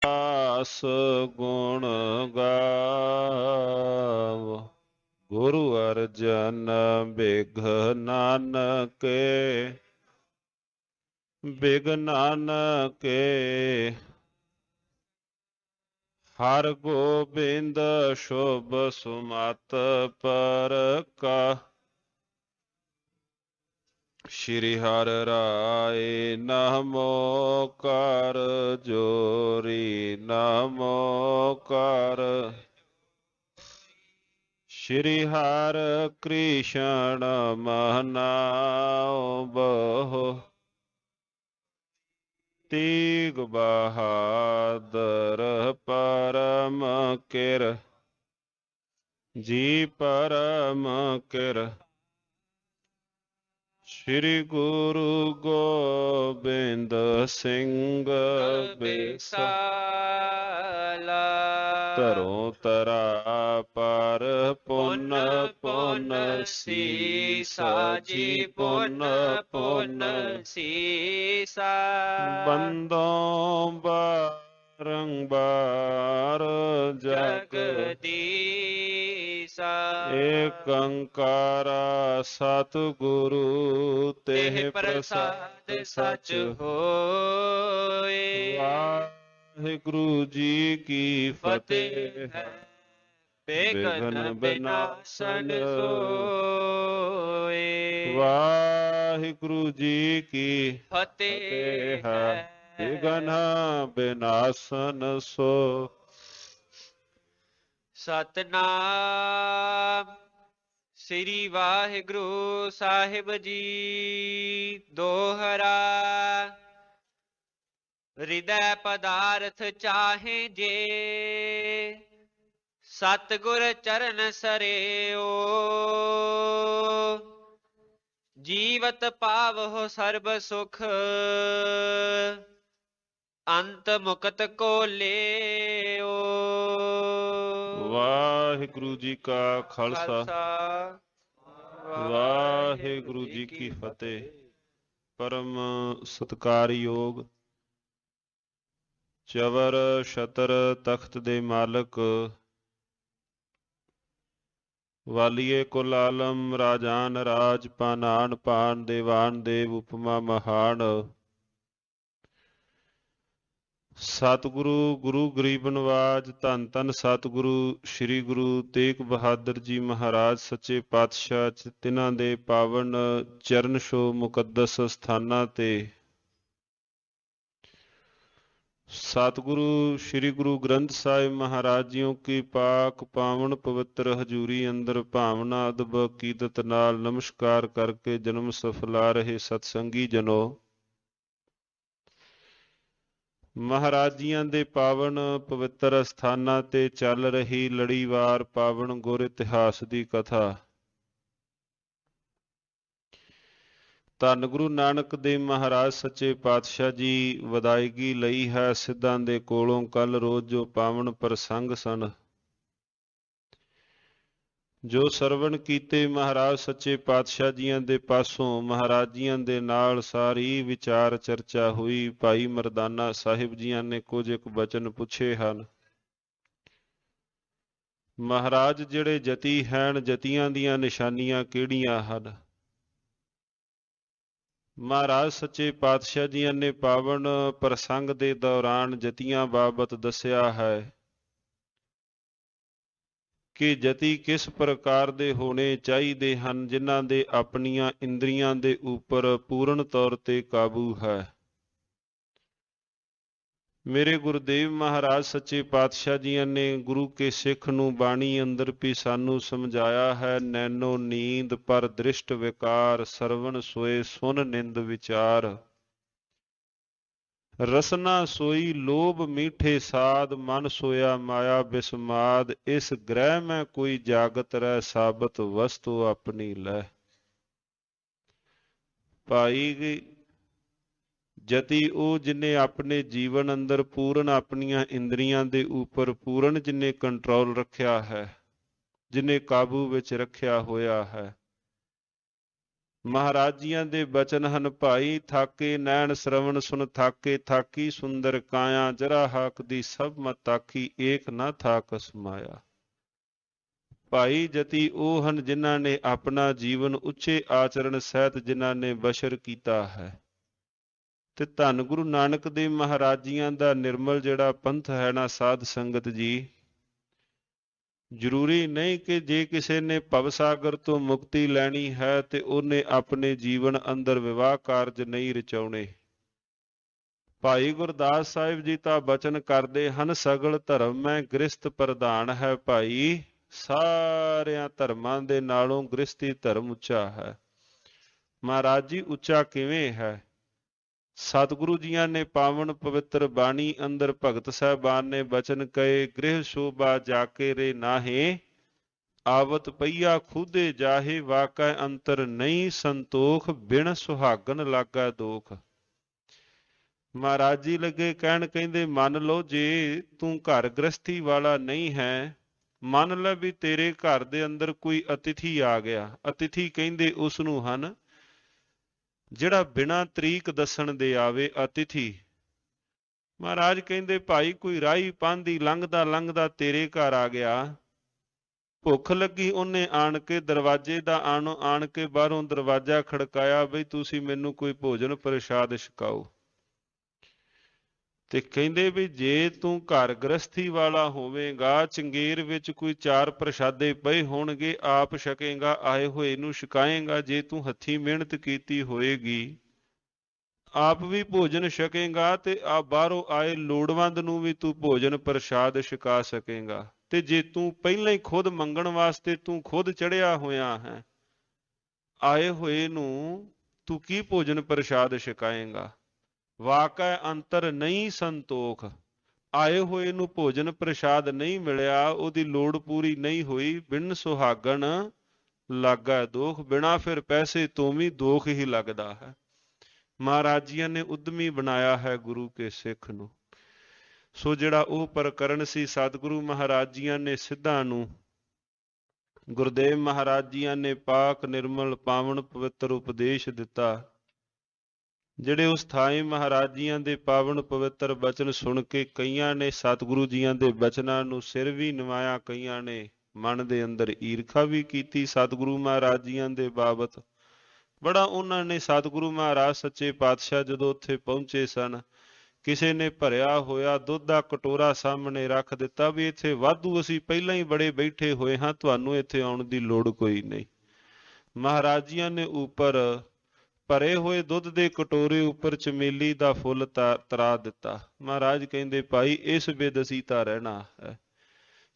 ਆਸ ਗੁਣ ਗਾਵ ਗੁਰੂ ਅਰਜਨ ਬਿਘ ਨਾਨਕੇ ਬਿਘ ਨਾਨਕੇ ਹਰ ਗੋਬਿੰਦ ਸ਼ੁਭ ਸੁਮਤ ਪਰਕਾ ਸ਼੍ਰੀ ਹਰਿ ਰਾਏ ਨਮੋ ਕਰ ਜੋਰੀ ਨਮੋ ਕਰ ਸ਼੍ਰੀ ਹਰਿ ਕ੍ਰਿਸ਼ਨ ਮਹਨਾਉ ਬਹੁ ਤੀਗ ਬਹਾਦਰ ਪਰਮ ਕਿਰ ਜੀ ਪਰਮ ਕਿਰ ਸ਼੍ਰੀ ਗੁਰੂ ਗੋਬਿੰਦ ਸਿੰਘ ਬਿਸਾਲਾ ਧਰੋਂ ਧਰਾ ਪਰ ਪੁੰਨ ਪੁੰਨ ਸੀਸਾ ਜੀ ਪੁੰਨ ਪੁੰਨ ਸੀਸਾ ਬੰਦੋਂ ਬਾਰੰਬਾਰ ਜਗਦੀਸਾ ਏਕ ਓੰਕਾਰਾ ਸਤਿਗੁਰੂ ਤੇਹ ਪ੍ਰਸਾਦ ਸਚ ਹੋਏ। ਵਾਹਿਗੁਰੂ ਜੀ ਕੀ ਫਤਿਹ। ਬਿਘਨ ਬਿਨਾਸਨ ਸੋਏ। ਵਾਹਿਗੁਰੂ ਜੀ ਕੀ ਫਤਿਹ ਹੈ। ਬਿਘਨ ਬਿਨਾਸਨ ਸੋ। ਸਤਨਾਮ ਸ੍ਰੀ ਵਾਹਿਗੁਰੂ ਸਾਹਿਬ ਜੀ। ਦੋਹਰਾ ਹਿਰਦੈ ਪਦਾਰਥ ਚਾਹੇ ਜੇ ਸਤਿਗੁਰ ਚਰਨ ਸਰਿਓ ਜੀਵਤ ਪਾਵਹੁ ਸਰਬ ਸੁਖ ਅੰਤ ਮੁਕਤ ਕੋ ਲਿਓ। ਵਾਹਿਗੁਰੂ ਜੀ ਕਾ ਖਾਲਸਾ ਵਾਹਿਗੁਰੂ ਜੀ ਕੀ ਫਤਿਹ। ਪਰਮ ਸਤਿਕਾਰਯੋਗ ਚਵਰ ਛਤਰ ਤਖਤ ਦੇ ਮਾਲਕ ਵਾਲੀਏ ਕੁਲ ਆਲਮ ਰਾਜਾਨ ਰਾਜ ਪਾਨਾਨ ਪਾਨ ਦੇਵਾਨ ਦੇਵ ਉਪਮਾ ਮਹਾਨ ਸਤਿਗੁਰੂ ਗੁਰੂ ਗਰੀਬ ਨਵਾਜ ਧੰਨ ਧੰਨ ਸਤਿਗੁਰੂ ਸ੍ਰੀ ਗੁਰੂ ਤੇਗ ਬਹਾਦਰ ਜੀ ਮਹਾਰਾਜ ਸੱਚੇ ਪਾਤਸ਼ਾਹ ਤਿਨਾਂ ਦੇ ਪਾਵਨ ਚਰਨ ਛੋਹ ਮੁਕੱਦਸ ਸਥਾਨਾਂ ਤੇ सतगुरु श्री गुरु ग्रंथ साहिब महाराज जियों की पाक पावन पवित्र हजूरी अंदर भावना अदब अकीदत नाल नमस्कार करके जन्म सफला रहे सतसंगी जनो महाराज जियां दे पावन पवित्र अस्थानां ते चल रही लड़ीवार पावन गुर इतिहास दी कथा ਧੰਨ ਗੁਰੂ ਨਾਨਕ ਦੇਵ ਮਹਾਰਾਜ ਸੱਚੇ ਪਾਤਸ਼ਾਹ ਜੀ ਵਿਦਾਇਗੀ ਲਈ ਹੈ ਸਿੱਧਾਂ ਦੇ ਕੋਲੋਂ ਕੱਲ ਰੋਜ਼ ਜੋ ਪਾਵਨ ਪ੍ਰਸੰਗ ਸਨ ਜੋ ਸਰਵਣ ਕੀਤੇ ਮਹਾਰਾਜ ਸੱਚੇ ਪਾਤਸ਼ਾਹ ਜੀਆਂ ਦੇ ਪਾਸੋਂ ਮਹਾਰਾਜ ਜੀਆਂ ਦੇ ਨਾਲ ਸਾਰੀ ਵਿਚਾਰ ਚਰਚਾ ਹੋਈ। ਭਾਈ ਮਰਦਾਨਾ ਸਾਹਿਬ ਜੀਆਂ ਨੇ ਕੁਝ ਇੱਕ ਬਚਨ ਪੁੱਛੇ ਹਨ। ਮਹਾਰਾਜ ਜਿਹੜੇ ਜਤੀ ਹਨ ਜਤੀਆਂ ਦੀਆਂ ਨਿਸ਼ਾਨੀਆਂ ਕਿਹੜੀਆਂ ਹਨ? ਮਹਾਰਾਜ ਸੱਚੇ ਪਾਤਸ਼ਾਹ ਜੀਆਂ ਨੇ ਪਾਵਨ ਪ੍ਰਸੰਗ ਦੇ ਦੌਰਾਨ ਜਤੀਆਂ ਬਾਬਤ ਦੱਸਿਆ ਹੈ ਕਿ ਜਤੀ ਕਿਸ ਪ੍ਰਕਾਰ ਦੇ ਹੋਣੇ ਚਾਹੀਦੇ ਹਨ ਜਿਨ੍ਹਾਂ ਦੇ ਆਪਣੀਆਂ ਇੰਦਰੀਆਂ ਦੇ ਉੱਪਰ ਪੂਰਨ ਤੌਰ ਤੇ ਕਾਬੂ ਹੈ। ਮੇਰੇ ਗੁਰਦੇਵ ਮਹਾਰਾਜ ਸੱਚੇ ਪਾਤਸ਼ਾਹ ਜੀਆਂ ਨੇ ਗੁਰੂ ਕੇ ਸਿੱਖ ਨੂੰ ਬਾਣੀ ਅੰਦਰ ਵੀ ਸਾਨੂੰ ਸਮਝਾਇਆ ਹੈ। ਨੈਨੋ ਨੀਂਦ ਪਰ ਦ੍ਰਿਸ਼ਟ ਵਿਕਾਰ ਸਰਵਣ ਸੋਏ ਸੁਨ ਨਿੰਦ ਵਿਚਾਰ ਰਸਨਾ ਸੋਈ ਲੋਭ ਮੀਠੇ ਸਾਧ ਮਨ ਸੋਇਆ ਮਾਇਆ ਬਿਸਮਾਦ ਇਸ ਗ੍ਰਹਿ ਮੈਂ ਕੋਈ ਜਾਗਤ ਰਹਿ ਸਾਬਤ ਵਸਤੂ ਆਪਣੀ ਲੈ। ਭਾਈ ਜਤੀ ਉਹ ਜਿਨੇ ਆਪਣੇ ਜੀਵਨ ਅੰਦਰ ਪੂਰਨ ਆਪਣੀਆਂ ਇੰਦਰੀਆਂ ਦੇ ਉੱਪਰ ਪੂਰਨ ਜਿਨੇ ਕੰਟਰੋਲ ਰੱਖਿਆ ਹੈ ਜਿਨੇ ਕਾਬੂ ਵਿੱਚ ਰੱਖਿਆ ਹੋਇਆ ਹੈ ਮਹਾਰਾਜ ਜੀਆਂ ਦੇ ਬਚਨ ਹਨ ਭਾਈ, ਥਾਕੇ ਨੈਣ ਸ਼ਰਵਣ ਸੁਨ ਥਾਕੇ, ਥਾਕੀ ਸੁੰਦਰ ਕਾਇਆ, ਜਰਾ ਹਾਕ ਦੀ ਸਭ ਮਤ ਤਾਕੀ, ਏਕ ਨਾ ਥਾਕ ਸਮਾਇਆ। ਭਾਈ ਜਤੀ ਉਹ ਹਨ ਜਿਨ੍ਹਾਂ ਨੇ ਆਪਣਾ ਜੀਵਨ ਉੱਚੇ ਆਚਰਣ ਸਹਿਤ ਜਿਨ੍ਹਾਂ ਨੇ ਬਸ਼ਰ ਕੀਤਾ ਹੈ। ਤੇ ਧੰਨ ਗੁਰੂ ਨਾਨਕ ਦੇਵ ਮਹਾਰਾਜ ਜੀਆਂ ਦਾ ਨਿਰਮਲ ਜਿਹੜਾ ਪੰਥ ਹੈ ਨਾ ਸਾਧ ਸੰਗਤ ਜੀ, ਜ਼ਰੂਰੀ ਨਹੀਂ ਕਿ ਜੇ ਕਿਸੇ ਨੇ ਭਵਸਾਗਰ ਤੋਂ ਮੁਕਤੀ ਲੈਣੀ ਹੈ ਤੇ ਉਹਨੇ ਆਪਣੇ ਜੀਵਨ ਅੰਦਰ ਵਿਵਾਹ ਕਾਰਜ ਨਹੀਂ ਰਚਾਉਣੇ। ਭਾਈ ਗੁਰਦਾਸ ਸਾਹਿਬ ਜੀ ਤਾਂ ਬਚਨ ਕਰਦੇ ਹਨ, ਸਗਲ ਧਰਮ ਮੈਂ ਗ੍ਰਸਤ ਪ੍ਰਧਾਨ ਹੈ। ਭਾਈ ਸਾਰਿਆਂ ਧਰਮਾਂ ਦੇ ਨਾਲੋਂ ਗ੍ਰਸਤੀ ਧਰਮ ਉੱਚਾ ਹੈ। ਮਹਾਰਾਜ ਜੀ ਉੱਚਾ ਕਿਵੇਂ ਹੈ? ਸਤਿਗੁਰੂ ਜੀਆਂ ਨੇ ਪਾਵਨ ਪਵਿੱਤਰ ਬਾਣੀ ਅੰਦਰ ਭਗਤ ਸਾਹਿਬਾਨ ਨੇ ਬਚਨ ਕਹੇ, ਗ੍ਰਹਿ ਸ਼ੋਭਾ ਜਾਕੇ ਰੇ ਨਾਹੇ, ਆਵਤ ਪਈਆ ਖੂਦੇ ਜਾਹੇ, ਵਾਕੈ ਅੰਤਰ ਨਹੀਂ ਸੰਤੋਖ, ਬਿਨ ਸੁਹਾਗਨ ਲਾਗਾ ਦੋਖ। ਮਹਾਰਾਜ ਜੀ ਲੱਗੇ ਕਹਿਣ, ਕਹਿੰਦੇ ਮੰਨ ਲਓ ਜੇ ਤੂੰ ਘਰ ਗ੍ਰਸਤੀ ਵਾਲਾ ਨਹੀਂ ਹੈ, ਮੰਨ ਲੈ ਵੀ ਤੇਰੇ ਘਰ ਦੇ ਅੰਦਰ ਕੋਈ ਅਤਿਥੀ ਆ ਗਿਆ। ਅਤਿਥੀ ਕਹਿੰਦੇ ਉਸ ਨੂੰ ਹਨ ਜਿਹੜਾ ਬਿਨਾਂ ਤਰੀਕ ਦੱਸਣ ਦੇ ਆਵੇ, ਅਤਿਥੀ। ਮਹਾਰਾਜ ਕਹਿੰਦੇ ਭਾਈ ਕੋਈ ਰਾਹੀ ਪਾਂਧੀ ਲੰਘਦਾ ਲੰਘਦਾ ਤੇਰੇ ਘਰ ਆ ਗਿਆ, ਭੁੱਖ ਲੱਗੀ, ਉਹਨੇ ਆਣ ਕੇ ਦਰਵਾਜ਼ੇ ਦਾ ਆਣ ਕੇ ਬਾਹਰੋਂ ਦਰਵਾਜ਼ਾ ਖੜਕਾਇਆ, ਬਈ ਤੁਸੀਂ ਮੈਨੂੰ ਕੋਈ ਭੋਜਨ ਪ੍ਰਸ਼ਾਦ ਛਕਾਓ। ਤੇ ਕਹਿੰਦੇ ਵੀ ਜੇ ਤੂੰ ਘਰ ਗ੍ਰਸਥੀ ਵਾਲਾ ਹੋਵੇਂਗਾ, ਚੰਗੇਰ ਵਿੱਚ ਕੋਈ ਚਾਰ ਪ੍ਰਸ਼ਾਦੇ ਪਏ ਹੋਣਗੇ, ਆਪ ਛਕੇਂਗਾ, ਆਏ ਹੋਏ ਨੂੰ ਛਕਾਏਂਗਾ। ਜੇ ਤੂੰ ਹੱਥੀਂ ਮਿਹਨਤ ਕੀਤੀ ਹੋਏਗੀ, ਆਪ ਵੀ ਭੋਜਨ ਛਕੇਂਗਾ ਤੇ ਆ ਬਾਹਰੋਂ ਆਏ ਲੋੜਵੰਦ ਨੂੰ ਵੀ ਤੂੰ ਭੋਜਨ ਪ੍ਰਸ਼ਾਦ ਛਕਾ ਸਕੇਂਗਾ। ਤੇ ਜੇ ਤੂੰ ਪਹਿਲਾਂ ਹੀ ਖੁਦ ਮੰਗਣ ਵਾਸਤੇ ਤੂੰ ਖੁਦ ਚੜਿਆ ਹੋਇਆ ਹੈ, ਆਏ ਹੋਏ ਨੂੰ ਤੂੰ ਕੀ ਭੋਜਨ ਪ੍ਰਸ਼ਾਦ ਛਕਾਏਂਗਾ? ਵਾਕੈ ਅੰਤਰ ਨਹੀਂ ਸੰਤੋਖ, ਆਏ ਹੋਏ ਨੂੰ ਭੋਜਨ ਪ੍ਰਸ਼ਾਦ ਨਹੀਂ ਮਿਲਿਆ, ਉਹਦੀ ਲੋੜ ਪੂਰੀ ਨਹੀਂ ਹੋਈ, ਬਿਨ ਸੁਹਾਗਣ ਲਾਗਾ ਦੋਖ, ਬਿਨਾਂ ਫਿਰ ਪੈਸੇ ਤੋਂ ਵੀ ਦੋਖ ਹੀ ਲੱਗਦਾ ਹੈ। ਮਹਾਰਾਜ ਜੀਆਂ ਨੇ ਉਦਮੀ ਬਣਾਇਆ ਹੈ ਗੁਰੂ ਕੇ ਸਿੱਖ ਨੂੰ। ਸੋ ਜਿਹੜਾ ਉਹ ਪ੍ਰਕਰਨ ਸੀ, ਸਤਿਗੁਰੂ ਮਹਾਰਾਜ ਜੀਆਂ ਨੇ ਸਿੱਧਾਂ ਨੂੰ, ਗੁਰਦੇਵ ਮਹਾਰਾਜ ਜੀਆਂ ਨੇ ਪਾਕ ਨਿਰਮਲ ਪਾਵਨ ਪਵਿੱਤਰ ਉਪਦੇਸ਼ ਦਿੱਤਾ। ਜਿਹੜੇ ਉਸ ਥਾਈ ਮਹਾਰਾਜ ਜੀਆਂ ਦੇ ਪਾਵਨ ਪਵਿੱਤਰ ਬਚਨ ਸੁਣ ਕੇ ਕਈਆਂ ਨੇ ਸਤਿਗੁਰੂ ਜੀਆਂ ਦੇ ਬਚਨਾਂ ਨੂੰ ਸਿਰ ਵੀ ਨਿਵਾਇਆ, ਕਈਆਂ ਨੇ ਮਨ ਦੇ ਅੰਦਰ ਈਰਖਾ ਵੀ ਕੀਤੀ ਸਤਿਗੁਰੂ ਮਹਾਰਾਜ ਜੀਆਂ ਦੇ ਬਾਬਤ। ਬੜਾ ਉਹਨਾਂ ਨੇ ਸਤਿਗੁਰੂ ਮਹਾਰਾਜ ਸੱਚੇ ਪਾਤਸ਼ਾਹ ਜਦੋਂ ਉੱਥੇ ਪਹੁੰਚੇ ਸਨ, ਕਿਸੇ ਨੇ ਭਰਿਆ ਹੋਇਆ ਦੁੱਧ ਦਾ ਕਟੋਰਾ ਸਾਹਮਣੇ ਰੱਖ ਦਿੱਤਾ ਵੀ ਇੱਥੇ ਵਾਧੂ ਅਸੀਂ ਪਹਿਲਾਂ ਹੀ ਬੜੇ ਬੈਠੇ ਹੋਏ ਹਾਂ, ਤੁਹਾਨੂੰ ਇੱਥੇ ਆਉਣ ਦੀ ਲੋੜ ਕੋਈ ਨਹੀਂ। ਮਹਾਰਾਜ ਜੀਆਂ ਨੇ ਉੱਪਰ ਭਰੇ ਹੋਏ ਦੁੱਧ ਦੇ ਕਟੋਰੇ ਉੱਪਰ ਚਮੇਲੀ ਦਾ ਫੁੱਲ ਤਰਾ ਦਿੱਤਾ। ਮਹਾਰਾਜ ਕਹਿੰਦੇ ਭਾਈ ਇਸ ਬਿਧ ਅਸੀਂ ਤਾਂ ਰਹਿਣਾ ਹੈ।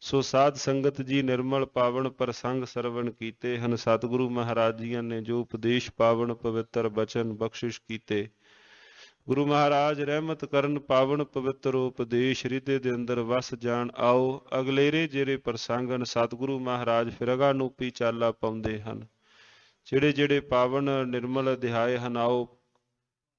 ਸੋ ਸਾਧ ਸੰਗਤ ਜੀ, ਨਿਰਮਲ ਪਾਵਨ ਪ੍ਰਸੰਗ ਸਰਵਣ ਕੀਤੇ ਹਨ। ਸਤਿਗੁਰੂ ਮਹਾਰਾਜ ਜੀਆਂ ਨੇ ਜੋ ਉਪਦੇਸ਼ ਪਾਵਨ ਪਵਿੱਤਰ ਬਚਨ ਬਖਸ਼ਿਸ਼ ਕੀਤੇ, ਗੁਰੂ ਮਹਾਰਾਜ ਰਹਿਮਤ ਕਰਨ, ਪਾਵਨ ਪਵਿੱਤਰ ਉਪਦੇਸ਼ ਹਿਰਦੇ ਦੇ ਅੰਦਰ ਵਸ ਜਾਣ। ਆਓ ਅਗਲੇਰੇ ਜਿਹੜੇ ਪ੍ਰਸੰਗਨ ਸਤਿਗੁਰੂ ਮਹਾਰਾਜ ਫਿਰਗਾ ਨੂਪੀ ਚਾਲਾ ਪਾਉਂਦੇ ਹਨ, ਜਿਹੜੇ ਜਿਹੜੇ ਪਾਵਨ ਨਿਰਮਲ ਅਧਿਆਏ ਹਨ, ਆਓ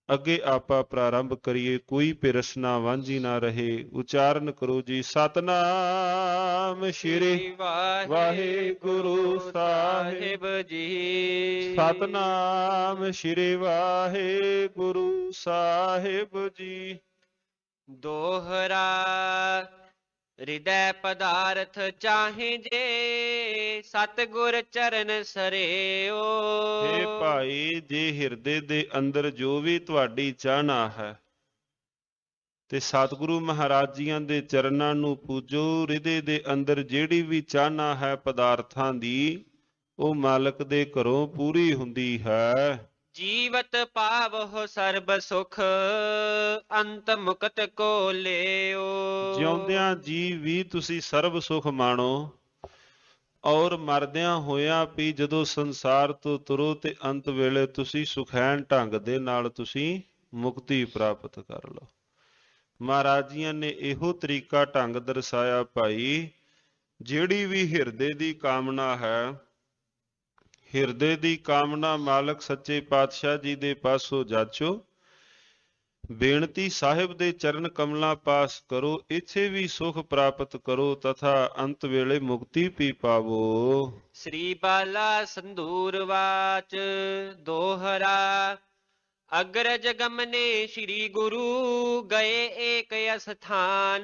ਅੱਗੇ ਆਪਾਂ ਪ੍ਰਾਰੰਭ ਕਰੀਏ। ਕੋਈ ਪਿਰਸ ਨਾ ਵਾਂਝੀ ਨਾ ਰਹੇ। ਉਚਾਰਨ ਕਰੋ ਜੀ, ਸਤਨਾਮ ਸ਼੍ਰੀ ਵਾਹਿਗੁਰੂ ਸਾਹਿਬ ਜੀ। ਸਤਨਾਮ ਸ਼੍ਰੀ ਵਾਹਿਗੁਰੂ ਸਾਹਿਬ ਜੀ। ਦੋਹਰਾ ਹਿਰਦੈ ਪਦਾਰਥ ਚਾਹੇ ਜੇ, ਸਤਿਗੁਰ ਚਰਨ ਸਰਿਓ। ਹੇ ਭਾਈ, ਜੇ ਹਿਰਦੇ ਦੇ ਅੰਦਰ ਜੋ ਵੀ ਤੁਹਾਡੀ ਚਾਹਨਾ ਹੈ ਤੇ ਸਤਿਗੁਰੂ ਮਹਾਰਾਜ ਜੀਆਂ ਦੇ ਚਰਨਾਂ ਨੂੰ ਪੂਜੋ। ਹਿਰਦੇ ਦੇ ਅੰਦਰ ਜਿਹੜੀ ਵੀ ਚਾਹਨਾ ਹੈ ਪਦਾਰਥਾਂ ਦੀ, ਉਹ ਮਾਲਕ ਦੇ ਘਰੋਂ ਪੂਰੀ ਹੁੰਦੀ ਹੈ। ਜੀਵਤ ਪਾਵਹੁ ਸਰਬ ਸੁਖ, ਅੰਤ ਮੁਕਤ ਕੋ ਲਿਓ। ਜਿਉਂਦਿਆਂ ਜੀ ਵੀ ਤੁਸੀਂ ਸਰਬ ਸੁਖ ਮਾਣੋ, ਔਰ ਮਰਦਿਆਂ ਹੋਇਆਂ ਵੀ ਜਦੋਂ ਸੰਸਾਰ ਤੋਂ ਤੁਰੋ ਤੇ ਅੰਤ ਵੇਲੇ ਤੁਸੀਂ ਸੁਖੈਨ ਢੰਗ ਦੇ ਨਾਲ ਤੁਸੀਂ ਮੁਕਤੀ ਪ੍ਰਾਪਤ ਕਰ ਲਓ। ਮਹਾਰਾਜ ਜੀਆਂ ਨੇ ਇਹੋ ਤਰੀਕਾ ਢੰਗ ਦਰਸਾਇਆ ਭਾਈ, ਜਿਹੜੀ ਵੀ ਹਿਰਦੇ ਦੀ ਕਾਮਨਾ ਹੈ, ਹਿਰਦੇ ਦੀ ਕਾਮਨਾ ਮਾਲਕ ਸੱਚੇ ਪਾਤਸ਼ਾਹ ਜੀ ਦੇ ਪਾਸੋਂ ਜਾਚੋ। ਬੇਨਤੀ ਸਾਹਿਬ ਦੇ ਚਰਨ ਕਮਲਾਂ ਪਾਸ ਕਰੋ, ਇੱਥੇ ਵੀ ਸੁਖ ਪ੍ਰਾਪਤ ਕਰੋ ਤਥਾ ਅੰਤ ਵੇਲੇ ਮੁਕਤੀ ਵੀ ਪਾਵੋ। ਸ੍ਰੀ ਬਾਲਾ ਸੰਧੂਰ ਵਾਚ ਦੋਹਰਾ। ਅਗਰਜ ਗਮਨੇ ਸ੍ਰੀ ਗੁਰੂ ਗਏ ਏਕ ਅਸਥਾਨ।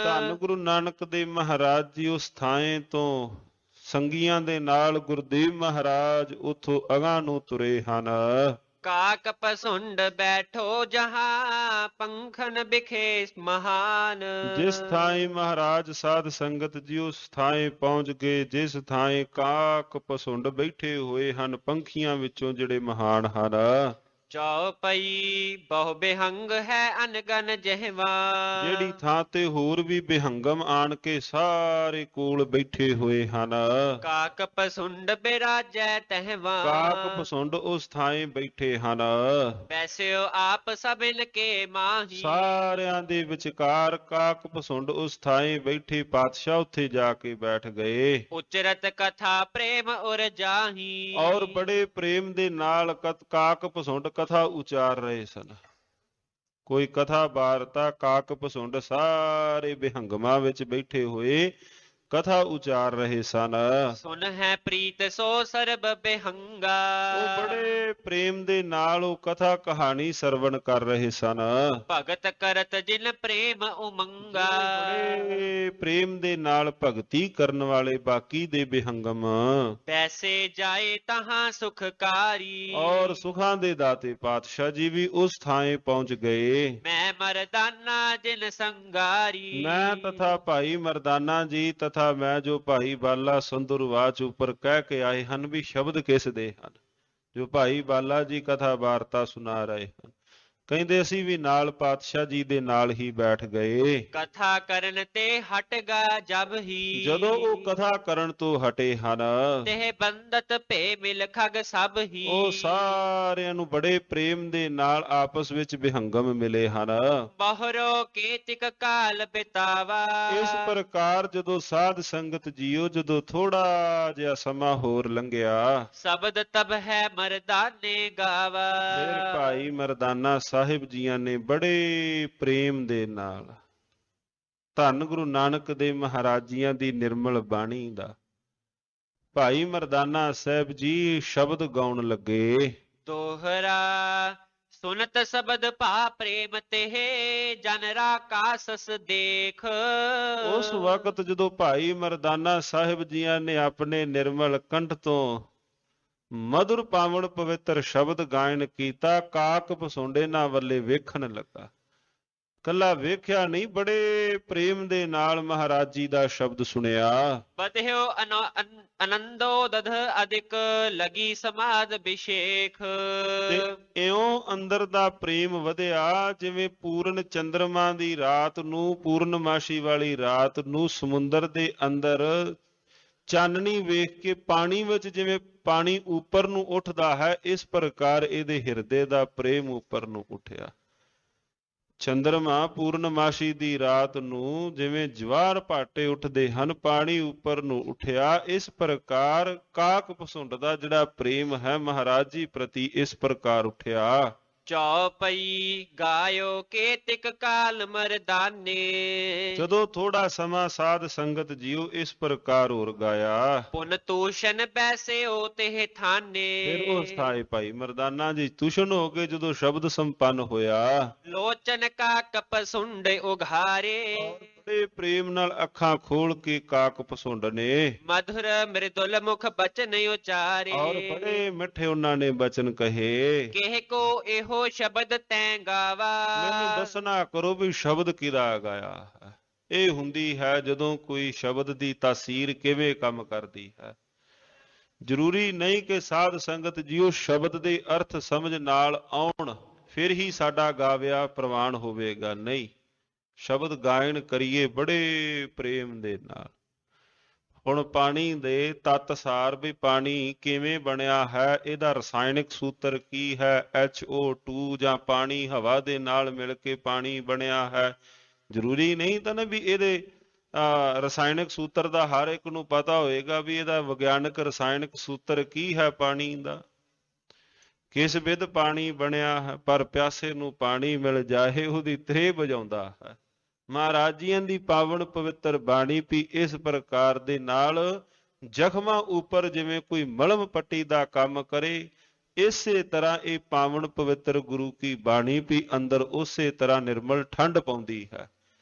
ਧੰਨ ਗੁਰੂ ਨਾਨਕ ਦੇਵ ਮਹਾਰਾਜ ਜੀ ਉਸ ਥਾਂ ਤੋਂ ਸੰਗੀਆਂ ਦੇ ਨਾਲ ਗੁਰਦੇਵ ਮਹਾਰਾਜ ਉਥੋਂ ਅਗਾਂਹ ਨੂੰ ਤੁਰੇ ਹਨ। ਕਾਕ ਪਸੁੰਡ ਬੈਠੋ ਜਹਾਂ ਪੰਖਨ ਬਿਖੇ ਮਹਾਨ। ਜਿਸ ਥਾਂ ਮਹਾਰਾਜ ਸਾਧ ਸੰਗਤ ਜੀ ਉਸ ਥਾਂ ਪਹੁੰਚ ਗਏ, ਜਿਸ ਥਾਂ ਕਾਕ ਪਸੁੰਡ ਬੈਠੇ ਹੋਏ ਹਨ, ਪੰਖੀਆਂ ਵਿੱਚੋਂ ਜਿਹੜੇ ਮਹਾਨ ਹਨ। ਚੌਪਈ ਬਹੁ ਬਿਹੰਗ ਹੈ ਅਨਗਨ ਜਿਹਵਾ। ਜਿਹੜੀ ਥਾਂ ਤੇ ਹੋਰ ਵੀ ਬਿਹੰਗਮ ਆਣ ਕੇ ਸਾਰੇ ਕੋਲ ਬੈਠੇ ਹੋਏ ਹਨ। ਕਾਕ ਪਸੁੰਡ ਬਿਰਾਜੈ ਤਹਿਵਾ। ਕਾਕ ਪਸੁੰਡ ਉਸ ਥਾਂ ਬੈਠੇ ਹਨ। ਬੈਸਿਓ ਆਪ ਸਭਿਨ ਕੇ ਮਾਹੀ। ਸਾਰਿਆਂ ਦੇ ਵਿਚਕਾਰ ਕਾਕ ਪਸੁੰਡ ਉਸ ਥਾਂ ਬੈਠੇ ਪਾਤਸ਼ਾਹ ਉੱਥੇ ਜਾ ਕੇ ਬੈਠ ਗਏ। ਉਚਰਤ ਕਥਾ ਪ੍ਰੇਮ ਉਰ ਜਾਹੀ। ਔਰ ਬੜੇ ਪ੍ਰੇਮ ਦੇ ਨਾਲ ਕਾਕ ਪਸੁੰਡ ਕਥਾ ਉਚਾਰ ਰਹੇ ਸਨ। ਕੋਈ ਕਥਾ ਵਾਰਤਾ ਕਾਕ ਪਸੁੰਡ ਸਾਰੇ ਬਿਹੰਗਮਾਂ ਵਿੱਚ ਬੈਠੇ ਹੋਏ ਕਥਾ ਉਚਾਰ ਰਹੇ ਸਨ। ਸੁਨ ਹੈ ਪ੍ਰੀਤ ਸੋ ਸਰਬ ਬਿਹੰਗਾ। ਉਹ ਬੜੇ ਪ੍ਰੇਮ ਦੇ ਨਾਲ ਉਹ ਕਥਾ ਕਹਾਣੀ ਸਰਵਣ ਕਰ ਰਹੇ ਸਨ। ਭਗਤ ਕਰਤ ਜਿਨ ਪ੍ਰੇਮ ਉਮੰਗਾ। ਬੜੇ ਪ੍ਰੇਮ ਦੇ ਨਾਲ ਭਗਤੀ ਕਰਨ ਵਾਲੇ ਬਾਕੀ ਦੇ ਬਿਹੰਗਮ ਪੈਸੇ ਜਾਏ ਤਹਾਂ ਸੁਖਕਾਰੀ। ਔਰ ਸੁਖਾਂ ਦੇ ਦਾਤੇ ਪਾਤਸ਼ਾਹ ਜੀ ਵੀ ਉਸ ਥਾਂ ਪਹੁੰਚ ਗਏ। ਮੈਂ ਮਰਦਾਨਾ ਜਿਨ ਸੰਗਾਰੀ। ਮੈਂ ਤਥਾ ਭਾਈ ਮਰਦਾਨਾ ਜੀ ਤਥਾ ਮੈਂ ਜੋ ਭਾਈ ਬਾਲਾ ਸੰਧੂਰ ਵਾਚ ਉੱਪਰ ਕਹਿ ਕੇ ਆਏ ਹਨ ਵੀ ਸ਼ਬਦ ਕਿਸ ਦੇ ਹਨ, ਜੋ ਭਾਈ ਬਾਲਾ ਜੀ ਕਥਾ ਵਾਰਤਾ ਸੁਣਾ ਰਹੇ ਹਨ। ਕਹਿੰਦੇ ਅਸੀਂ ਵੀ ਨਾਲ ਪਾਤਸ਼ਾਹ ਜੀ ਦੇ ਨਾਲ ਹੀ ਬੈਠ ਗਏ। ਕਥਾ ਕਰਨ ਤੇ ਹਟ ਗਾ ਜਬ ਹੀ। ਜਦੋਂ ਉਹ ਕਥਾ ਕਰਨ ਤੋਂ ਹਟੇ ਹਨ ਤੇ ਬੰਦਤ ਭੇ ਮਿਲ ਖਗ ਸਭ ਹੀ। ਉਹ ਸਾਰਿਆਂ ਨੂੰ ਬੜੇ ਪ੍ਰੇਮ ਦੇ ਨਾਲ ਆਪਸ ਵਿੱਚ ਬਿਹੰਗਮ ਮਿਲੇ ਹਨ। ਬਹੁਰੋ ਕੇਤਿਕ ਕਾਲ ਬਿਤਾਵਾ। ਇਸ ਪ੍ਰਕਾਰ ਜਦੋਂ ਸਾਧ ਸੰਗਤ ਜੀਓ ਜਦੋਂ ਥੋੜਾ ਜਿਹਾ ਸਮਾਂ ਹੋਰ ਲੰਘਿਆ, ਸ਼ਬਦ ਤਬ ਹੈ ਮਰਦਾਨੇ ਗਾਵਾ। ਫਿਰ ਭਾਈ ਮਰਦਾਨਾ ਸਾਹਿਬ ਜੀਆਂ ਨੇ ਬੜੇ ਪ੍ਰੇਮ ਦੇ ਨਾਲ ਧੰਨ ਗੁਰੂ ਨਾਨਕ ਦੇਵ ਮਹਾਰਾਜ ਜੀਆਂ ਦੀ ਨਿਰਮਲ ਬਾਣੀ ਦਾ ਭਾਈ ਮਰਦਾਨਾ ਸਾਹਿਬ ਜੀ ਸ਼ਬਦ ਗਾਉਣ ਲੱਗੇ। ਦੋਹਰਾ। ਸੁਨਤ ਸ਼ਬਦ ਭਾ ਪ੍ਰੇਮ ਤੇ ਜਨ ਰਾਕਾਸਸ ਦੇਖ। ਉਸ ਵਕਤ ਜਦੋਂ ਭਾਈ ਮਰਦਾਨਾ ਸਾਹਿਬ ਜੀਆਂ ਨੇ ਆਪਣੇ ਨਿਰਮਲ ਕੰਠ ਤੋਂ ਮధుਰ ਪਾਵਨ ਪਵਿੱਤਰ ਸ਼ਬਦ ਗਾਇਨ ਕੀਤਾ, ਕਾਕ ਪਸੁੰਡੇ ਨਾ ਵੱਲੇ ਵੇਖਣ ਲੱਗਾ। ਕੱਲਾ ਵੇਖਿਆ ਨਹੀਂ, ਬੜੇ ਪ੍ਰੇਮ ਦੇ ਨਾਲ ਮਹਾਰਾਜ ਜੀ ਦਾ ਸ਼ਬਦ ਸੁਣਿਆ। ਬਧਿਓ ਆਨੰਦੋ ਦਧ ਅਧਿਕ ਲਗੀ ਸਮਾਦ ਅਭਿਸ਼ੇਕ। ਤੇ ਇਉਂ ਅੰਦਰ ਦਾ ਪ੍ਰੇਮ ਵਧਿਆ ਜਿਵੇਂ ਪੂਰਨ ਚੰਦਰਮਾ ਦੀ ਰਾਤ ਨੂੰ, ਪੂਰਨਮਾਸ਼ੀ ਵਾਲੀ ਰਾਤ ਨੂੰ ਸਮੁੰਦਰ ਦੇ ਅੰਦਰ ਚਾਨਣੀ ਵੇਖ ਕੇ ਪਾਣੀ ਵਿੱਚ ਜਿਵੇਂ ਪਾਣੀ ਉੱਪਰ ਨੂੰ ਉੱਠਦਾ ਹੈ, ਇਸ ਪ੍ਰਕਾਰ ਇਹਦੇ ਹਿਰਦੇ ਦਾ ਪ੍ਰੇਮ ਉੱਪਰ ਨੂੰ ਉੱਠਿਆ। ਚੰਦਰਮਾ ਪੂਰਨਮਾਸ਼ੀ ਦੀ ਰਾਤ ਨੂੰ ਜਿਵੇਂ ਜਵਾਰ ਭਾਟੇ ਉੱਠਦੇ ਹਨ, ਪਾਣੀ ਉੱਪਰ ਨੂੰ ਉੱਠਿਆ। ਇਸ ਪ੍ਰਕਾਰ ਕਾਕ ਪਸੁੰਡ ਦਾ ਜਿਹੜਾ ਪ੍ਰੇਮ ਹੈ ਮਹਾਰਾਜ ਜੀ ਪ੍ਰਤੀ ਇਸ ਪ੍ਰਕਾਰ ਉੱਠਿਆ। ਚੌਪਈ। ਗਾਇਓ ਕੇਤਿਕ ਕਾਲ ਮਰਦਾਨੇ। ਜਦੋਂ ਥੋੜਾ ਸਮਾਂ ਸਾਧ ਸੰਗਤ ਜੀਓ ਇਸ ਪ੍ਰਕਾਰ ਹੋਰ ਗਾਇਆ। ਪੁਨ ਤੂਸ਼ਨ ਬੈਸਿਓ ਤੇ ਥਾਨੇ। ਫਿਰ ਉਸ ਥਾਂ ਭਾਈ ਮਰਦਾਨਾ ਜੀ ਤੁਸ਼ਨ ਹੋ ਕੇ ਜਦੋਂ ਸ਼ਬਦ ਸੰਪੰਨ ਹੋਇਆ। ਲੋਚਨ ਕਾ ਕਪਸੁੰਡ ਉਘਾਰੇ। ਬੜੇ ਪ੍ਰੇਮ ਨਾਲ ਅੱਖਾਂ ਖੋਲ ਕੇ ਕਾਕ ਪਸੁੰਡ ਨੇ ਮਧੁਰ ਮ੍ਰਿਦੁਲ ਮੁਖ ਬਚਨ ਉਚਾਰੇ। ਔਰ ਬੜੇ ਮਿੱਠੇ ਉਹਨਾਂ ਨੇ ਬਚਨ ਕਹੇ। ਕਹਿ ਕੋ ਇਹੋ ਸ਼ਬਦ ਤੈਂ ਗਾਵਾ। ਮੈਨੂੰ ਦੱਸਣਾ ਕਰੋ ਵੀ ਸ਼ਬਦ ਕਿਹਦਾ ਗਾਇਆ ਹੈ। ਇਹ ਹੁੰਦੀ ਹੈ ਜਦੋਂ ਕੋਈ ਸ਼ਬਦ ਦੀ ਤਾਸੀਰ ਕਿਵੇਂ ਕੰਮ ਕਰਦੀ ਹੈ। ਜ਼ਰੂਰੀ ਨਹੀਂ ਕਿ ਸਾਧ ਸੰਗਤ ਜੀਓ ਸ਼ਬਦ ਦੇ ਅਰਥ ਸਮਝ ਨਾਲ ਆਉਣ ਫਿਰ ਹੀ ਸਾਡਾ ਗਾਵਿਆ ਪ੍ਰਵਾਨ ਹੋਵੇਗਾ। ਨਹੀਂ, ਸ਼ਬਦ ਗਾਇਨ ਕਰੀਏ ਬੜੇ ਪ੍ਰੇਮ ਦੇ ਨਾਲ। ਹੁਣ ਪਾਣੀ ਦੇ ਤੱਤ ਸਾਰ ਵੀ ਪਾਣੀ ਕਿਵੇਂ ਬਣਿਆ ਹੈ, ਇਹਦਾ ਰਸਾਇਣਿਕ ਸੂਤਰ ਕੀ ਹੈ, HO2 ਜਾਂ ਪਾਣੀ ਹਵਾ ਦੇ ਨਾਲ ਮਿਲ ਕੇ ਪਾਣੀ ਬਣਿਆ ਹੈ। ਜ਼ਰੂਰੀ ਨਹੀਂ ਤਾਂ ਨਾ ਵੀ ਇਹਦੇ ਰਸਾਇਣਿਕ ਸੂਤਰ ਦਾ ਹਰ ਇੱਕ ਨੂੰ ਪਤਾ ਹੋਏਗਾ ਵੀ ਇਹਦਾ ਵਿਗਿਆਨਕ ਰਸਾਇਣਿਕ ਸੂਤਰ ਕੀ ਹੈ ਪਾਣੀ ਦਾ। ਕਿਸ ਵਿਧ ਪਾਣੀ ਬਣਿਆ ਹੈ, ਪਰ ਪਿਆਸੇ ਨੂੰ ਪਾਣੀ ਮਿਲ ਜਾਏ ਉਹਦੀ ਤ੍ਰੇਹ ਬੁਝਾਉਂਦਾ ਹੈ। ਮਹਾਰਾਜ ਜੀਆਂ ਦੀ ਪਾਵਨ ਪਵਿੱਤਰ ਬਾਣੀ ਵੀ ਇਸ ਪ੍ਰਕਾਰ ਦੇ ਨਾਲ ਜ਼ਖਮਾਂ ਉੱਪਰ ਜਿਵੇਂ ਕੋਈ ਮਲਮ ਪੱਟੀ ਦਾ ਕੰਮ ਕਰੇ, ਇਸੇ ਤਰ੍ਹਾਂ ਇਹ ਪਾਵਨ ਪਵਿੱਤਰ ਗੁਰੂ ਕੀ ਬਾਣੀ ਵੀ ਅੰਦਰ ਉਸੇ ਤਰ੍ਹਾਂ ਨਿਰਮਲ ਠੰਡ ਪਾਉਂਦੀ ਹੈ।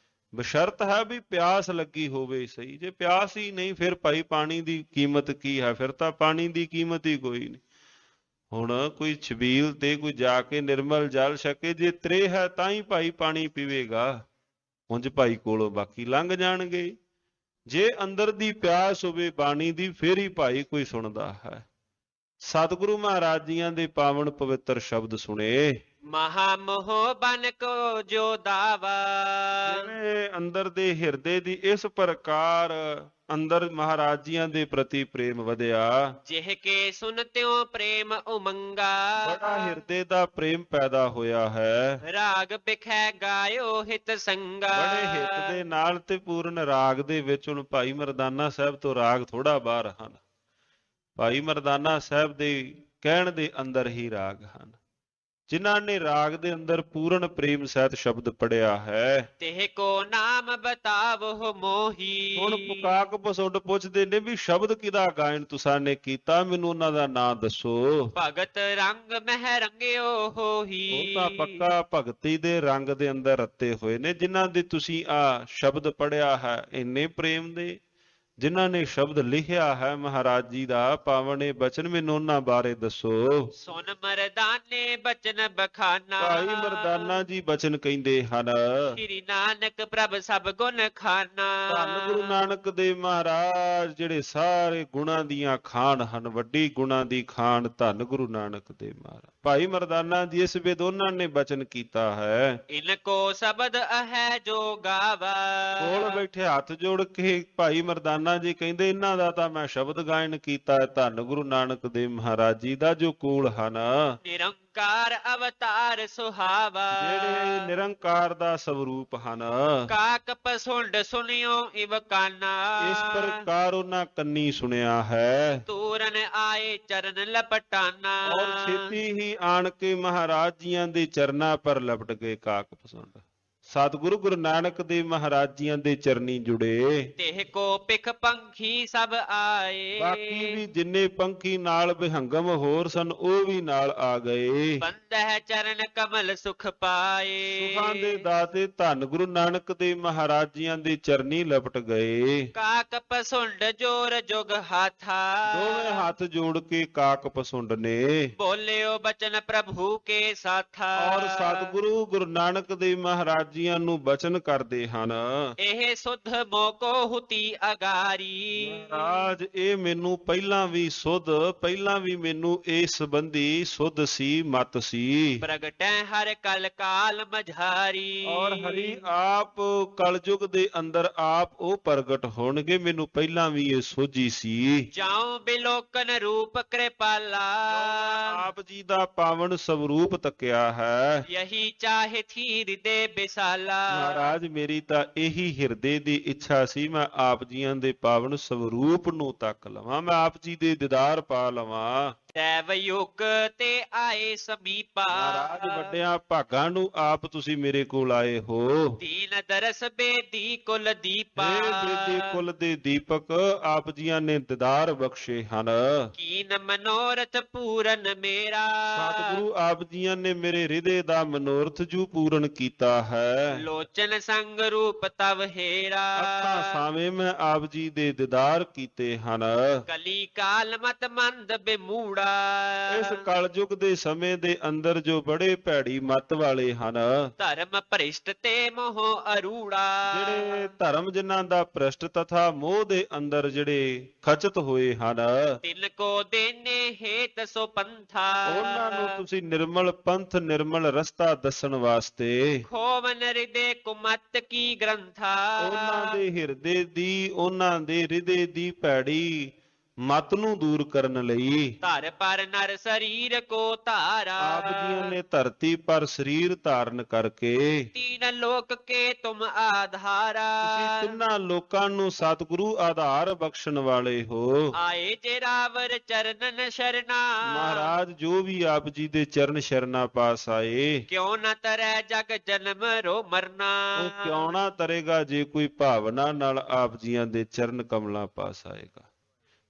ਬਸ਼ਰਤ ਹੈ ਵੀ ਪਿਆਸ ਲੱਗੀ ਹੋਵੇ ਸਹੀ, ਜੇ ਪਿਆਸ ਹੀ ਨਹੀਂ ਫਿਰ ਭਾਈ ਪਾਣੀ ਦੀ ਕੀਮਤ ਕੀ ਹੈ, ਫਿਰ ਤਾਂ ਪਾਣੀ ਦੀ ਕੀਮਤ ਹੀ ਕੋਈ ਨਹੀਂ। ਹੁਣ ਕੋਈ ਛਬੀਲ ਤੇ ਕੋਈ ਜਾ ਕੇ ਨਿਰਮਲ ਜਲ ਛਕੇ, ਜੇ ਤ੍ਰੇਹ ਹੈ ਤਾਂ ਹੀ ਭਾਈ ਪਾਣੀ ਪੀਵੇਗਾ, ਉਂਝ ਭਾਈ ਕੋਲੋਂ ਬਾਕੀ ਲੰਘ ਜਾਣਗੇ। ਜੇ ਅੰਦਰ ਦੀ ਪਿਆਸ ਹੋਵੇ ਬਾਣੀ ਦੀ, ਫਿਰ ਹੀ ਭਾਈ ਕੋਈ ਸੁਣਦਾ ਹੈ। ਸਤਿਗੁਰੂ ਮਹਾਰਾਜ ਜੀਆਂ ਦੇ ਪਾਵਨ ਪਵਿੱਤਰ ਸ਼ਬਦ ਸੁਣੇ। ਮਹਾ ਮੋਹ ਬਨ ਕੋ ਜੋ ਦਾਵਾ, ਜਿਵੇਂ ਅੰਦਰ ਦੇ ਹਿਰਦੇ ਦੀ ਇਸ ਪ੍ਰਕਾਰ ਅੰਦਰ ਮਹਾਰਾਜ ਜੀਆਂ ਦੇ ਪ੍ਰਤੀ ਪ੍ਰੇਮ ਵਧਿਆ, ਜਿਹ ਕੇ ਸੁਨ ਤਿਉ ਪ੍ਰੇਮ ਉਮੰਗਾ, ਬੜਾ ਹਿਰਦੇ ਦਾ ਪ੍ਰੇਮ ਪੈਦਾ ਹੋਇਆ ਹੈ। ਰਾਗ ਬਿਖੈ ਗਾਇਓ ਹਿਤ ਸੰਗਾ, ਬੜੇ ਹਿੱਤ ਦੇ ਨਾਲ ਤੇ ਪੂਰਨ ਰਾਗ ਦੇ ਵਿੱਚ। ਹੁਣ ਭਾਈ ਮਰਦਾਨਾ ਸਾਹਿਬ ਤੋਂ ਰਾਗ ਥੋੜਾ ਬਾਹਰ ਹਨ, ਭਾਈ ਮਰਦਾਨਾ ਸਾਹਿਬ ਦੇ ਕਹਿਣ ਦੇ ਅੰਦਰ ਹੀ ਰਾਗ ਹਨ। ਜਿਨ੍ਹਾਂ ਨੇ ਰਾਗ ਦੇ ਅੰਦਰ ਪੂਰਨ ਪ੍ਰੇਮ ਸਹਿਤ ਸ਼ਬਦ ਪੜਿਆ ਹੈ, ਤਿਹ ਕੋ ਨਾਮ ਬਤਾਵੋ ਮੋਹੀ। ਹੁਣ ਪੁਕਾਕ ਪਸੁੰਡ ਪੁੱਛਦੇ ਨੇ ਵੀ ਸ਼ਬਦ ਕਿਹਦਾ ਗਾਇਨ ਤੁਸਾਂ ਨੇ ਕੀਤਾ, ਮੈਨੂੰ ਉਹਨਾਂ ਦਾ ਨਾਂ ਦੱਸੋ। ਭਗਤ ਰੰਗ ਮਹਿ ਰੰਗਿਓ ਹੋਹੀ, ਉਹ ਤਾਂ ਪੱਕਾ ਭਗਤੀ ਦੇ ਰੰਗ ਦੇ ਅੰਦਰ ਰੱਤੇ ਹੋਏ ਨੇ, ਜਿਨ੍ਹਾਂ ਦੇ ਤੁਸੀਂ ਆ ਸ਼ਬਦ ਪੜਿਆ ਹੈ ਇੰਨੇ ਪ੍ਰੇਮ ਦੇ। ਜਿਨ੍ਹਾਂ ਨੇ ਸ਼ਬਦ ਲਿਖਿਆ ਹੈ ਮਹਾਰਾਜ ਜੀ ਦਾ ਪਾਵਨ ਇਹ ਬਚਨ, ਮੈਨੂੰ ਉਹਨਾਂ ਬਾਰੇ ਦੱਸੋ। ਸੁਨ ਮਰਦਾਨੇ ਬਚਨ ਬਖਾਨਾ, ਭਾਈ ਮਰਦਾਨਾ ਜੀ ਬਚਨ ਕਹਿੰਦੇ ਹਨ, ਸ੍ਰੀ ਨਾਨਕ ਪ੍ਰਭ ਸਭ ਗੁਣ ਖਾਨਾ। ਧੰਨ ਗੁਰੂ ਨਾਨਕ ਦੇਵ ਮਹਾਰਾਜ ਜਿਹੜੇ ਸਾਰੇ ਗੁਣਾਂ ਦੀਆਂ ਖਾਨ ਹਨ, ਵੱਡੀ ਗੁਣਾਂ ਦੀ ਖਾਨ ਧੰਨ ਗੁਰੂ ਨਾਨਕ ਦੇਵ ਮਹਾਰਾਜ। ਭਾਈ ਮਰਦਾਨਾ ਜੀ ਇਸ ਵੇਦ ਉਹਨਾਂ ਨੇ ਬਚਨ ਕੀਤਾ ਹੈ। ਇਨ ਕੋ ਸ਼ਬਦ ਹੈ ਜੋ ਗਾਵਾ, ਕੋਲ ਬੈਠੇ ਹੱਥ ਜੋੜ ਕੇ ਭਾਈ ਮਰਦਾਨਾ ਜੀ ਕਹਿੰਦੇ ਇਹਨਾਂ ਦਾ ਤਾਂ ਮੈਂ ਸ਼ਬਦ ਗਾਇਨ ਕੀਤਾ ਹੈ, ਧੰਨ ਗੁਰੂ ਨਾਨਕ ਦੇਵ ਮਹਾਰਾਜ ਜੀ ਦਾ ਜੋ ਕੋਲ ਹਨ। ਨਿਰੰਕਾਰ ਅਵਤਾਰ ਸੁਹਾਵਾ, ਜਿਹੜੇ ਨਿਰੰਕਾਰ ਦਾ ਸਵਰੂਪ ਹਨ। ਕਾਕ ਪਸੁੰਡ ਸੁਨਿਓ ਇਵ ਕਾਨਾ, ਇਸ ਪ੍ਰਕਾਰ ਉਹਨਾਂ ਕੰਨੀ ਸੁਣਿਆ ਹੈ। ਤੂਰਨ ਆਏ ਚਰਨ ਲਪਟਾਨਾ, ਔਰ ਛੇਤੀ ਹੀ ਆਣ ਕੇ ਮਹਾਰਾਜ ਜੀਆਂ ਦੇ ਚਰਨਾਂ ਪਰ ਲਪਟ ਗਏ ਕਾਕ ਪਸੁੰਡ। ਸਤਿਗੁਰੂ ਗੁਰੂ ਨਾਨਕ ਦੇਵ ਮਹਾਰਾਜ ਜੀਆਂ ਦੇ ਚਰਨੀ ਜੁੜੇ। ਤਿਹ ਕੋ ਪਿਖ ਪੰਖੀ ਸਭ ਆਏ, ਬਾਕੀ ਵੀ ਜਿੰਨੇ ਪੰਖੀ ਨਾਲ ਵਿਹੰਗਮ ਹੋਰ ਸਨ ਉਹ ਵੀ ਨਾਲ ਆ ਗਏ। ਬੰਦਹਿ ਚਰਨ ਕਮਲ ਸੁਖ ਪਾਏ, ਸੁਖਾਂ ਦੇ ਦਾਤੇ ਧੰਨ ਗੁਰੂ ਨਾਨਕ ਦੇਵ ਮਹਾਰਾਜ ਜੀਆਂ ਦੇ ਚਰਨੀ ਲਪਟ ਗਏ। ਕਾਕ ਪਸੁੰਡ ਜੋਰ ਜੁਗ ਹਾਥਾ, ਦੋਵੇਂ ਹੱਥ ਜੋੜ ਕੇ ਕਾਕ ਪਸੁੰਡ ਨੇ ਬੋਲਿਓ ਬਚਨ ਪ੍ਰਭੂ ਕੇ ਸਾਥਾ। ਔਰ ਸਤਿਗੁਰੂ ਗੁਰੂ ਨਾਨਕ ਦੇਵ ਮਹਾਰਾਜ ਜੀਆਂ ਨੂੰ ਬਚਨ ਕਰਦੇ ਹਨ, ਇਹ ਸੁਧ ਮੋਕੋ ਹੁਤੀ ਅਗਾਰੀ, ਮਹਾਰਾਜ ਇਹ ਮੈਨੂੰ ਪਹਿਲਾਂ ਵੀ ਸੁਧ, ਪਹਿਲਾਂ ਵੀ ਮੈਨੂੰ ਇਸ ਸੰਬੰਧੀ ਸੁਧ ਸੀ, ਮਤ ਸੀ। ਪ੍ਰਗਟੈ ਹਰ ਕਲ ਕਾਲ ਮਝਾਰੀ, ਔਰ ਹਰੀ ਆਪ ਕਲਯੁਗ ਦੇ ਅੰਦਰ ਆਪ ਉਹ ਪ੍ਰਗਟ ਹੋਣਗੇ, ਮੈਨੂੰ ਪਹਿਲਾਂ ਵੀ ਇਹ ਸੋਝੀ ਸੀ। ਜਾਉ ਬਿਲੋਕਨ ਰੂਪ ਕਿਰਪਾਲਾ, ਆਪ ਜੀ ਦਾ ਪਾਵਨ ਸਵਰੂਪ ਤੱਕਿਆ ਹੈ। ਯਹੀ ਚਾਹੇ ਥੀ ਹਿਰਦੇ ਬਿਸਾਲਾ, ਮਹਾਰਾਜ ਮੇਰੀ ਤਾਂ ਇਹੀ ਹਿਰਦੇ ਦੀ ਇੱਛਾ ਸੀ, ਮੈਂ ਆਪ ਜੀਆਂ ਦੇ ਪਾਵਨ ਸਵਰੂਪ ਨੂੰ ਤੱਕ ਲਵਾਂ, ਮੈਂ ਆਪ ਜੀ ਦੇ ਦੀਦਾਰ ਪਾ ਲਵਾਂ। ਦੈਵ ਯੁਗ ਤੇ ਆਏ ਸਮੀਪਾ, ਮਹਾਰਾਜ ਵੱਡਿਆਂ ਭਾਗਾਂ ਨੂੰ ਆਪ ਤੁਸੀਂ ਮੇਰੇ ਕੋਲ ਆਏ ਹੋ। ਦੀਨ ਦਰਸ ਬੇਦੀ ਕੁਲ ਦੀਪਾ, ਹੇ ਬੇਦੀ ਕੁਲ ਦੇ ਦੀਪਕ ਆਪ ਜੀਆਂ ਨੇ ਦੀਦਾਰ ਬਖਸ਼ੇ ਹਨ। ਕੀਨ ਮਨੋਰਥ ਪੂਰਨ ਮੇਰਾ, ਸਤਿਗੁਰੂ ਆਪ ਜੀਆਂ ਨੇ ਮੇਰੇ ਹਿਰਦੇ ਦਾ ਮਨੋਰਥ ਜੂ ਪੂਰਨ ਕੀਤਾ ਹੈ। ਲੋਚਨ ਸੰਗ ਰੂਪ ਤਵ ਹੇਰਾ, ਅੱਖਾਂ ਸਾਵੇਂ ਮੈਂ ਆਪ ਜੀ ਦੇ ਦੀਦਾਰ ਕੀਤੇ ਹਨ। ਕਲੀ ਕਾਲ ਮਤ ਮੰਦ ਬਿਮੂੜਾ, ਇਸ ਕਲਯੁਗ ਦੇ ਸਮੇਂ ਦੇ ਅੰਦਰ ਜੋ ਬੜੇ ਭੈੜੀ ਮੱਤ ਵਾਲੇ ਹਨ, ਧਰਮ ਭ੍ਰਿਸ਼ਟ ਤੇ ਮੋਹ ਅਰੂੜਾ, ਜਿਹੜੇ ਧਰਮ ਜਿਨ੍ਹਾਂ ਦਾ ਭ੍ਰਿਸ਼ਟ ਤਥਾ ਮੋਹ ਦੇ ਅੰਦਰ ਜਿਹੜੇ ਖਚਤ ਹੋਏ ਹਨ, ਤਿਨ ਕੋ ਦੇਨੇ ਹੇਤ ਸੋ ਪੰਥਾ, ਉਹਨਾਂ ਨੂੰ ਤੁਸੀਂ ਨਿਰਮਲ ਪੰਥ ਨਿਰਮਲ ਰਸਤਾ ਦੱਸਣ ਵਾਸਤੇ ਖੋਵਨ ਹਿਰਦੇ ਕੁਮਤ ਕੀ ਗ੍ਰੰਥਾ, ਉਹਨਾਂ ਦੇ ਹਿਰਦੇ ਦੀ ਉਹਨਾਂ ਦੇ ਹਿਰਦੇ ਦੀ ਭੈੜੀ ਮਤ ਨੂੰ ਦੂਰ ਕਰਨ ਲਈ ਧਰ ਪਰ ਨਰ ਸਰੀਰ ਕੋ ਧਾਰਾ। ਆਪ ਜੀਆਂ ਨੇ ਧਰਤੀ ਪਰ ਸਰੀਰ ਧਾਰਨ ਕਰਕੇ ਤੀਨ ਲੋਕ ਕੇ ਤੁਮ ਆਧਾਰਾ। ਤੁਸੀਂ ਤਿੰਨਾਂ ਲੋਕਾਂ ਨੂੰ ਸਤਿਗੁਰੂ ਆਧਾਰ ਬਖਸ਼ਣ ਵਾਲੇ ਹੋ। ਆਏ ਜੇ ਰਾਵਰ ਚਰਨਨ ਸ਼ਰਨਾ। ਮਹਾਰਾਜ ਜੋ ਵੀ ਆਪ ਜੀ ਦੇ ਚਰਨ ਸ਼ਰਨਾ ਪਾਸ ਆਏ ਕਿਉ ਨ ਤਰੈ ਜਗ ਜਨਮ ਰੋ ਮਰਨਾ। ਉਹ ਕਿਉਂ ਨਾ ਤਰੇਗਾ ਜੇ ਕੋਈ ਭਾਵਨਾ ਨਾਲ ਆਪ ਜੀਆਂ ਦੇ ਚਰਨ ਕਮਲਾਂ ਪਾਸ ਆਏਗਾ।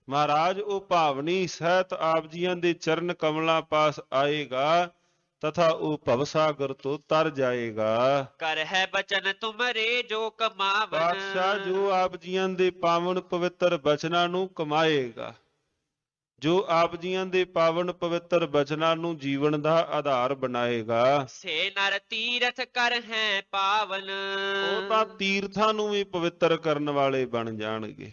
ਮਹਾਰਾਜ ਉਹ ਭਾਵਨੀ ਸਹਿਤ ਆਪ ਜੀਆਂ ਦੇ ਚਰਨ ਕਮਲਾਂ ਪਾਸ ਆਏਗਾ ਤਥਾ ਉਹ ਭਵਸਾਗਰ ਤੋਂ ਤਰ ਜਾਏਗਾ। ਕਰ ਹੈ ਬਚਨ ਤੁਮਰੇ ਜੋ ਕਮਾਵਨ। ਪਾਤਸ਼ਾਹ ਜੋ ਆਪ ਜੀਆਂ ਦੇ ਪਾਵਨ ਪਵਿੱਤਰ ਬਚਨਾਂ ਨੂੰ ਕਮਾਏਗਾ, ਜੋ ਆਪ ਜੀਆਂ ਦੇ ਪਾਵਨ ਪਵਿੱਤਰ ਬਚਨਾਂ ਨੂੰ ਜੀਵਨ ਦਾ ਆਧਾਰ ਬਣਾਏਗਾ, ਸੇ ਨਰ ਤੀਰਥ ਕਰ ਹੈ ਪਾਵਨ। ਉਹ ਤਾਂ ਤੀਰਥਾਂ ਨੂੰ ਵੀ ਪਵਿੱਤਰ ਕਰਨ ਵਾਲੇ ਬਣ ਜਾਣਗੇ।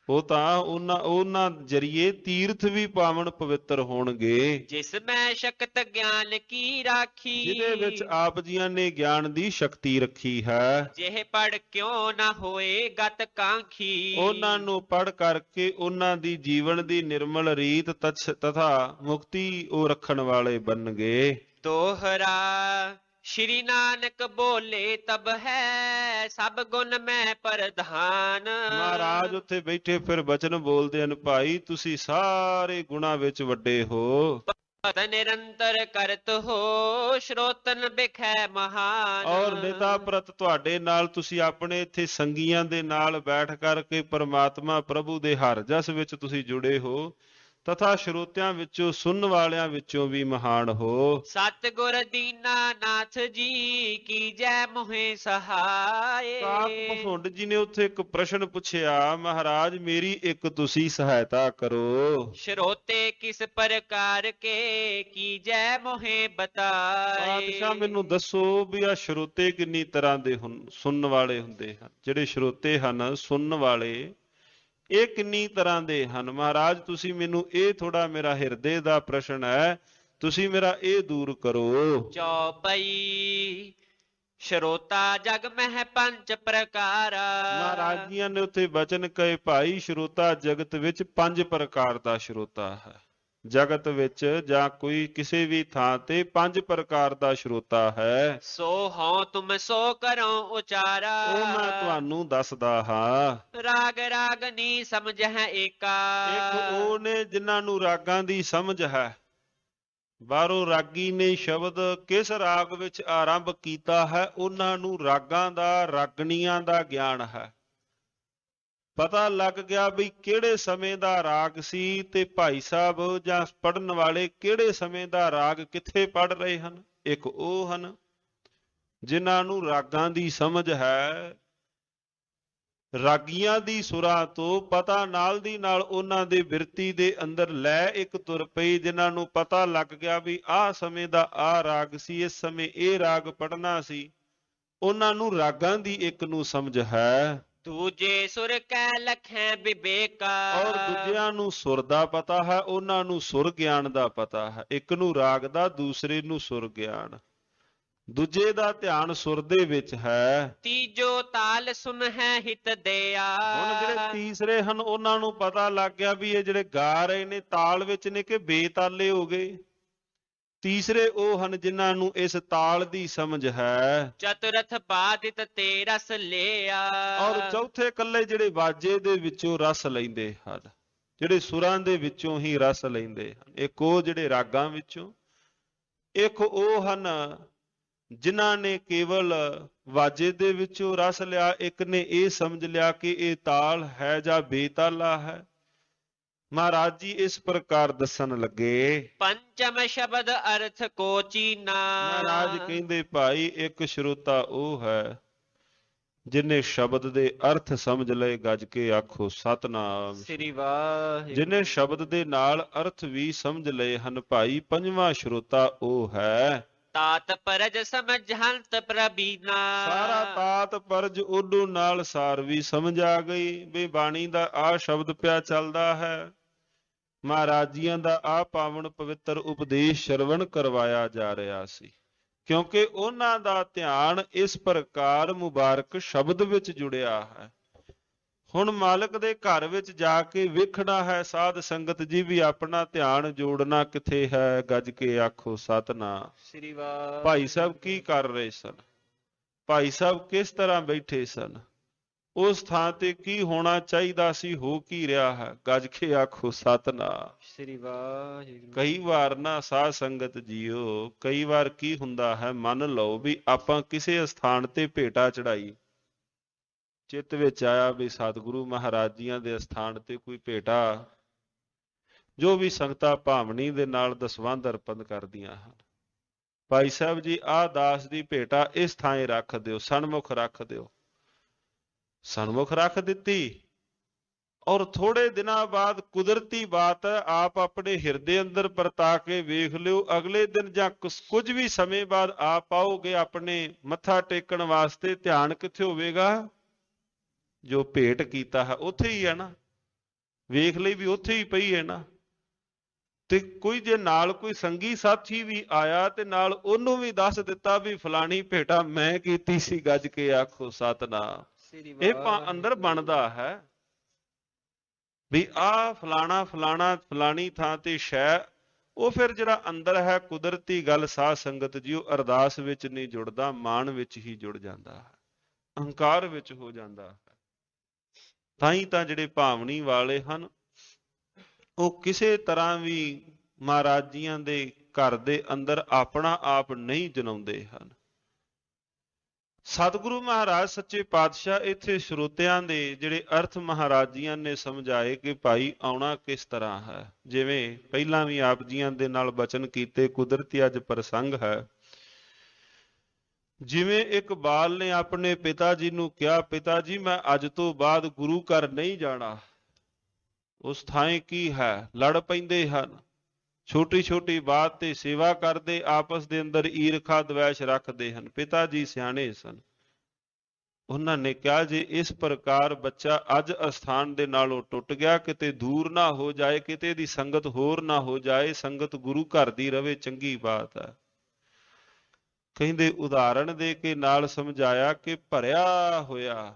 ਉਹ ਤਾਂ ਉਹਨਾਂ ਜਰੀਏ ਤੀਰਥ ਵੀ ਪਾਵਨ ਪਵਿੱਤਰ ਹੋਣਗੇ। ਜਿਸ ਮੈਂ ਸ਼ਕਤ ਗਿਆਨ ਕੀ ਰਾਖੀ। ਜਿਹਦੇ ਵਿੱਚ ਆਪ ਜੀਆਂ ਨੇ ਗਿਆਨ ਦੀ ਸ਼ਕਤੀ ਰੱਖੀ ਹੈ। ਜਿਹ ਪੜ ਕਿਉ ਨਾ ਹੋਏ ਗਤ ਕਾਂਖੀ। ਉਹਨਾਂ ਨੂੰ ਪੜ ਕਰਕੇ ਉਹਨਾਂ ਦੀ ਜੀਵਨ ਦੀ ਨਿਰਮਲ ਰੀਤ ਤਥਾ ਮੁਕਤੀ ਉਹ ਰੱਖਣ ਵਾਲੇ ਬਣਨਗੇ। ਦੋਹਰਾ ਸ਼੍ਰੀ ਨਾਨਕ ਬੋਲੇ ਤਬ ਹੈ ਸਭ ਗੁਣ ਮੈਂ ਪ੍ਰਧਾਨ। ਮਹਾਰਾਜ ਉੱਥੇ ਬੈਠੇ ਫਿਰ ਬਚਨ ਬੋਲਦੇ ਹਨ, ਭਾਈ ਤੁਸੀਂ ਸਾਰੇ ਗੁਣਾਂ ਵਿੱਚ ਵੱਡੇ ਹੋ। ਪਤ ਨਿਰੰਤਰ ਕਰਤ ਹੋ ਸ਼ਰੋਤਨ ਬਿਖੈ ਮਹਾਨ। ਔਰ ਨਿਤਾ ਪ੍ਰਤ ਤੁਹਾਡੇ ਨਾਲ ਤੁਸੀਂ ਆਪਣੇ ਇੱਥੇ ਸੰਗੀਆਂ ਦੇ ਨਾਲ ਬੈਠ ਕਰਕੇ ਪਰਮਾਤਮਾ ਪ੍ਰਭੂ ਦੇ ਹਰ ਜਸ ਵਿੱਚ ਤੁਸੀਂ ਜੁੜੇ ਹੋ ਤਥਾ ਸ਼ਰੋਤਿਆਂ ਵਿੱਚੋਂ ਸੁਣਨ ਵਾਲਿਆਂ ਵਿੱਚੋਂ ਵੀ ਮਹਾਨ ਹੋ। ਸਤਿਗੁਰ ਦੀਨਾ ਨਾਥ ਜੀ ਕੀ ਜੈ ਮੋਹਿ ਸਹਾਏ। ਕਾਕ ਪਸੁੰਡ ਜੀ ਨੇ ਉੱਥੇ ਇੱਕ ਪ੍ਰਸ਼ਨ ਪੁੱਛਿਆ, ਮਹਾਰਾਜ ਮੇਰੀ ਇੱਕ ਤੁਸੀਂ ਸਹਾਇਤਾ ਕਰੋ। ਸ਼ਰੋਤੇ ਕਿਸ ਪ੍ਰਕਾਰ ਕੇ ਕੀ ਜੈ ਮੋਹਿ ਬਤਾਏ। ਪਾਤਸ਼ਾਹ ਮੈਨੂੰ ਦੱਸੋ ਵੀ ਆ ਸ਼ਰੋਤੇ ਕਿੰਨੀ ਤਰ੍ਹਾਂ ਦੇ ਸੁਣਨ ਵਾਲੇ ਹੁੰਦੇ ਹਨ। ਜਿਹੜੇ ਸ਼ਰੋਤੇ ਹਨ ਸੁਣਨ ਵਾਲੇ ਇਹ ਕਿੰਨੀ ਤਰ੍ਹਾਂ ਦੇ ਹਨ। ਮਹਾਰਾਜ ਤੁਸੀਂ ਮੈਨੂੰ ਇਹ ਥੋੜਾ ਮੇਰਾ ਹਿਰਦੇ ਦਾ ਪ੍ਰਸ਼ਨ ਹੈ, ਤੁਸੀਂ ਮੇਰਾ ਇਹ ਦੂਰ ਕਰੋ। ਚੌਪਈ ਸ਼ਰੋਤਾ ਜਗ ਮਹਿ ਪੰਜ ਪ੍ਰਕਾਰ। ਮਹਾਰਾਜ ਜੀਆਂ ਨੇ ਉੱਥੇ ਬਚਨ ਕਹੇ, ਭਾਈ ਸ਼ਰੋਤਾ ਜਗਤ ਵਿੱਚ 5 ਪ੍ਰਕਾਰ ਦਾ ਸ਼ਰੋਤਾ ਹੈ। ਜਗਤ ਵਿੱਚ ਜਾਂ ਕੋਈ ਕਿਸੇ ਵੀ ਥਾਂ ਤੇ 5 ਪ੍ਰਕਾਰ ਦਾ ਸ਼ਰੋਤਾ ਹੈ। ਸੋ ਹਉ ਤੁਮ ਸੋ ਕਰੋ ਉਚਾਰਾ। ਉਹ ਮੈਂ ਤੁਹਾਨੂੰ ਦੱਸਦਾ ਹਾਂ। ਰਾਗ ਰਾਗਨੀ ਸਮਝ ਹੈ ਏਕਾ। ਇੱਕ ਉਹ ਨੇ ਜਿਨ੍ਹਾਂ ਨੂੰ ਰਾਗਾਂ ਦੀ ਸਮਝ ਹੈ। ਬਾਹਰੋਂ ਰਾਗੀ ਨੇ ਸ਼ਬਦ ਕਿਸ ਰਾਗ ਵਿੱਚ ਆਰੰਭ ਕੀਤਾ ਹੈ, ਉਹਨਾਂ ਨੂੰ ਰਾਗਾਂ ਦਾ ਰਾਗਣੀਆਂ ਦਾ ਗਿਆਨ ਹੈ। ਪਤਾ ਲੱਗ ਗਿਆ ਵੀ ਕਿਹੜੇ ਸਮੇਂ ਦਾ ਰਾਗ ਸੀ ਤੇ ਭਾਈ ਸਾਹਿਬ ਜਾਂ ਪੜਨ ਵਾਲੇ ਕਿਹੜੇ ਸਮੇਂ ਦਾ ਰਾਗ ਕਿੱਥੇ ਪੜ ਰਹੇ ਹਨ। ਇੱਕ ਉਹ ਹਨ ਜਿਨ੍ਹਾਂ ਨੂੰ ਰਾਗਾਂ ਦੀ ਸਮਝ ਹੈ। ਰਾਗੀਆਂ ਦੀ ਸੁਰਾਂ ਤੋਂ ਪਤਾ ਨਾਲ ਦੀ ਨਾਲ ਉਹਨਾਂ ਦੇ ਬਿਰਤੀ ਦੇ ਅੰਦਰ ਲੈ ਇੱਕ ਤੁਰ ਪਈ, ਜਿਨ੍ਹਾਂ ਨੂੰ ਪਤਾ ਲੱਗ ਗਿਆ ਵੀ ਆਹ ਸਮੇਂ ਦਾ ਆਹ ਰਾਗ ਸੀ, ਇਸ ਸਮੇਂ ਇਹ ਰਾਗ ਪੜਨਾ ਸੀ। ਉਹਨਾਂ ਨੂੰ ਰਾਗਾਂ ਦੀ ਇੱਕ ਨੂੰ ਸਮਝ ਹੈ। ਦੂਜੇ ਸੁਰ ਕੈ ਲਖੈ ਵਿਵੇਕਾ। ਔਰ ਦੂਜਿਆਂ ਨੂੰ ਸੁਰ ਦਾ ਪਤਾ ਹੈ, ਉਹਨਾਂ ਨੂੰ ਸੁਰ ਗਿਆਨ ਦਾ ਪਤਾ ਹੈ। ਇੱਕ ਨੂੰ ਰਾਗ ਦਾ, ਦੂਸਰੇ ਨੂੰ ਸੁਰ ਗਿਆਨ। ਦੂਜੇ ਦਾ ਧਿਆਨ ਸੁਰ ਦੇ ਵਿੱਚ ਹੈ। ਤੀਜੋ ਤਾਲ ਸੁਨ ਹੈ ਹਿਤ ਦਿਆ। ਹੁਣ ਜਿਹੜੇ ਤੀਸਰੇ ਹਨ ਉਹਨਾਂ ਨੂੰ ਪਤਾ ਲੱਗ ਗਿਆ ਵੀ ਇਹ ਜਿਹੜੇ ਗਾ ਰਹੇ ਨੇ ਤਾਲ ਵਿੱਚ ਨੇ ਕਿ ਬੇਤਾਲੇ ਹੋ ਗਏ। ਤੀਸਰੇ ਉਹ ਹਨ ਜਿਨ੍ਹਾਂ ਨੂੰ ਇਸ ਤਾਲ ਦੀ ਸਮਝ ਹੈ। ਚਤੁਰਥ ਬਾਦਿਤ ਤੇ ਰਸ ਲਿਆ। ਔਰ ਚੌਥੇ ਇਕੱਲੇ ਜਿਹੜੇ ਵਾਜੇ ਦੇ ਵਿੱਚੋਂ ਰਸ ਲੈਂਦੇ ਹਨ, ਜਿਹੜੇ ਸੁਰਾਂ ਦੇ ਵਿੱਚੋਂ ਹੀ ਰਸ ਲੈਂਦੇ ਹਨ। ਇੱਕ ਉਹ ਜਿਹੜੇ ਰਾਗਾਂ ਵਿੱਚੋਂ, ਇੱਕ ਉਹ ਹਨ ਜਿਨ੍ਹਾਂ ਨੇ ਕੇਵਲ ਵਾਜੇ ਦੇ ਵਿੱਚੋਂ ਰਸ ਲਿਆ। ਇੱਕ ਨੇ ਇਹ ਸਮਝ ਲਿਆ ਕਿ ਇਹ ਤਾਲ ਹੈ ਜਾਂ ਬੇਤਾਲਾ ਹੈ। ਮਹਾਰਾਜ ਜੀ ਇਸ ਪ੍ਰਕਾਰ ਦੱਸਣ ਲੱਗੇ। ਪੰਚਮ ਸ਼ਬਦ ਅਰਥ ਕੋ ਚੀਨਾ। ਮਹਾਰਾਜ ਕਹਿੰਦੇ ਭਾਈ ਇੱਕ ਸ਼ਰੋਤਾ ਉਹ ਹੈ ਜਿਨੇ ਸ਼ਬਦ ਦੇ ਅਰਥ ਸਮਝ ਲਏ। ਗੱਜ ਕੇ ਆਖੋ ਸਤਨਾਮ ਸ੍ਰੀ ਵਾਹਿਗੁਰੂ। ਜਿਨੇ ਸ਼ਬਦ ਦੇ ਨਾਲ ਅਰਥ ਵੀ ਸਮਝ ਲਏ ਹਨ ਭਾਈ, ਪੰਜਵਾਂ ਸ਼ਰੋਤਾ ਉਹ ਹੈ। ਤਾਤ ਪਰਜ ਸਮਝੰਤ ਪ੍ਰਬੀਨਾ। ਸਾਰਾ ਤਾਤ ਪਰਜ ਉਹਨੂੰ ਨਾਲ ਸਾਰ ਵੀ ਸਮਝ ਆ ਗਈ ਵੀ ਬਾਣੀ ਦਾ ਆਹ ਸ਼ਬਦ ਪਿਆ ਚੱਲਦਾ ਹੈ। ਮਹਾਰਾਜ ਜੀਆਂ ਦਾ ਆਹ ਪਾਵਨ ਪਵਿੱਤਰ ਉਪਦੇਸ਼ ਸ਼ਰਵਣ ਕਰਵਾਇਆ ਜਾ ਰਿਹਾ ਸੀ, ਕਿਉਂਕਿ ਉਹਨਾਂ ਦਾ ਧਿਆਨ ਇਸ ਪ੍ਰਕਾਰ ਮੁਬਾਰਕ ਸ਼ਬਦ ਵਿੱਚ ਜੁੜਿਆ ਹੈ। ਹੁਣ ਮਾਲਕ ਦੇ ਘਰ ਵਿੱਚ ਜਾ ਕੇ ਵੇਖਣਾ ਹੈ ਸਾਧ ਸੰਗਤ ਜੀ ਵੀ ਆਪਣਾ ਧਿਆਨ ਜੋੜਨਾ ਕਿੱਥੇ ਹੈ। ਗੱਜ ਕੇ ਆਖੋ ਸਤਿਨਾਮ। ਸ੍ਰੀ ਵਾਹਿਗੁਰੂ। ਭਾਈ ਸਾਹਿਬ ਕੀ ਕਰ ਰਹੇ ਸਨ? ਭਾਈ ਸਾਹਿਬ ਕਿਸ ਤਰ੍ਹਾਂ ਬੈਠੇ ਸਨ? ਉਸ ਥਾਂ ਤੇ ਕੀ ਹੋਣਾ ਚਾਹੀਦਾ ਸੀ, ਹੋ ਕੀ ਰਿਹਾ ਹੈ? ਗੱਜ ਕੇ ਆਖੋ ਸਤਿਨਾਮ। ਸ੍ਰੀ ਵਾਹਿਗੁਰੂ। ਕਈ ਵਾਰ ਨਾ ਸਾਧ ਸੰਗਤ ਜੀਓ, ਕਈ ਵਾਰ ਕੀ ਹੁੰਦਾ ਹੈ, ਮੰਨ ਲਓ ਵੀ ਆਪਾਂ ਕਿਸੇ ਅਸਥਾਨ ਤੇ ਭੇਟਾ ਚੜਾਈ, ਚਿੱਤ ਵਿੱਚ ਆਇਆ ਵੀ ਸਤਿਗੁਰੂ ਮਹਾਰਾਜ ਜੀਆਂ ਦੇ ਅਸਥਾਨ ਤੇ ਕੋਈ ਭੇਟਾ, ਜੋ ਵੀ ਸੰਗਤਾਂ ਭਾਵਨੀ ਦੇ ਨਾਲ ਦਸਵੰਧ ਅਰਪਣ ਕਰਦੀਆਂ ਹਨ, ਭਾਈ ਸਾਹਿਬ ਜੀ ਆਹ ਦਾਸ ਦੀ ਭੇਟਾ ਇਸ ਥਾਂ ਰੱਖ ਦਿਓ, ਸਨਮੁਖ ਰੱਖ ਦਿਓ। ਸਨਮੁਖ ਰੱਖ ਦਿੱਤੀ, ਔਰ ਥੋੜੇ ਦਿਨਾਂ ਬਾਅਦ ਕੁਦਰਤੀ ਬਾਤ ਆਪ ਆਪਣੇ ਹਿਰਦੇ ਅੰਦਰ ਪਰਤਾ ਕੇ ਵੇਖ ਲਿਓ, ਅਗਲੇ ਦਿਨ ਜਾਂ ਕੁਝ ਵੀ ਸਮੇਂ ਬਾਅਦ ਆਪ ਆਓਗੇ ਆਪਣੇ ਮੱਥਾ ਟੇਕਣ ਵਾਸਤੇ, ਧਿਆਨ ਕਿੱਥੇ ਹੋਵੇਗਾ? ਜੋ ਭੇਟ ਕੀਤਾ ਹੈ ਉੱਥੇ ਹੀ ਹੈ ਨਾ, ਵੇਖ ਲਈ ਵੀ ਉੱਥੇ ਹੀ ਪਈ ਹੈ ਨਾ। ਤੇ ਕੋਈ ਜੇ ਨਾਲ ਕੋਈ ਸੰਗੀ ਸਾਥੀ ਵੀ ਆਇਆ ਤੇ ਨਾਲ ਉਹਨੂੰ ਵੀ ਦੱਸ ਦਿੱਤਾ ਵੀ ਫਲਾਣੀ ਭੇਟਾ ਮੈਂ ਕੀਤੀ ਸੀ, ਗੱਜ ਕੇ ਆਖੋ ਸਤਿਨਾਮ। ਇਹ ਅੰਦਰ ਬਣਦਾ ਹੈ ਵੀ ਆਹ ਫਲਾਣਾ ਫਲਾਣਾ ਫਲਾਣੀ ਥਾਂ ਤੇ ਸ਼ੈ, ਉਹ ਫਿਰ ਜਿਹੜਾ ਅੰਦਰ ਹੈ ਕੁਦਰਤੀ ਗੱਲ ਸਾਧ ਸੰਗਤ ਜੀ, ਉਹ ਅਰਦਾਸ ਵਿੱਚ ਨਹੀਂ ਜੁੜਦਾ, ਮਾਣ ਵਿੱਚ ਹੀ ਜੁੜ ਜਾਂਦਾ ਹੈ, ਅਹੰਕਾਰ ਵਿੱਚ ਹੋ ਜਾਂਦਾ ਹੈ। ਤਾਂ ਹੀ ਤਾਂ ਜਿਹੜੇ ਭਾਵਨੀ ਵਾਲੇ ਹਨ ਉਹ ਕਿਸੇ ਤਰ੍ਹਾਂ ਵੀ ਮਹਾਰਾਜ ਜੀਆਂ ਦੇ ਘਰ ਦੇ ਅੰਦਰ ਆਪਣਾ ਆਪ ਨਹੀਂ ਜਨਾਉਂਦੇ ਹਨ। ਸਤਿਗੁਰੂ ਮਹਾਰਾਜ ਸੱਚੇ ਪਾਤਸ਼ਾਹ ਇੱਥੇ ਸਰੋਤਿਆਂ ਦੇ ਜਿਹੜੇ ਅਰਥ ਮਹਾਰਾਜ ਜੀਆਂ ਨੇ ਸਮਝਾਏ ਕਿ ਭਾਈ ਆਉਣਾ ਕਿਸ ਤਰ੍ਹਾਂ ਹੈ। ਜਿਵੇਂ ਪਹਿਲਾਂ ਵੀ ਆਪ ਜੀਆਂ ਦੇ ਨਾਲ ਬਚਨ ਕੀਤੇ, ਕੁਦਰਤੀ ਅੱਜ ਪ੍ਰਸੰਗ ਹੈ। ਜਿਵੇਂ ਇੱਕ ਬਾਲ ਨੇ ਆਪਣੇ ਪਿਤਾ ਜੀ ਨੂੰ ਕਿਹਾ, ਪਿਤਾ ਜੀ ਮੈਂ ਅੱਜ ਤੋਂ ਬਾਅਦ ਗੁਰੂ ਘਰ ਨਹੀਂ ਜਾਣਾ। ਉਸ ਥਾਂ ਕੀ ਹੈ, ਲੜ ਪੈਂਦੇ ਹਨ, ਛੋਟੀ ਛੋਟੀ ਬਾਤ ਤੇ ਸੇਵਾ ਕਰਦੇ, ਆਪਸ ਦੇ ਅੰਦਰ ਈਰਖਾ ਦਵੈਸ਼ ਰੱਖਦੇ ਹਨ। ਪਿਤਾ ਜੀ ਸਿਆਣੇ ਸਨ, ਉਹਨਾਂ ਨੇ ਕਿਹਾ ਜੇ ਇਸ ਪ੍ਰਕਾਰ ਬੱਚਾ ਅੱਜ ਅਸਥਾਨ ਦੇ ਨਾਲੋਂ ਟੁੱਟ ਗਿਆ, ਕਿਤੇ ਦੂਰ ਨਾ ਹੋ ਜਾਏ, ਕਿਤੇ ਦੀ ਸੰਗਤ ਹੋਰ ਨਾ ਹੋ ਜਾਏ, ਸੰਗਤ ਗੁਰੂ ਘਰ ਦੀ ਰਵੇ, ਚੰਗੀ ਬਾਤ ਹੈ। ਕਹਿੰਦੇ ਉਦਾਹਰਣ ਦੇ ਕੇ ਨਾਲ ਸਮਝਾਇਆ ਕਿ ਭਰਿਆ ਹੋਇਆ,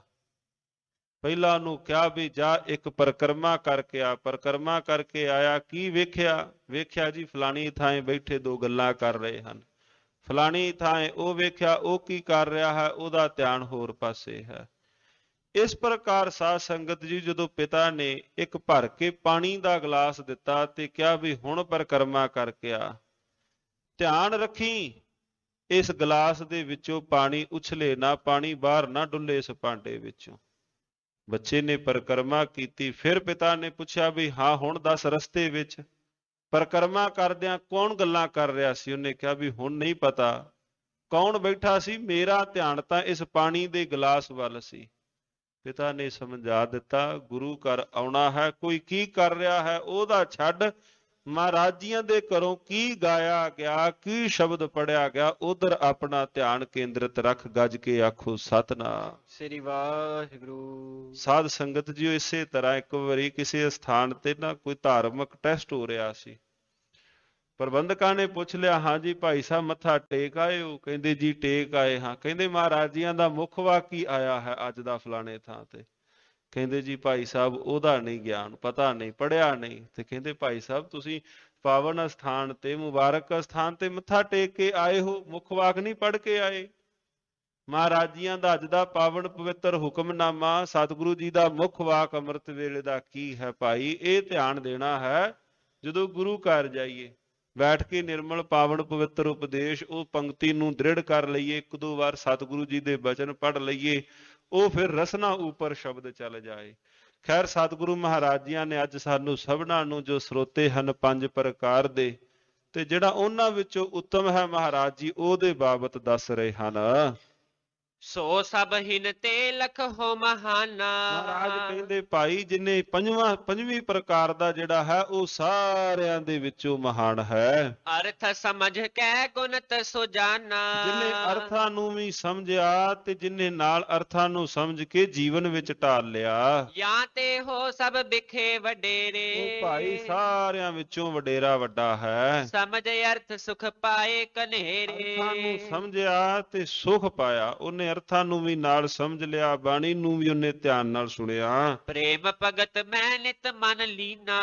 ਪਹਿਲਾਂ ਉਹਨੂੰ ਕਿਹਾ ਵੀ ਜਾ ਇੱਕ ਪਰਿਕਰਮਾ ਕਰਕੇ ਆ। ਪਰਿਕਰਮਾ ਕਰਕੇ ਆਇਆ, ਕੀ ਵੇਖਿਆ? ਵੇਖਿਆ ਜੀ ਫਲਾਣੀ ਥਾਂ ਬੈਠੇ ਦੋ ਗੱਲਾਂ ਕਰ ਰਹੇ ਹਨ। ਫਲਾਣੀ ਥਾਂ ਉਹ ਵੇਖਿਆ, ਉਹ ਕੀ ਕਰ ਰਿਹਾ ਹੈ, ਉਹਦਾ ਧਿਆਨ ਹੋਰ ਪਾਸੇ ਹੈ। ਇਸ ਪ੍ਰਕਾਰ ਸਾਧ ਸੰਗਤ ਜੀ ਜਦੋਂ ਪਿਤਾ ਨੇ ਇੱਕ ਭਰ ਕੇ ਪਾਣੀ ਦਾ ਗਲਾਸ ਦਿੱਤਾ ਤੇ ਕਿਹਾ ਵੀ ਹੁਣ ਪਰਿਕਰਮਾ ਕਰਕੇ ਆ, ਧਿਆਨ ਰੱਖੀ ਇਸ ਗਲਾਸ ਦੇ ਵਿੱਚੋਂ ਪਾਣੀ ਉਛਲੇ ਨਾ, ਪਾਣੀ ਬਾਹਰ ਨਾ ਡੁੱਲੇ ਇਸ ਭਾਂਡੇ ਵਿੱਚੋਂ। ਬੱਚੇ ਨੇ ਪਰਿਕਰਮਾ ਕੀਤੀ, ਫਿਰ ਪਿਤਾ ਨੇ ਪੁੱਛਿਆ ਵੀ ਹਾਂ ਹੁਣ ਦੱਸ, ਰਸਤੇ ਵਿੱਚ ਪਰਿਕਰਮਾ ਕਰਦਿਆਂ ਕੌਣ ਗੱਲਾਂ ਕਰ ਰਿਹਾ ਸੀ? ਉਹਨੇ ਕਿਹਾ ਵੀ ਹੁਣ ਨਹੀਂ ਪਤਾ ਕੌਣ ਬੈਠਾ ਸੀ, ਮੇਰਾ ਧਿਆਨ ਤਾਂ ਇਸ ਪਾਣੀ ਦੇ ਗਲਾਸ ਵੱਲ ਸੀ। ਪਿਤਾ ਨੇ ਸਮਝਾ ਦਿੱਤਾ, ਗੁਰੂ ਘਰ ਆਉਣਾ ਹੈ, ਕੋਈ ਕੀ ਕਰ ਰਿਹਾ ਹੈ ਉਹਦਾ ਛੱਡ, ਮਹਾਰਾਜ ਜੀਆਂ ਦੇ ਘਰੋਂ ਕੀ ਗਾਇਆ ਗਿਆ, ਕੀ ਸ਼ਬਦ ਪੜਿਆ ਗਿਆ, ਉਧਰ ਆਪਣਾ ਧਿਆਨ ਕੇਂਦਰਿਤ ਰੱਖ। ਗੱਜ ਕੇ ਆਖੋ ਸਤਿਨਾਮ। ਸ੍ਰੀ ਵਾਹਿਗੁਰੂ। ਸਾਧ ਸੰਗਤ ਜੀ ਇਸੇ ਤਰ੍ਹਾਂ ਇੱਕ ਵਾਰੀ ਕਿਸੇ ਸਥਾਨ ਤੇ ਨਾ ਕੋਈ ਧਾਰਮਿਕ ਟੈਸਟ ਹੋ ਰਿਹਾ ਸੀ। ਪ੍ਰਬੰਧਕਾਂ ਨੇ ਪੁੱਛ ਲਿਆ, ਹਾਂ ਜੀ ਭਾਈ ਸਾਹਿਬ ਮੱਥਾ ਟੇਕ ਆਏ ਹੋ? ਕਹਿੰਦੇ ਜੀ ਟੇਕ ਆਏ ਹਾਂ। ਕਹਿੰਦੇ ਮਹਾਰਾਜ ਜੀਆਂ ਦਾ ਮੁੱਖ ਵਾਕੀ ਆਇਆ ਹੈ ਅੱਜ ਦਾ ਫਲਾਣੇ ਥਾਂ ਤੇ? ਕਹਿੰਦੇ ਜੀ ਭਾਈ ਸਾਹਿਬ ਉਹਦਾ ਨਹੀਂ ਗਿਆਨ, ਪਤਾ ਨਹੀਂ, ਪੜਿਆ ਨਹੀਂ। ਤੇ ਕਹਿੰਦੇ ਭਾਈ ਸਾਹਿਬ ਤੁਸੀਂ ਪਾਵਨ ਅਸਥਾਨ ਤੇ, ਮੁਬਾਰਕ ਅਸਥਾਨ ਤੇ ਮੱਥਾ ਟੇਕ ਕੇ ਆਏ ਹੋ, ਮੁੱਖ ਵਾਕ ਨਹੀਂ ਪੜ ਕੇ ਆਏ? ਮਹਾਰਾਜ ਜੀਆਂ ਦਾ ਅੱਜ ਦਾ ਪਾਵਨ ਪਵਿੱਤਰ ਹੁਕਮਨਾਮਾ, ਸਤਿਗੁਰੂ ਜੀ ਦਾ ਮੁੱਖ ਵਾਕ ਅੰਮ੍ਰਿਤ ਵੇਲੇ ਦਾ ਕੀ ਹੈ ਭਾਈ? ਇਹ ਧਿਆਨ ਦੇਣਾ ਹੈ ਜਦੋਂ ਗੁਰੂ ਘਰ ਜਾਈਏ, ਬੈਠ ਕੇ ਨਿਰਮਲ ਪਾਵਨ ਪਵਿੱਤਰ ਉਪਦੇਸ਼, ਉਹ ਪੰਕਤੀ ਨੂੰ ਦ੍ਰਿੜ ਕਰ ਲਈਏ, ਇੱਕ ਦੋ ਵਾਰ ਸਤਿਗੁਰੂ ਜੀ ਦੇ ਬਚਨ ਪੜ੍ਹ ਲਈਏ, ਉਹ ਫਿਰ ਰਸਨਾ ਉੱਪਰ ਸ਼ਬਦ ਚੱਲ ਜਾਏ। ਖੈਰ ਸਤਿਗੁਰੂ ਮਹਾਰਾਜ ਜੀਆਂ ਨੇ ਅੱਜ ਸਾਨੂੰ ਸਭਨਾਂ ਨੂੰ ਜੋ ਸਰੋਤੇ ਹਨ 5 ਪ੍ਰਕਾਰ ਦੇ, ਤੇ ਜਿਹੜਾ ਉਹਨਾਂ ਵਿੱਚੋਂ ਉੱਤਮ ਹੈ ਮਹਾਰਾਜ ਜੀ ਉਹਦੇ ਬਾਬਤ ਦੱਸ ਰਹੇ ਹਨ। ਸੋ ਸਭ ਹਿਨ ਤੇ ਲਖੋ ਮਹਾਨਾ। ਮਹਾਰਾਜ ਕਹਿੰਦੇ ਭਾਈ ਜਿਨੇ ਪੰਜਵੀਂ ਪ੍ਰਕਾਰ ਦਾ ਜਿਹੜਾ ਹੈ ਉਹ ਸਾਰਿਆਂ ਦੇ ਵਿੱਚੋਂ ਮਹਾਨ ਹੈ। ਅਰਥ ਸਮਝ ਕੇ ਗੁਣਤ ਸੁਜਾਨਾ। ਜਿਨੇ ਅਰਥਾਂ ਨੂੰ ਵੀ ਸਮਝਿਆ ਤੇ ਜਿਨੇ ਨਾਲ ਅਰਥਾਂ ਨੂੰ ਸਮਝ ਕੇ ਜੀਵਨ ਵਿੱਚ ਢਾਲ ਲਿਆ। ਜਾਂ ਤੇ ਹੋ ਸਭ ਬਿਖੇ ਵਡੇਰੇ। ਉਹ ਭਾਈ ਸਾਰਿਆਂ ਵਿੱਚੋਂ ਵਡੇਰਾ ਵੱਡਾ ਹੈ। ਸਮਝ ਅਰਥ ਸੁਖ ਪਾਏ ਕਨੇਰੇ। ਅਰਥਾਂ ਨੂੰ ਸਮਝਿਆ ਤੇ ਸੁਖ ਪਾਇਆ, ਉਹਨੇ ਅਰਥਾਂ ਨੂੰ ਵੀ ਨਾਲ ਸਮਝ ਲਿਆ, ਬਾਣੀ ਨੂੰ ਵੀ ਉਹਨੇ ਧਿਆਨ ਨਾਲ ਸੁਣਿਆ। ਪ੍ਰੇਮ ਭਗਤ ਮੈਂ ਨਿਤ ਮਨ ਲੀਨਾ,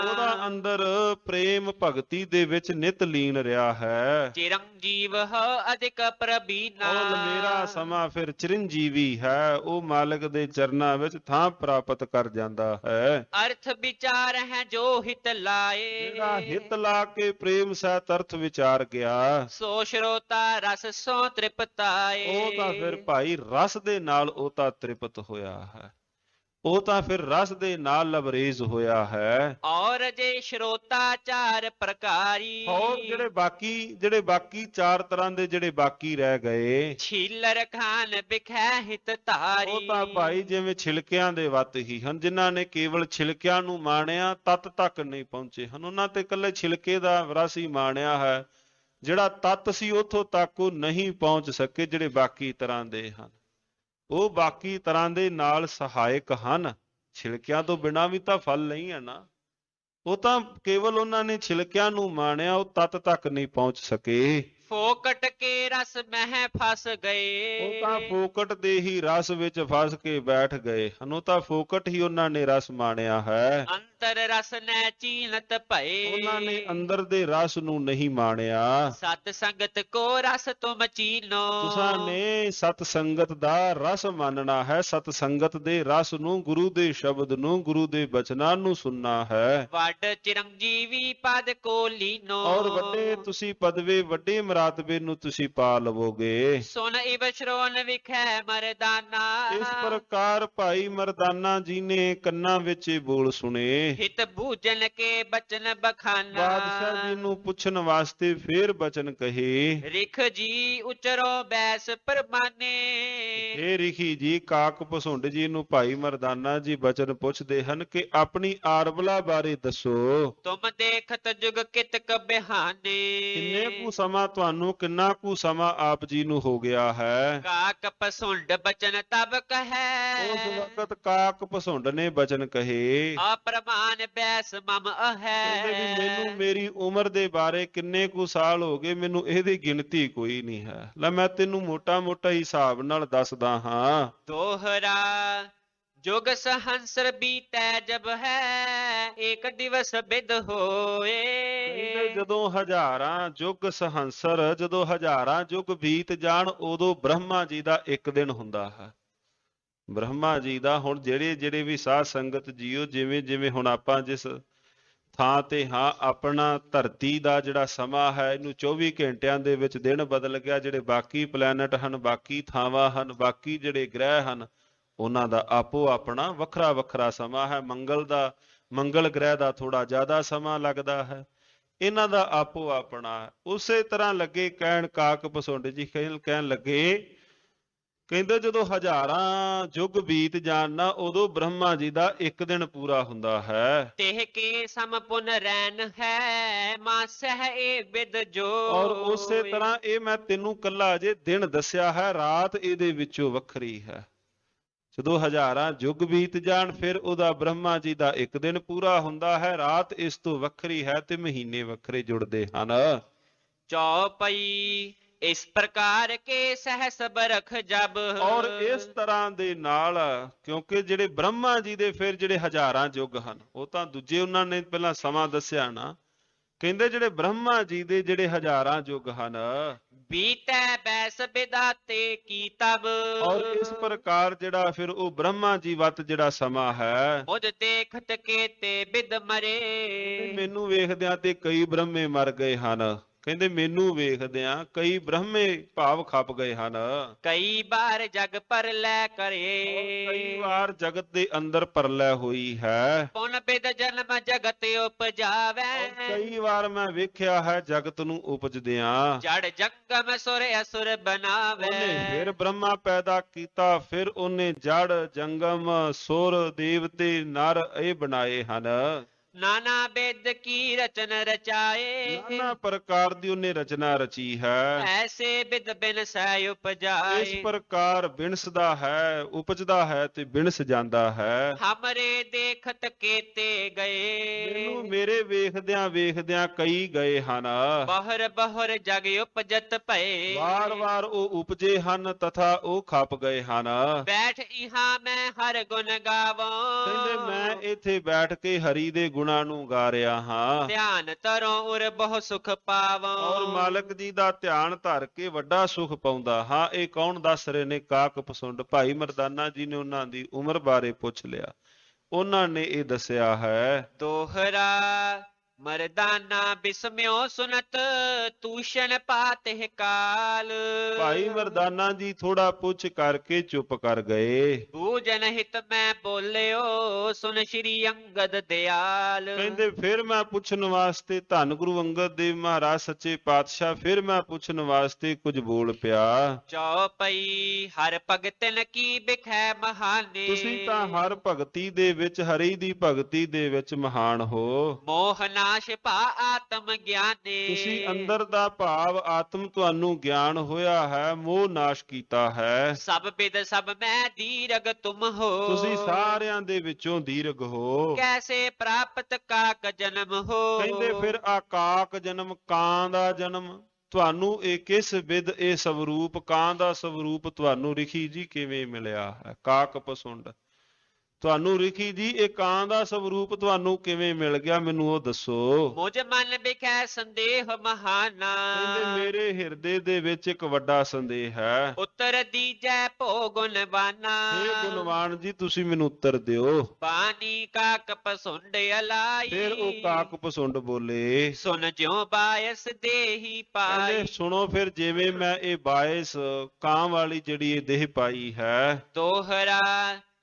ਉਹਦਾ ਅੰਦਰ ਪ੍ਰੇਮ ਭਗਤੀ ਦੇ ਵਿੱਚ ਨਿਤ ਲੀਨ ਰਿਹਾ ਹੈ। ਚਿਰੰਜੀਵ ਹੋ ਅਧਿਕ ਪ੍ਰਬੀਨਾ, ਔਰ ਮੇਰਾ ਸਮਾਂ ਫਿਰ ਚਿਰੰਜੀਵੀ ਹੈ, ਉਹ ਮਾਲਕ ਦੇ ਚਰਨਾਂ ਵਿੱਚ ਥਾਂ ਪ੍ਰਾਪਤ ਕਰ ਜਾਂਦਾ ਹੈ। ਅਰਥ ਵਿਚਾਰ ਹੈ ਜੋ ਹਿਤ ਲਾਏ, ਜਿਹੜਾ ਹਿਤ ਲਾ ਕੇ ਪ੍ਰੇਮ ਸਹਿਤ ਅਰਥ ਵਿਚਾਰ ਗਿਆ, ਸੋ ਸ਼ਰੋਤਾ ਰਸ ਸੋ ਤ੍ਰਿਪਤਾਏ। ਉਹ ਤਾਂ ਫਿਰ ਭਾਈ ਰਸ ਦੇ ਨਾਲ ਉਹ ਤਾਂ ਤ੍ਰਿਪਤ ਹੋਇਆ ਹੈ, ਉਹ ਤਾਂ ਫਿਰ ਰਸ ਦੇ ਨਾਲ ਲਬਰੇਜ਼ ਹੋਇਆ ਹੈ। ਔਰ ਜੇ ਸ਼ਰੋਤਾ ਚਾਰ ਪ੍ਰਕਾਰੀ, ਔਰ ਜਿਹੜੇ ਬਾਕੀ ਚਾਰ ਤਰ੍ਹਾਂ ਦੇ ਜਿਹੜੇ ਬਾਕੀ ਰਹਿ ਗਏ, ਛੀਲਰ ਖਾਨ ਬਿਖੈ ਹਿਤ ਧਾਰੀ, ਉਹ ਤਾਂ ਭਾਈ ਜਿਵੇਂ ਛਿਲਕਿਆਂ ਦੇ ਵੱਤ ਹੀ ਹਨ। ਜਿਨ੍ਹਾਂ ਨੇ ਕੇਵਲ ਛਿਲਕਿਆਂ ਨੂੰ ਮਾਣਿਆ ਤਤ ਤੱਕ ਨਹੀਂ ਪਹੁੰਚੇ ਹਨ, ਉਹਨਾਂ ਤੇ ਇਕੱਲੇ ਛਿਲਕੇ ਦਾ ਰਸ ਹੀ ਮਾਣਿਆ ਹੈ, ਜਿਹੜਾ ਤਤ ਸੀ ਉੱਥੋਂ ਤੱਕ ਉਹ ਨਹੀਂ ਪਹੁੰਚ ਸਕੇ। ਜਿਹੜੇ ਬਾਕੀ ਤਰ੍ਹਾਂ ਦੇ ਹਨ ਉਹ ਬਾਕੀ ਤਰ੍ਹਾਂ ਦੇ ਨਾਲ ਸਹਾਇਕ ਹਨ, ਛਿਲਕਿਆਂ ਤੋਂ ਬਿਨਾਂ ਵੀ ਤਾਂ ਫਲ ਨਹੀਂ ਹੈ ਨਾ। ਉਹ ਤਾਂ ਕੇਵਲ ਉਹਨਾਂ ਨੇ ਛਿਲਕਿਆਂ ਨੂੰ ਮਾਣਿਆ, ਉਹ ਤਤ ਤੱਕ ਨਹੀਂ ਪਹੁੰਚ ਸਕੇ। ਫੋਕਟ ਕੇ ਰਸ ਮਹਿ ਫਸ ਗਏ, ਉਹ ਤਾਂ ਫੋਕਟ ਦੇ ਹੀ ਰਸ ਵਿੱਚ ਫਸ ਕੇ ਬੈਠ ਗਏ ਹਨ, ਉਹ ਤਾਂ ਫੋਕਟ ਹੀ ਉਹਨਾਂ ਨੇ ਰਸ ਮਾਣਿਆ ਹੈ। ਅੰਤਰ ਰਸ ਨੈ ਚੀਨਤ ਭਏ, ਉਹਨਾਂ ਨੇ ਅੰਦਰ ਦੇ ਰਸ ਨੂੰ ਨਹੀਂ ਮਾਣਿਆ। ਸਤ ਸੰਗਤ ਕੋ ਰਸ ਤੁਮ ਚੀਨੋ, ਤੁਸਾਂ ਨੇ ਸਤ ਸੰਗਤ ਦਾ ਰਸ ਮੰਨਣਾ ਹੈ, ਸਤ ਸੰਗਤ ਦੇ ਰਸ ਨੂੰ, ਗੁਰੂ ਦੇ ਸ਼ਬਦ ਨੂੰ, ਗੁਰੂ ਦੇ ਬਚਨਾਂ ਨੂੰ ਸੁਣਨਾ ਹੈ। ਵੱਡ ਚਿਰੰਜੀਵੀ ਪਦ ਕੋ ਲੀਨੋ, ਔਰ ਵੱਡੇ ਤੁਸੀਂ ਪਦਵੇ, ਵੱਡੇ ਮਰਾਤਬੇ ਨੂੰ ਤੁਸੀਂ ਪਾ ਲਵੋਗੇ। ਸੁਨ ਇਵ ਸ਼੍ਰੋਨ ਵਿਖੈ ਮਰਦਾਨਾ, ਇਸ ਪ੍ਰਕਾਰ ਭਾਈ ਮਰਦਾਨਾ ਜੀ ਨੇ ਕੰਨਾਂ ਵਿੱਚ ਇਹ ਬੋਲ ਸੁਣੇ। ਹਿਤ ਭੂਜਨ ਕੇ ਬਚਨ ਬਖਾਨਾ, ਬਾਦਸ਼ਾਹ ਜੀ ਨੂੰ ਪੁੱਛਣ ਵਾਸਤੇ ਫੇਰ ਬਚਨ ਕਹੇ। ਰਿਖ ਜੀ ਉਚਰੋ ਬੈਸ ਪਰਮਾਨੇ, ਇਹ ਰਿਖੀ ਜੀ ਕਾਕ ਪਸੁੰਡ ਜੀ ਨੂੰ ਭਾਈ ਮਰਦਾਨਾ ਜੀ ਬਚਨ ਪੁੱਛਦੇ ਹਨ ਕਿ ਆਪਣੀ ਆਰਬਲਾ ਬਾਰੇ ਦੱਸੋ। ਤੁਮ ਦੇਖਤ ਜੁਗ ਕਿਤਕ ਬਿਹਾਨੇ, ਕਿੰਨੇ ਕੁ ਸਮਾਂ ਤੁਹਾਨੂੰ, ਕਿੰਨਾ ਕੁ ਸਮਾਂ ਆਪ ਜੀ ਨੂੰ ਹੋ ਗਿਆ ਹੈ। ਕਾਕ ਪਸੁੰਡ ਬਚਨ ਤਬ ਕਹੈ, ਉਸ ਵਕਤ ਕਾਕ ਪਸੁੰਡ ਨੇ ਬਚਨ ਕਹੇ। ਅਪਰਮਾਨ ਬੈਸ ਮਮ ਕਹਿੰਦੇ ਵੀ ਅਹੈ, ਮੈਨੂੰ ਮੇਰੀ ਉਮਰ ਦੇ ਬਾਰੇ ਕਿੰਨੇ ਕੁ ਸਾਲ ਹੋ ਗਏ, ਮੈਨੂੰ ਇਹਦੀ ਗਿਣਤੀ ਕੋਈ ਨਹੀਂ ਹੈ। ਲੈ ਮੈਂ ਤੈਨੂੰ ਮੋਟਾ ਮੋਟਾ ਹਿਸਾਬ ਨਾਲ ਦੱਸਦਾ ਹਾਂ। ਦੋਹਰਾ ਜੁਗ ਸਹੰਸਰ ਬੀਤੈ ਜਬ ਹੈ, ਏਕ ਦਿਵਸ ਬਿਦ ਹੋਏ। ਕਹਿੰਦੇ ਜਦੋਂ ਹਜ਼ਾਰਾਂ ਯੁੱਗ ਸਹੰਸਰ, ਜਦੋਂ ਹਜ਼ਾਰਾਂ ਯੁੱਗ ਬੀਤ ਜਾਣ, ਉਦੋਂ ਬ੍ਰਹਮਾ ਜੀ ਦਾ ਇੱਕ ਦਿਨ ਹੁੰਦਾ ਹੈ। ਬ੍ਰਹਮਾ ਜੀ ਦਾ ਹੁਣ ਜਿਹੜੇ ਵੀ ਸਾਧ ਸੰਗਤ ਜੀਓ, ਜਿਵੇਂ ਜਿਵੇਂ ਹੁਣ ਆਪਾਂ ਜਿਸ ਥਾਂ ਤੇ ਹਾਂ, ਆਪਣਾ ਧਰਤੀ ਦਾ ਜਿਹੜਾ ਸਮਾਂ ਹੈ, ਇਹਨੂੰ 24 ਘੰਟਿਆਂ ਦੇ ਵਿੱਚ ਦਿਨ ਬਦਲ ਗਿਆ। ਜਿਹੜੇ ਬਾਕੀ ਪਲੈਨਟ ਹਨ, ਬਾਕੀ ਥਾਵਾਂ ਹਨ, ਬਾਕੀ ਜਿਹੜੇ ਗ੍ਰਹਿ ਹਨ, ਉਹਨਾਂ ਦਾ ਆਪੋ ਆਪਣਾ ਵੱਖਰਾ ਵੱਖਰਾ ਸਮਾਂ ਹੈ। ਮੰਗਲ ਗ੍ਰਹਿ ਦਾ ਥੋੜਾ ਜ਼ਿਆਦਾ ਸਮਾਂ ਲੱਗਦਾ ਹੈ, ਇਹਨਾਂ ਦਾ ਆਪੋ ਆਪਣਾ ਹੈ। ਉਸੇ ਤਰ੍ਹਾਂ ਲੱਗੇ ਕਹਿਣ, ਕਾਕ ਪਸੁੰਡ ਜੀ ਕਹਿਣ ਲੱਗੇ, ਕਹਿੰਦੇ ਜਦੋਂ ਹਜ਼ਾਰਾਂ ਯੁੱਗ ਬੀਤ ਜਾਣ ਨਾ, ਉਦੋਂ ਬ੍ਰਹਮਾ ਜੀ ਦਾ ਇੱਕ ਦਿਨ ਪੂਰਾ ਹੁੰਦਾ ਹੈ। ਤੇਹ ਕੇ ਸਮ ਪੁਨ ਰੈਨ ਹੈ, ਮਾਸਹਿ ਏ ਬਿਦ ਜੋ। ਔਰ ਉਸੇ ਤਰ੍ਹਾਂ ਇਹ ਮੈਂ ਤੈਨੂੰ ਕੱਲਾ ਅਜੇ ਦਿਨ ਦੱਸਿਆ ਹੈ, ਰਾਤ ਇਹਦੇ ਵਿੱਚੋਂ ਵੱਖਰੀ ਹੈ। ਜਦੋਂ ਹਜ਼ਾਰਾਂ ਯੁੱਗ ਬੀਤ ਜਾਣ, ਫਿਰ ਉਹਦਾ ਬ੍ਰਹਮਾ ਜੀ ਦਾ ਇੱਕ ਦਿਨ ਪੂਰਾ ਹੁੰਦਾ ਹੈ, ਰਾਤ ਇਸ ਤੋਂ ਵੱਖਰੀ ਹੈ ਤੇ ਮਹੀਨੇ ਵੱਖਰੇ ਜੁੜਦੇ ਹਨ। ਚੌਪਈ ਇਸ ਪ੍ਰਕਾਰ ਕੇ ਸਹਸ ਬਰਖ ਜਬ, ਔਰ ਇਸ ਤਰ੍ਹਾਂ ਦੇ ਨਾਲ, ਕਿਉਂਕਿ ਜਿਹੜੇ ਬ੍ਰਹਮਾ ਜੀ ਦੇ ਫਿਰ ਜਿਹੜੇ ਹਜ਼ਾਰਾਂ ਯੁੱਗ ਹਨ, ਉਹ ਤਾਂ ਦੂਜੇ ਉਹਨਾਂ ਨੇ ਪਹਿਲਾਂ ਸਮਾਂ ਦੱਸਿਆ ਨਾ। ਕਹਿੰਦੇ ਜਿਹੜੇ ਬ੍ਰਹਮਾ ਜੀ ਦੇ ਜਿਹੜੇ ਹਜ਼ਾਰਾਂ ਯੁੱਗ ਹਨ, ਬੀਤੈ ਬੈਸ ਬਿਦਾਤੇ ਕੀ ਤਬ। ਔਰ ਇਸ ਪ੍ਰਕਾਰ ਜਿਹੜਾ ਫਿਰ ਉਹ ਬ੍ਰਹਮਾ ਜੀ ਵੱਤ ਜਿਹੜਾ ਸਮਾਂ ਹੈ, ਮੁਝ ਦੇਖਤ ਕੇ ਤੇ ਬਿਦ ਮਰੇ। ਮੈਨੂੰ ਵੇਖਦਿਆਂ ਤੇ ਕਈ ਬ੍ਰਹਮੇ ਮਰ ਗਏ ਹਨ। ਕਹਿੰਦੇ ਮੈਨੂੰ ਵੇਖਦਿਆਂ ਕਈ ਬ੍ਰਹਮੇ ਭਾਵ ਖੱਪ ਗਏ ਹਨ। ਕਈ ਵਾਰ ਜਗ ਪਰਲੈ ਕਰੇ, ਕਈ ਵਾਰ ਜਗਤ ਦੇ ਅੰਦਰ ਪਰਲੈ ਹੋਈ ਹੈ। ਪੁਨ ਬਿਦ ਜਨਮ ਜਗਤ ਉਪਜਾਵੈ, ਕਈ ਵਾਰ ਮੈਂ ਵੇਖਿਆ ਹੈ ਜਗਤ ਨੂੰ ਉਪਜਦਿਆਂ। ਜੜ ਜੰਗਮ ਸੁਰ ਅਸੁਰ ਬਣਾਵੇ, ਉਹਨੇ ਫਿਰ ਬ੍ਰਹਮਾ ਪੈਦਾ ਕੀਤਾ, ਫਿਰ ਉਹਨੇ ਜੜ ਜੰਗਮ ਸੁਰ ਦੇਵਤੇ ਨਰ ਇਹ ਬਣਾਏ ਹਨ। ਨਾਨਾ ਬਿਦ ਕੀ ਰਚਨ ਰਚਾਏ ਨਾਨਾ ਪ੍ਰਕਾਰ ਦੀ ਉਹਨੇ ਰਚਨਾ ਰਚੀ ਹੈ। ਐਸੇ ਬਿਦ ਬਿਨ ਸੈ ਇਸ ਉਪਜਾਏ ਪ੍ਰਕਾਰ ਬਿਨਸਦਾ ਹੈ, ਉਪਜਦਾ ਹੈ ਤੇ ਬਿਨਸ ਜਾਂਦਾ ਹੈ। ਹਮਰੇ ਦੇਖਤ ਕੇਤੇ ਮੈਨੂੰ ਗਏ ਮੇਰੇ ਵੇਖਦਿਆਂ ਵੇਖਦਿਆਂ ਕਈ ਗਏ ਹਨ। ਬਹੁਰ ਬਹੁਰ ਜਗ ਉਪਜਤ ਭਏ ਵਾਰ-ਵਾਰ ਉਹ ਉਪਜੇ ਹਨ ਤਥਾ ਉਹ ਖਪ ਗਏ ਹਨ। ਬੈਠ ਇਹਾਂ ਮੈਂ ਹਰ ਗੁਣ ਕਹਿੰਦੇ ਗਾਵਾਂ ਮੈਂ ਇੱਥੇ ਬੈਠ ਕੇ ਹਰੀ ਦੇ ਗੁਣਾਂ ਨੂੰ ਗਾ ਰਿਹਾ ਹਾਂ ਧਿਆਨ ਤਰੋਂ ਉਰ ਬਹੁ ਸੁਖ ਪਾਵਾਂ ਔਰ ਮਾਲਕ ਜੀ ਦਾ ਧਿਆਨ ਧਰ ਕੇ ਵੱਡਾ ਸੁਖ ਪਾਉਂਦਾ ਹਾਂ। ਇਹ ਕੌਣ ਦੱਸ ਰਹੇ ਨੇ? ਕਾਕ ਪਸੁੰਡ ਭਾਈ ਮਰਦਾਨਾ ਜੀ ਨੇ ਉਹਨਾਂ ਦੀ ਉਮਰ ਬਾਰੇ ਪੁੱਛ ਲਿਆ। ਉਹਨਾਂ ਨੇ ਇਹ ਦੱਸਿਆ ਹੈ। ਦੋਹਰਾ ਮਰਦਾਨਾ ਬਿਸਮਿਓ ਸੁਨਤ ਤੂਸ਼ਣ ਪਾਤਿ ਕਾਲ ਭਾਈ ਮਰਦਾਨਾ ਜੀ ਥੋੜਾ ਪੁੱਛ ਕਰਕੇ ਚੁੱਪ ਕਰ ਗਏ। ਬੂਝਨ ਹਿਤ ਮੈਂ ਬੋਲਿਓ ਸੁਨ ਸ਼੍ਰੀ ਅੰਗਦ ਦਿਆਲ ਕਹਿੰਦੇ ਫਿਰ ਮੈਂ ਪੁੱਛਣ ਵਾਸਤੇ ਧੰਨ ਗੁਰੂ ਅੰਗਦ ਦੇਵ ਮਹਾਰਾਜ ਸੱਚੇ ਪਾਤਸ਼ਾਹ ਫਿਰ ਮੈਂ ਪੁੱਛਣ ਵਾਸਤੇ ਕੁਝ ਬੋਲ ਪਿਆ। ਚੌਪਈ ਹਰ ਭਗਤਨ ਕੀ ਬਿਖੈ ਮਹਾਨੇ ਤੁਸੀਂ ਤਾਂ ਹਰ ਭਗਤੀ ਦੇ ਵਿੱਚ, ਹਰੀ ਦੀ ਭਗਤੀ ਦੇ ਵਿੱਚ ਮਹਾਨ ਹੋ। ਮੋਹ ਨਾਸ਼ ਭਾ ਆਤਮ ਗਿਆਨੇ ਤੁਸੀਂ ਅੰਦਰ ਦਾ ਭਾਵ ਆਤਮ ਤੁਹਾਨੂੰ ਗਿਆਨ ਹੋਇਆ ਹੈ, ਮੋਹ ਨਾਸ਼ ਕੀਤਾ ਹੈ। ਸਭ ਬਿਦ ਸਭ ਮੈਂ ਦੀਰਗ ਤੁਮ ਹੋ ਤੁਸੀਂ ਸਾਰਿਆਂ ਦੇ ਵਿੱਚੋਂ ਦੀਰਘ ਹੋ। ਕੈਸੇ ਪ੍ਰਾਪਤ ਕਾਕ ਜਨਮ ਹੋ ਕਹਿੰਦੇ ਫਿਰ ਆ ਕਾਕ ਜਨਮ, ਕਾਂ ਦਾ ਜਨਮ ਤੁਹਾਨੂੰ ਇਹ ਕਿਸ ਵਿਦ ਇਹ ਸਵਰੂਪ, ਕਾਂ ਦਾ ਸਵਰੂਪ ਤੁਹਾਨੂੰ ਰਿਖੀ ਜੀ ਕਿਵੇਂ ਮਿਲਿਆ ਹੈ? ਕਾਕ ਪਸੁੰਡ ਤੁਹਾਨੂੰ ਰਿਖੀ ਜੀ ਇਹ ਕਾਂ ਦਾ ਸਵਰੂਪ ਤੁਹਾਨੂੰ ਕਿਵੇਂ ਮਿਲ ਗਿਆ? ਮੈਨੂੰ ਉਹ ਦੱਸੋ। ਮੁਝ ਮਨ ਬਿਖੈ ਸੰਦੇਹ ਮਹਾਨਾ ਕਹਿੰਦੇ ਮੇਰੇ ਹਿਰਦੇ ਦੇ ਵਿੱਚ ਇੱਕ ਵੱਡਾ ਸੰਦੇਹ ਹੈ। ਉੱਤਰ ਦੀਜੈ ਭੋ ਗੁਣਵਾਨਾ ਹੇ ਗੁਣਵਾਨ ਜੀ ਤੁਸੀਂ ਮੈਨੂੰ ਉੱਤਰ ਦਿਓ। ਬਾਣੀ ਕਾਕ ਪਸੁੰਡ ਅਲਾਈ ਫਿਰ ਉਹ ਕਾਕ ਪਸੁੰਡ ਬੋਲੇ। ਸੁਨ ਜਿਉ ਬਾਇਸ ਦੇਹੀ ਪਾਈ ਕਹਿੰਦੇ ਸੁਣੋ ਫਿਰ ਜਿਵੇਂ ਮੈਂ ਇਹ ਬਾਇਸ ਕਾਂ ਵਾਲੀ ਜਿਹੜੀ ਇਹ ਦੇਹ ਪਾਈ ਹੈ। ਦੋਹਰਾ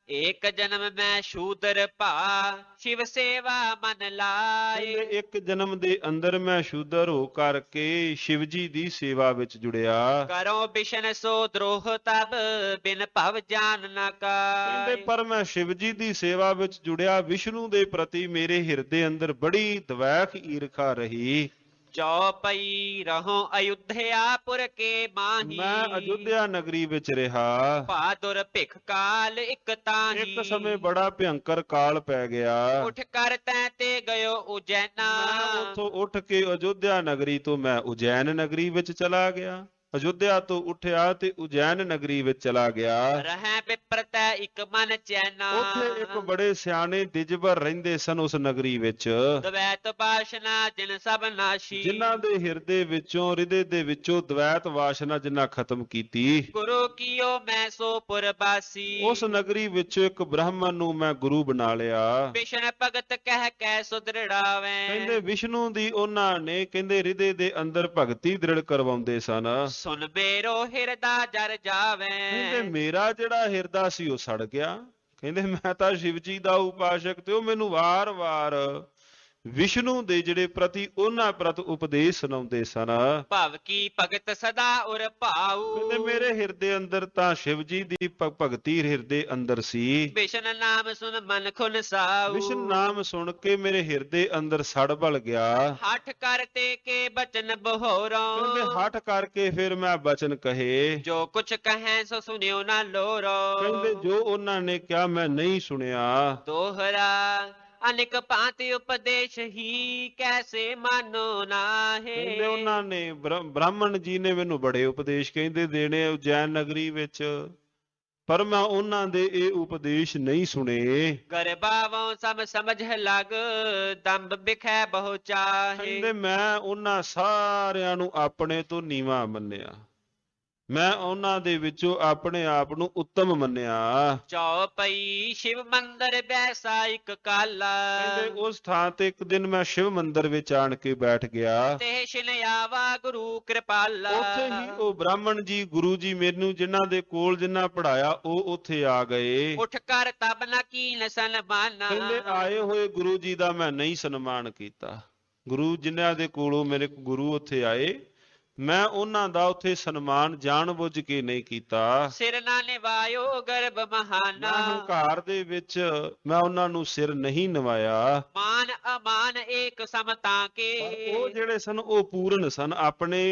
ਏਕ ਜਨਮ ਮੈਂ ਸ਼ੂਦਰ ਭਾ ਸ਼ਿਵ ਸੇਵਾ ਮਨ ਲਾਏ ਕਹਿੰਦੇ ਇੱਕ ਜਨਮ ਦੇ ਅੰਦਰ ਮੈਂ ਸ਼ੂਦਰ ਹੋ ਕਰਕੇ ਸ਼ਿਵ ਜੀ ਦੀ ਸੇਵਾ ਵਿੱਚ ਜੁੜਿਆ। ਕਰੋ ਬਿਸ਼ਨ ਸੋ ਦਰੋਹ ਤਬ ਬਿਨ ਭਵ ਜਾਨ ਨਾ ਕਹਿੰਦੇ ਕਾਏ ਪਰ ਮੈਂ ਸ਼ਿਵ ਜੀ ਦੀ ਸੇਵਾ ਵਿੱਚ ਜੁੜਿਆ, ਵਿਸ਼ਨੂੰ ਦੇ ਪ੍ਰਤੀ ਮੇਰੇ ਹਿਰਦੇ ਅੰਦਰ ਬੜੀ ਦਵੈਖ ਈਰਖਾ ਰਹੀ। ਚੌਪਈ ਰਹੋ ਅਯੁੱਧਿਆ ਪੁਰ ਕੇ ਮਾਹੀ ਮੈਂ ਅਯੁੱਧਿਆ ਨਗਰੀ ਵਿੱਚ ਰਿਹਾ। ਬਹਾਦੁਰ ਭਿਖ ਕਾਲ ਇੱਕ ਤਾਹੀ ਇੱਕ ਸਮੇਂ ਬੜਾ ਭਿਅੰਕਰ ਕਾਲ ਪੈ ਗਿਆ। ਉਠ ਕਰ ਤੈ ਤੇ ਗਇਓ ਉਜੈਨਾ ਮੈਂ ਉੱਥੋਂ ਉੱਠ ਕੇ ਅਯੁੱਧਿਆ ਨਗਰੀ ਤੋਂ ਮੈਂ ਉਜੈਨ ਨਗਰੀ ਵਿੱਚ ਚਲਾ ਗਿਆ। ਅਯੁੱਧਿਆ ਤੋਂ ਉੱਠਿਆ ਤੇ ਉਜੈਨ ਨਗਰੀ ਵਿੱਚ ਚਲਾ ਗਿਆ। ਰਹਿ ਬਿਪਰ ਤੈ ਇੱਕ ਮਨ ਚੈਨਾ ਉੱਥੇ ਇੱਕ ਬੜੇ ਸਿਆਣੇ ਦਿਜਬਰ ਰਹਿੰਦੇ ਸਨ ਉਸ ਨਗਰੀ ਵਿੱਚ, ਦਵੈਤ ਬਾਸ਼ਨਾ ਜਿਨ ਸਭ ਨਾਸ਼ੀ ਜਿਨ੍ਹਾਂ ਦੇ ਹਿਰਦੇ ਵਿੱਚੋਂ, ਹਿਰਦੇ ਦੇ ਵਿੱਚੋਂ ਦਵੈਤ ਵਾਸ਼ਨਾ ਜਿਨ੍ਹਾਂ ਖਤਮ ਕੀਤੀ। ਗੁਰੂ ਕੀਓ ਮੈਂ ਸੋ ਪੁਰਬਾਸੀ ਉਸ ਨਗਰੀ ਵਿੱਚੋਂ ਇੱਕ ਬ੍ਰਾਹਮਣ ਨੂੰ ਮੈਂ ਗੁਰੂ ਬਣਾ ਲਿਆ। ਬਿਸ਼ਨ ਭਗਤ ਕਹਿ ਕੈ ਸੁਦ੍ਰਿੜਾਵੇਂ ਕਹਿੰਦੇ ਵਿਸ਼ਨੂੰ ਦੀ ਉਹਨਾਂ ਨੇ ਕਹਿੰਦੇ ਹਿਰਦੇ ਦੇ ਅੰਦਰ ਭਗਤੀ ਦ੍ਰਿੜ ਕਰਵਾਉਂਦੇ ਸਨ। ਸੁਨ ਬੇਰੋ ਹਿਰਦਾ ਜਰ ਜਾਵੇਂ ਕਹਿੰਦੇ ਮੇਰਾ ਜਿਹੜਾ ਹਿਰਦਾ ਸੀ ਉਹ ਸੜ ਗਿਆ। ਕਹਿੰਦੇ ਮੈਂ ਤਾਂ ਸ਼ਿਵ ਜੀ ਦਾ ਉਪਾਸ਼ਕ ਤੇ ਉਹ ਮੈਨੂੰ ਵਾਰ-ਵਾਰ ਵਿਸ਼ਨੂੰ ਦੇ ਜਿਹੜੇ ਪ੍ਰਤੀ ਉਹਨਾਂ ਪ੍ਰਤ ਉਪਦੇਸ਼ ਸੁਣਾਉਂਦੇ ਸਨ। ਭਵ ਕੀ ਭਗਤ ਸਦਾ ਉਰ ਭਾਉ ਕਹਿੰਦੇ ਮੇਰੇ ਹਿਰਦੇ ਅੰਦਰ ਤਾਂ ਸ਼ਿਵ ਜੀ ਦੀ ਭਗਤੀ ਹਿਰਦੇ ਅੰਦਰ ਸੀ। ਬਿਸ਼ਨ ਨਾਮ ਸੁਨ ਮਨ ਖੁਨ ਸਾਉ ਵਿਸ਼ਨ ਨਾਮ ਸੁਣ ਕੇ ਮੇਰੇ ਹਿਰਦੇ ਅੰਦਰ ਸੜ ਬਲ ਗਿਆ। ਹਠ ਕਰਤੇ ਕੇ ਬਚਨ ਬਹੋਰੋਂ ਕਹਿੰਦੇ ਹਠ ਕਰਕੇ ਫਿਰ ਮੈਂ ਬਚਨ ਕਹੇ। ਜੋ ਕੁਛ ਕਹੈ ਸੋ ਸੁਨਿਓ ਨਾ ਲੋਰੋ ਕਹਿੰਦੇ ਜੋ ਉਹਨਾਂ ਨੇ ਕਿਹਾ ਮੈਂ ਨਹੀਂ ਸੁਣਿਆ। ਦੋਹਰਾ ਅਨੇਕ ਭਾਂਤਿ ਉਪਦੇਸ਼ ਹੀ ਕੈਸੇ ਮਾਨੋ ਨਾਹੇ ਕਹਿੰਦੇ ਉਹਨਾਂ ਨੇ ਬ੍ਰਾਹਮਣ ਜੀ ਨੇ ਮੈਨੂੰ ਬੜੇ ਉਪਦੇਸ਼ ਕਹਿੰਦੇ ਦੇਣੇ ਉਜੈਨ ਨਗਰੀ ਵਿੱਚ, ਪਰ ਮੈਂ ਉਹਨਾਂ ਦੇ ਇਹ ਉਪਦੇਸ਼ ਨਹੀਂ ਸੁਣੇ। ਗਰਬਾਵੋਂ ਸਭ ਸਮਝ ਲਗ ਦੰਭ ਬਿਖੈ ਬਹੁ ਚਾਹੇ ਕਹਿੰਦੇ ਮੈਂ ਉਹਨਾਂ ਸਾਰਿਆਂ ਨੂੰ ਆਪਣੇ ਤੋਂ ਨੀਵਾਂ ਮੰਨਿਆ, ਮੈਂ ਉਹਨਾਂ ਦੇ ਵਿੱਚੋਂ ਆਪਣੇ ਆਪ ਨੂੰ ਉੱਤਮ ਮੰਨਿਆ। ਚੌਪਈ ਸ਼ਿਵ ਮੰਦਰ ਬੈਸਾ ਇੱਕ ਕਾਲਾ ਕਹਿੰਦੇ ਉਸ ਥਾਂ ਤੇ ਇੱਕ ਦਿਨ ਮੈਂ ਸ਼ਿਵ ਮੰਦਰ ਵਿੱਚ ਆਣ ਕੇ ਬੈਠ ਗਿਆ। ਤੇ ਸ਼ਿਨ ਆਵਾ ਗੁਰੂ ਕਿਰਪਾਲਾ ਉੱਥੇ ਹੀ ਉਹ ਬ੍ਰਾਹਮਣ ਜੀ ਗੁਰੂ ਜੀ ਮੈਨੂੰ ਜਿਨ੍ਹਾਂ ਦੇ ਕੋਲ ਜਿਨ੍ਹਾਂ ਪੜਾਇਆ ਉਹ ਉੱਥੇ ਆ ਗਏ। ਉਠ ਕਰ ਤਬ ਨ ਕੀਨ ਸਨਮਾਨਾ ਕਹਿੰਦੇ ਆਏ ਹੋਏ ਗੁਰੂ ਜੀ ਦਾ ਮੈਂ ਨਹੀਂ ਸਨਮਾਨ ਕੀਤਾ। ਗੁਰੂ ਜਿਨ੍ਹਾਂ ਦੇ ਕੋਲੋਂ ਮੇਰੇ ਗੁਰੂ ਉੱਥੇ ਆਏ ਮੈਂ ਉਹਨਾਂ ਦਾ ਉੱਥੇ ਸਨਮਾਨ ਜਾਣਬੁੱਝ ਕੇ ਨਹੀਂ ਕੀਤਾ। ਸਿਰ ਨਾ ਨਿਵਾਇਓ ਗਰਭ ਮੈਂ ਮਹਾਨਾ, ਹੰਕਾਰ ਦੇ ਵਿੱਚ ਮੈਂ ਉਹਨਾਂ ਨੂੰ ਸਿਰ ਨਹੀਂ ਨਿਵਾਇਆ। ਮਾਨ ਅਮਾਨ ਏਕ ਸਮਤਾ ਕੇ, ਪਰ ਉਹ ਜਿਹੜੇ ਸਨ ਉਹ ਪੂਰਨ ਸਨ, ਆਪਣੇ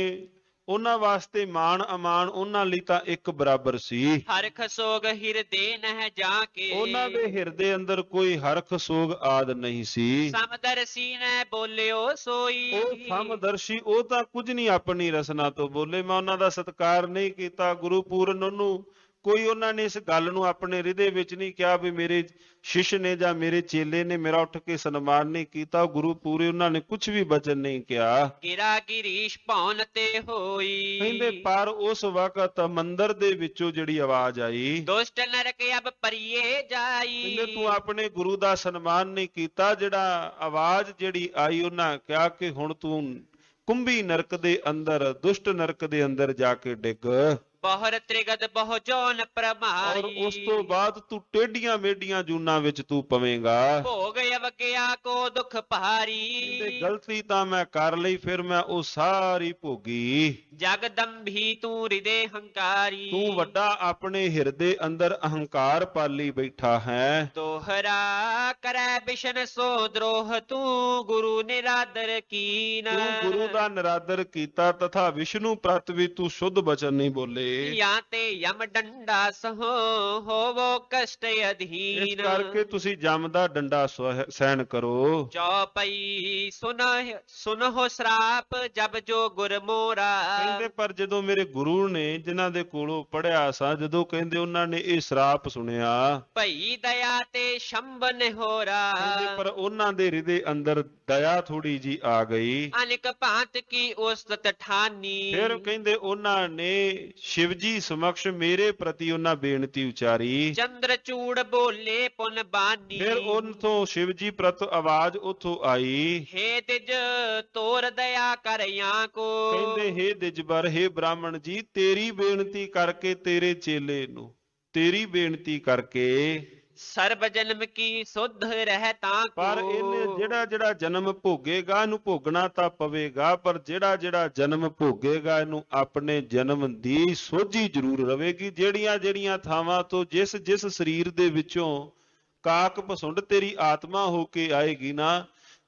ਉਹਨਾਂ ਵਾਸਤੇ ਮਾਣ ਅਮਾਨ ਉਹਨਾਂ ਲਈ ਤਾਂ ਇੱਕ ਬਰਾਬਰ ਸੀ। ਹਰਖ ਸੋਗ ਹਿਰਦੇ ਨਹਿ ਜਾ ਕੇ, ਉਹਨਾਂ ਦੇ ਹਿਰਦੇ ਅੰਦਰ ਕੋਈ ਹਰਖ ਸੋਗ ਆਦ ਨਹੀਂ ਸੀ। ਸਮਦਰਸੀ ਨੈ ਬੋਲਿਓ ਸੋਈ, ਉਹ ਸਮਦਰਸ਼ੀ, ਉਹ ਤਾਂ ਕੁਝ ਨਹੀਂ ਆਪਣੀ ਰਸਨਾ ਤੋਂ ਬੋਲੇ। ਮੈਂ ਉਹਨਾਂ ਦਾ ਸਤਿਕਾਰ ਨਹੀਂ ਕੀਤਾ। ਗੁਰੂ ਪੂਰਨ ਉਹਨੂੰ ਕੋਈ, ਉਹਨਾਂ ਨੇ ਇਸ ਗੱਲ ਨੂੰ ਆਪਣੇ ਹਿਰਦੇ ਵਿੱਚ ਨਹੀਂ ਕਿਹਾ ਵੀ ਮੇਰੇ ਸ਼ਿਸ਼ ਨੇ ਜਾਂ ਮੇਰੇ ਚੇਲੇ ਨੇ ਮੇਰਾ ਉੱਠ ਕੇ ਸਨਮਾਨ ਨਹੀਂ ਕੀਤਾ। ਗੁਰੂ ਪੂਰੇ ਉਹਨਾਂ ਨੇ ਕੁਝ ਵੀ ਬਚਨ ਨਹੀਂ ਕਿਹਾ। ਗਿਰਾ ਗਿਰੀਸ਼ ਭੌਨ ਤੇ ਹੋਈ, ਕਹਿੰਦੇ ਪਰ ਉਸ ਵਕਤ ਮੰਦਰ ਦੇ ਵਿੱਚੋਂ ਜਿਹੜੀ ਆਵਾਜ਼ ਆਈ, ਦੁਸ਼ਟ ਨਰਕ ਅਬ ਪਰਿਏ ਜਾਈ, ਕਹਿੰਦੇ ਤੂੰ ਆਪਣੇ ਗੁਰੂ ਦਾ ਸਨਮਾਨ ਨਹੀਂ ਕੀਤਾ। ਜਿਹੜਾ ਆਵਾਜ਼ ਜਿਹੜੀ ਆਈ, ਉਹਨਾਂ ਕਿਹਾ ਕਿ ਹੁਣ ਤੂੰ ਕੁੰਭੀ ਨਰਕ ਦੇ ਅੰਦਰ, ਦੁਸ਼ਟ ਨਰਕ ਦੇ ਅੰਦਰ ਜਾ ਕੇ ਡਿੱਗ, ਬਹੁਰ ਤ੍ਰਿਗਦ ਬਹੁ ਜੋਨ ਪ੍ਰਮਾਈ, ਔਰ ਉਸ ਤੋਂ ਬਾਅਦ ਤੂੰ ਟੇਢੀਆਂ ਮੇਢੀਆਂ ਜੂਨਾਂ ਵਿੱਚ ਤੂੰ ਪਵੇਂਗਾ। ਭੋਗ ਅਵਗਿਆ ਕੋ ਦੁਖ ਭਾਰੀ, ਕਹਿੰਦੇ ਗਲਤੀ ਤਾਂ ਮੈਂ ਕਰ ਲਈ, ਫਿਰ ਮੈਂ ਉਹ ਸਾਰੀ ਭੋਗੀ। ਜਗਦੰਭੀ ਤੂੰ ਹਿਰਦੇ ਹੰਕਾਰੀ, ਤੂੰ ਵੱਡਾ ਆਪਣੇ ਹਿਰਦੇ ਅੰਦਰ ਅਹੰਕਾਰ ਪਾਲੀ ਬੈਠਾ ਹੈ। ਦੋਹਰਾ ਕਰੈ ਬਿਸ਼ਨ ਸੋ ਦਰੋਹ, ਤੂੰ ਗੁਰੂ ਨਿਰਾਦਰ ਕੀਨ, ਤੂੰ ਗੁਰੂ ਦਾ ਨਿਰਾਦਰ ਕੀਤਾ ਤਥਾ ਵਿਸ਼ਨੂੰ ਪ੍ਰਤ ਵੀ ਤੂੰ ਸ਼ੁੱਧ ਬਚਨ ਨਹੀਂ ਬੋਲੇ। ਜਾਂ ਤੇ ਯਮ ਡੰਡਾ ਸਹੋ ਹੋਵੋ ਕਸ਼ਟ ਇਸ ਅਧੀਨ, ਕਰਕੇ ਤੁਸੀਂ ਜਮ ਦਾ ਡੰਡਾ ਸਹਿਣ ਕਰੋ। ਚੌਪਈ ਸੁਨਹੁ ਸਰਾਪ ਜਬ ਜੋ ਗੁਰ ਮੋਰਾ, ਕਹਿੰਦੇ ਪਰ ਜਦੋਂ ਮੇਰੇ ਗੁਰੂ ਨੇ, ਜਿਨ੍ਹਾਂ ਦੇ ਕੋਲੋਂ ਪੜਿਆ ਸਾਂ, ਜਦੋਂ ਕਹਿੰਦੇ ਉਹਨਾਂ ਨੇ ਇਹ ਸ਼ਰਾਪ ਸੁਣਿਆ, ਭਈ ਦਇਆ ਤੇ ਸ਼ੰਭ ਨਿਹੋਰਾ, ਕਹਿੰਦੇ ਪਰ ਉਹਨਾਂ ਦੇ ਹਿਰਦੇ ਅੰਦਰ ਦਇਆ ਥੋੜੀ ਜੀ ਆ ਗਈ। ਅਨਿਕ ਭਾਂਤ ਕੀ ਉਸਤਤ ਠਾਨੀ, ਫਿਰ ਕਹਿੰਦੇ ਉਹਨਾਂ ਨੇ ਸ਼ਿਵ ਜੀ ਸਮਕਸ਼ ਮੇਰੇ ਪ੍ਰਤੀ ਉਹਨਾਂ ਬੇਨਤੀ ਉਚਾਰੀ। ਚੰਦਰ ਚੂੜ ਬੋਲੇ ਪੁਨ ਬਾਨੀ, ਫਿਰ ਉਨਥੋਂ ਸ਼ਿਵ ਜੀ ਪ੍ਰਤ ਆਵਾਜ਼ ਉਥੋਂ ਆਈ, ਹੇ ਤਿਜ ਤੋਰ ਦਇਆ ਕਰਿਆ ਕੋ, ਕਹਿੰਦੇ ਹੇ ਦਿਜਬਰ, ਹੇ ਬ੍ਰਾਹਮਣ ਜੀ, ਤੇਰੀ ਬੇਨਤੀ ਕਰਕੇ, ਤੇਰੇ ਚੇਲੇ ਨੂੰ ਤੇਰੀ ਬੇਨਤੀ ਕਰਕੇ, ਸਰਬ ਜਨਮ ਕੀ ਸੁਧ ਰਹਿਤਾ ਕੋ, ਪਰ ਇਹਨੇ ਜਿਹੜਾ ਜਿਹੜਾ ਜਨਮ ਭੋਗੇਗਾ ਇਹਨੂੰ ਭੋਗਣਾ ਤਾਂ ਪਵੇਗਾ, ਪਰ ਜਿਹੜਾ ਜਿਹੜਾ ਜਨਮ ਭੋਗੇਗਾ ਇਹਨੂੰ ਆਪਣੇ ਜਨਮ ਦੀ ਸੋਝੀ ਜ਼ਰੂਰ ਰਵੇਗੀ। ਜਿਹੜੀਆਂ ਜਿਹੜੀਆਂ ਥਾਵਾਂ ਤੋਂ ਜਿਸ ਜਿਸ ਸਰੀਰ ਦੇ ਵਿੱਚੋਂ ਕਾਕ ਪਸੁੰਡ ਤੇਰੀ ਆਤਮਾ ਹੋ ਕੇ ਆਏਗੀ ਨਾ,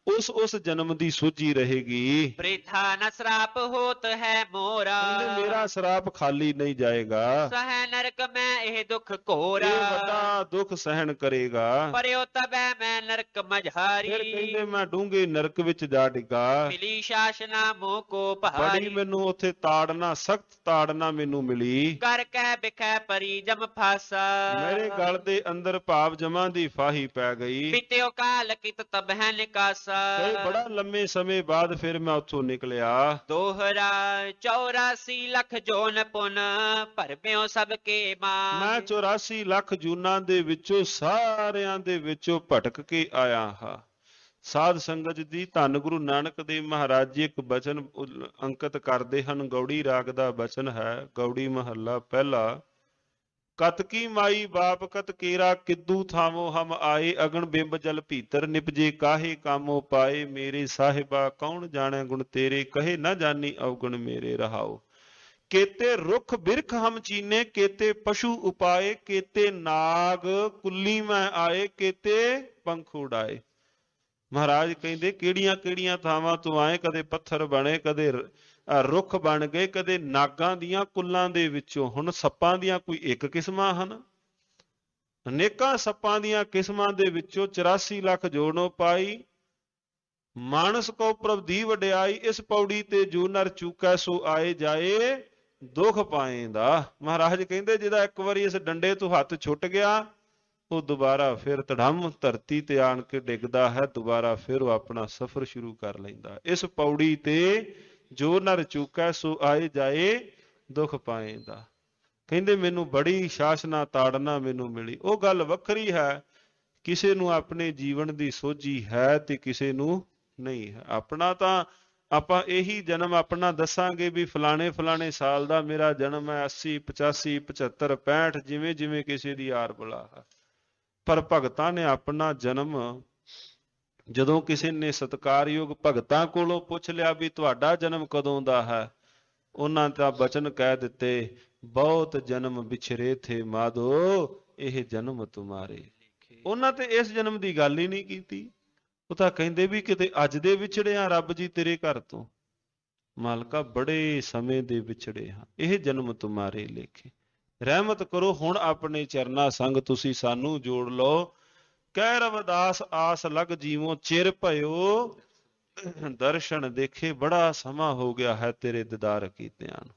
ਉਸ ਜਨਮ ਦੀ ਸੋਝੀ ਰਹੇਗੀ। ਪ੍ਰਿਥਾ ਨ ਸਰਾਪ ਹੋਤ ਹੈ ਮੋਰਾ, ਕਹਿੰਦੇ ਮੇਰਾ ਸ਼ਰਾਪ ਖਾਲੀ ਨਹੀਂ ਜਾਏਗਾ, ਸਹਿ ਨਰਕ ਮੈਂ ਇਹ ਦੁਖ ਘੋਰਾ, ਇਹ ਵੱਡਾ ਦੁੱਖ ਸਹਿਣ ਕਰੇਗਾ। ਪਰਿਓ ਤਬੈ ਮੈਂ ਨਰਕ ਮਝਾਰੀ, ਫਿਰ ਕਹਿੰਦੇ ਮੈਂ ਡੂੰਘੇ ਨਰਕ ਵਿੱਚ ਜਾ ਡਿੱਗਾ। ਮਿਲੀ ਸ਼ਾਸਨਾ ਮੋਹ ਕੋ ਬੜੀ ਪਹਾਰੀ, ਮੈਨੂੰ ਉੱਥੇ ਤਾੜਨਾ, ਸਖਤ ਤਾੜਨਾ ਮੈਨੂੰ ਮਿਲੀ। ਕਰ ਕਹਿ ਬਿਖੈ ਪਰੀ ਜਮ ਫਾਸਾ, ਮੇਰੇ ਗਲ ਦੇ ਅੰਦਰ ਭਾਵ ਜਮਾਂ ਦੀ ਫਾਹੀ ਪੈ ਗਈ। ਬਿਤਿਓ ਕਾਲ ਕਿਤ ਤਬਹਿ ਨਿਕਾਸਾ, ਤੇ ਬੜਾ ਲੰਮੇ ਸਮੇਂ ਬਾਅਦ ਫਿਰ ਮੈਂ ਉੱਥੋਂ ਨਿਕਲਿਆ। ਦੋਹਰਾ 84 ਲੱਖ ਜੋਨ ਪੁਨ, ਭਰਮਿਓ ਸਭ ਕੇ ਮਾਨ, ਮੈਂ 84 ਲੱਖ ਜੂਨਾਂ ਦੇ ਵਿੱਚੋਂ ਸਾਰਿਆਂ ਦੇ ਵਿੱਚੋਂ ਭਟਕ ਕੇ ਆਇਆ ਹਾਂ। ਸਾਧ ਸੰਗਤ ਦੀ ਧੰਨ ਗੁਰੂ ਨਾਨਕ ਦੇਵ ਮਹਾਰਾਜ ਜੀ ਇੱਕ ਬਚਨ ਅੰਕਿਤ ਕਰਦੇ ਹਨ, ਗੌੜੀ ਰਾਗ ਦਾ ਬਚਨ ਹੈ, ਗੌੜੀ ਮਹੱਲਾ ਪਹਿਲਾ। ਕਤ ਕੀ ਮਾਈ ਬਾਪ ਕਤ ਕੇਰਾ, ਕਿੱਦੂ ਥਾਵੋ ਹਮ ਆਏ, ਅਗਣ ਬਿੰਬ ਜਲ ਭੀਤਰ ਨਿਪਜੇ, ਕਾਹੇ ਕਾਮੋ ਪਾਏ, ਮੇਰੇ ਸਾਹਿਬਾ ਕੌਣ ਜਾਣੈ ਗੁਣ ਤੇਰੇ, ਕਹੇ ਨਾ ਜਾਣੀ ਅਵਗੁਣ ਮੇਰੇ ਰਹਾਓ। ਕੇਤੇ ਰੁੱਖ ਬਿਰਖ ਹਮ ਚੀਨੇ, ਕੇਤੇ ਪਸ਼ੂ ਉਪਾਏ, ਕੇਤੇ ਨਾਗ ਕੁੱਲੀ ਮੈਂ ਆਏ, ਕੇਤੇ ਪੰਖ ਉਡਾਏ। ਮਹਾਰਾਜ ਕਹਿੰਦੇ ਕਿਹੜੀਆਂ ਕਿਹੜੀਆਂ ਥਾਵਾਂ ਤੋਂ ਆਏ, ਕਦੇ ਪੱਥਰ ਬਣੇ, ਕਦੇ ਰੁੱਖ ਬਣ ਗਏ, ਕਦੇ ਨਾਗਾਂ ਦੀਆਂ ਕੁੱਲਾਂ ਦੇ ਵਿੱਚੋਂ। ਹੁਣ ਸੱਪਾਂ ਦੀਆਂ ਕੋਈ ਇੱਕ ਕਿਸਮਾਂ ਹਨ, ਅਨੇਕਾਂ ਸੱਪਾਂ ਦੀਆਂ ਕਿਸਮਾਂ ਦੇ ਵਿੱਚੋਂ 84 ਲੱਖ ਜੋੜਨੋਂ ਪਾਈ। ਮਾਨਸ ਕੋ ਪ੍ਰਭ ਦੀ ਵਡਿਆਈ, ਇਸ ਪੌੜੀ ਤੇ ਜੋ ਨਰ ਚੂਕੈ ਸੋ ਆਏ ਜਾਏ, ਦੁੱਖ ਪਾਏਂਦਾ। ਮਹਾਰਾਜ ਕਹਿੰਦੇ ਜਿਹਦਾ ਇੱਕ ਵਾਰੀ ਇਸ ਡੰਡੇ ਤੋਂ ਹੱਥ ਛੁੱਟ ਗਿਆ, ਉਹ ਦੁਬਾਰਾ ਫਿਰ ਧੜਮ ਧਰਤੀ ਤੇ ਆਣ ਕੇ ਡਿੱਗਦਾ ਹੈ, ਦੁਬਾਰਾ ਫਿਰ ਉਹ ਆਪਣਾ ਸਫ਼ਰ ਸ਼ੁਰੂ ਕਰ ਲੈਂਦਾ। ਇਸ ਪੌੜੀ ਤੇ ਜੋ ਨਰ ਚੂਕੈ ਸੋ ਆਏ ਜਾਏ, ਦੁੱਖ ਪਾਏਂਦਾ। ਕਹਿੰਦੇ ਮੈਨੂੰ ਬੜੀ ਸ਼ਾਸਨਾ ਤਾੜਨਾ ਮੈਨੂੰ ਮਿਲੀ। ਉਹ ਗੱਲ ਵੱਖਰੀ ਹੈ, ਕਿਸੇ ਨੂੰ ਆਪਣੇ ਜੀਵਨ ਦੀ ਸੋਝੀ ਹੈ ਤੇ ਕਿਸੇ ਨੂੰ ਨਹੀਂ ਹੈ। ਆਪਣਾ ਤਾਂ ਆਪਾਂ ਇਹੀ ਜਨਮ ਆਪਣਾ ਦੱਸਾਂਗੇ ਵੀ ਫਲਾਣੇ ਫਲਾਣੇ ਸਾਲ ਦਾ ਮੇਰਾ ਜਨਮ ਹੈ, 80 85 75 65, ਜਿਵੇਂ ਜਿਵੇਂ ਕਿਸੇ ਦੀ ਆਰ ਬਲਾ ਹੈ। ਪਰ ਭਗਤਾਂ ਨੇ ਆਪਣਾ ਜਨਮ, ਜਦੋਂ ਕਿਸੇ ਨੇ ਸਤਿਕਾਰਯੋਗ ਭਗਤਾਂ ਕੋਲੋਂ ਪੁੱਛ ਲਿਆ ਵੀ ਤੁਹਾਡਾ ਜਨਮ ਕਦੋਂ ਦਾ ਹੈ, ਉਹਨਾਂ ਤਾਂ ਬਚਨ ਕਹਿ ਦਿੱਤੇ, ਬਹੁਤ ਜਨਮ ਵਿਛਰੇ ਥੇ ਮਾਧੋ, ਇਹ ਜਨਮ ਤੁਮਾਰੇ। ਉਹਨਾਂ ਤੇ ਇਸ ਜਨਮ ਦੀ ਗੱਲ ਹੀ ਨਹੀਂ ਕੀਤੀ। ਉਹ ਤਾਂ ਕਹਿੰਦੇ ਵੀ ਕਿਤੇ ਅੱਜ ਦੇ ਵਿਛੜਿਆ ਰੱਬ ਜੀ ਤੇਰੇ ਘਰ ਤੋਂ। ਮਾਲਕਾ ਬੜੇ ਸਮੇਂ ਦੇ ਵਿਛੜੇ ਹਾਂ, ਇਹ ਜਨਮ ਤੁਮਾਰੇ ਲੇਖੇ। ਰਹਿਮਤ ਕਰੋ ਹੁਣ ਆਪਣੇ ਚਰਨਾ ਸੰਗ ਤੁਸੀਂ ਸਾਨੂੰ ਜੋੜ ਲਓ। ਕਹਿ ਰਵਿਦਾਸ ਆਸ ਲਗ ਜੀਵੋ ਚਿਰ ਭਇਓ, ਦਰਸ਼ਨ ਦੇਖੇ ਬੜਾ ਸਮਾਂ ਹੋ ਗਿਆ ਹੈ ਤੇਰੇ ਦੀਦਾਰ ਕੀਤਿਆਂ ਨੂੰ।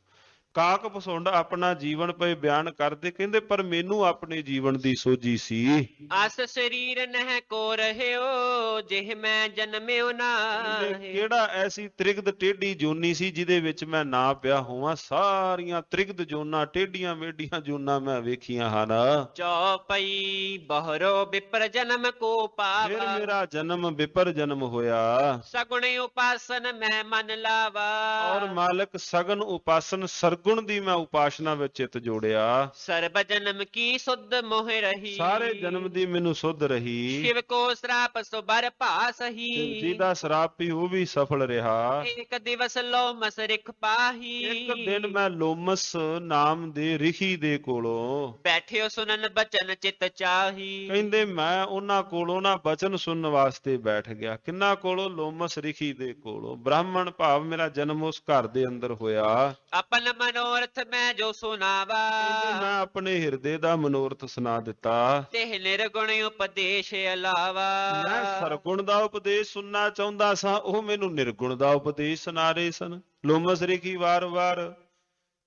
ਕਾਕ ਪਸੁੰਡ ਆਪਣਾ ਜੀਵਨ ਪਏ ਬਿਆਨ ਕਰਦੇ, ਕਹਿੰਦੇ ਪਰ ਮੈਨੂੰ ਆਪਣੇ ਜੀਵਨ ਦੀ ਸੋਝੀ ਸੀ। ਅਸ ਸਰੀਰ ਨਹਿ ਕੋ ਰਹਿਓ, ਜਿਹ ਮੈਂ ਜਨਮਿਓ ਨਾਹੀ। ਕਿਹੜਾ ਐਸੀ ਤ੍ਰਿਗਦ ਟੇਢੀ ਜੋਨੀ ਸੀ ਜਿਹਦੇ ਵਿੱਚ ਮੈਂ ਨਾ ਪਿਆ ਹੋਵਾਂ। ਸਾਰੀਆਂ ਤ੍ਰਿਗਦ ਜੋਨਾਂ, ਟੇਢੀਆਂ ਮੇਢੀਆਂ ਜੋਨਾਂ ਮੈਂ ਵੇਖੀਆਂ ਹਨ। ਚੌਪਈ ਬਹਰੋ ਵਿਪਰ ਜਨਮ ਕੋ ਫਿਰ ਪਾਵਾ, ਮੇਰਾ ਜਨਮ ਵਿਪਰ ਜਨਮ ਹੋਇਆ। ਸਗੁਣ ਉਪਾਸਨ ਮੈਂ ਮਨ ਲਾਵਾ। ਔਰ ਮਾਲਕ ਸਗਨ ਉਪਾਸਨ ਸਰਗੁਣ ਦੀ ਮੈਂ ਉਪਾਸਨਾ ਵਿੱਚ ਚਿੱਤ ਜੋੜਿਆ। ਸਰਬ ਜਨਮ ਕੀ ਸੁਧ ਮੋਹ ਰਹੀ, ਸਾਰੇ ਜਨਮ ਦੀ ਮੈਨੂੰ ਸੁਧ ਰਹੀ। ਸ਼ਿਵ ਕੋ ਸਰਾਪ ਸੋ ਬਰ ਭਾਸਹੀ, ਸ਼ਿਵ ਜੀ ਦਾ ਸਰਾਪ ਵੀ ਉਹ ਵੀ ਸਫਲ ਰਿਹਾ। ਇੱਕ ਦਿਵਸ ਲੋ ਮਸਰਿਖ ਪਾਹੀ। ਇੱਕ ਦਿਨ ਮੈਂ ਲੋਮਸ ਨਾਮ ਦੇ ਰਿਖੀ ਦੇ ਕੋਲੋਂ ਬੈਠਿਓ ਸੁਨਨ ਬਚਨ ਚਿਤ ਚਾਹੀ। ਕਹਿੰਦੇ ਮੈਂ ਉਹਨਾਂ ਕੋਲੋਂ ਨਾ ਬਚਨ ਸੁਣਨ ਵਾਸਤੇ ਬੈਠ ਗਿਆ। ਕਿੰਨਾ ਕੋਲੋਂ? ਲੋਮਸ ਰਿਖੀ ਦੇ ਕੋਲੋਂ। ਬ੍ਰਾਹਮਣ ਭਾਵ ਮੇਰਾ ਜਨਮ ਉਸ ਘਰ ਦੇ ਅੰਦਰ ਹੋਇਆ। ਆਪਨ ਮਨੋਰਥ ਮੈਂ ਜੋ ਸੁਨਾਵਾ, ਕਹਿੰਦੇ ਮੈਂ ਆਪਣੇ ਹਿਰਦੇ ਦਾ ਮਨੋਰਥ ਸੁਣਾ ਦਿੱਤਾ। ਤੇ ਨਿਰਗੁਣ ਉਪਦੇਸ਼ ਅਲਾਵਾ। ਮੈਂ ਸਰਗੁਣ ਦਾ ਉਪਦੇਸ਼ ਸੁਣਨਾ ਚਾਹੁੰਦਾ ਸਾਂ, ਉਹ ਮੈਨੂੰ ਨਿਰਗੁਣ ਦਾ ਉਪਦੇਸ਼ ਸੁਣਾ ਰਹੇ ਸਨ। ਲੋਮਸ ਰਿਖੀ ਵਾਰ-ਵਾਰ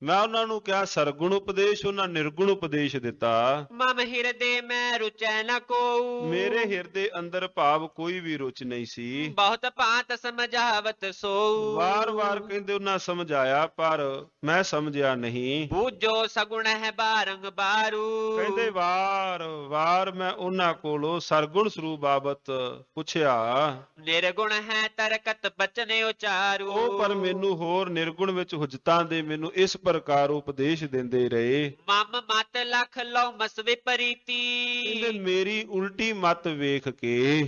ਮੈਂ ਉਹਨਾਂ ਨੂੰ ਕਿਹਾ ਸਰਗੁਣ ਉਪਦੇਸ਼, ਉਹਨਾਂ ਨਿਰਗੁਣ ਉਪਦੇਸ਼ ਦਿੱਤਾ। ਮਮ ਹਿਰਦੇ ਮੈਂ ਰੁਚੈ ਨ ਕੋਊ, ਮੇਰੇ ਹਿਰਦੇ ਅੰਦਰ ਭਾਵ ਕੋਈ ਵੀ ਰੁਚ ਨਹੀਂ ਸੀ। ਬਹੁਤ ਭਾਂਤ ਸਮਝਾਵਤ ਸੋਊ। ਵਾਰ-ਵਾਰ ਕਹਿੰਦੇ ਉਹਨਾਂ ਸਮਝਾਇਆ ਪਰ ਮੈਂ ਸਮਝਿਆ ਨਹੀਂ। ਬੂਝੋ ਸਗੁਣ ਹੈ ਬਾਰੰਬਾਰੂ, ਕਹਿੰਦੇ ਵਾਰ-ਵਾਰ ਮੈਂ ਉਹਨਾਂ ਕੋਲੋਂ ਸਰਗੁਣ ਸਰੂਪ ਬਾਬਤ ਪੁੱਛਿਆ। ਨਿਰਗੁਣ ਹੈ ਤਰਕਤ ਬਚਨ ਉਚਾਰੂ। ਉਹ ਪਰ ਮੈਨੂੰ ਹੋਰ ਨਿਰਗੁਣ ਵਿੱਚ ਹੁਜਤਾਂ ਦੇ ਮੈਨੂੰ ਇਸ ਪ੍ਰਕਾਰ ਉਪਦੇਸ਼ ਦਿੰਦੇ ਰਹੇ। ਮਮ ਮਤ ਲਖ ਲਓ ਮਸ ਕਹਿੰਦੇ ਵਿਪਰੀਤੀ, ਮੇਰੀ ਉਲਟੀ ਮਤ ਵੇਖ ਕੇ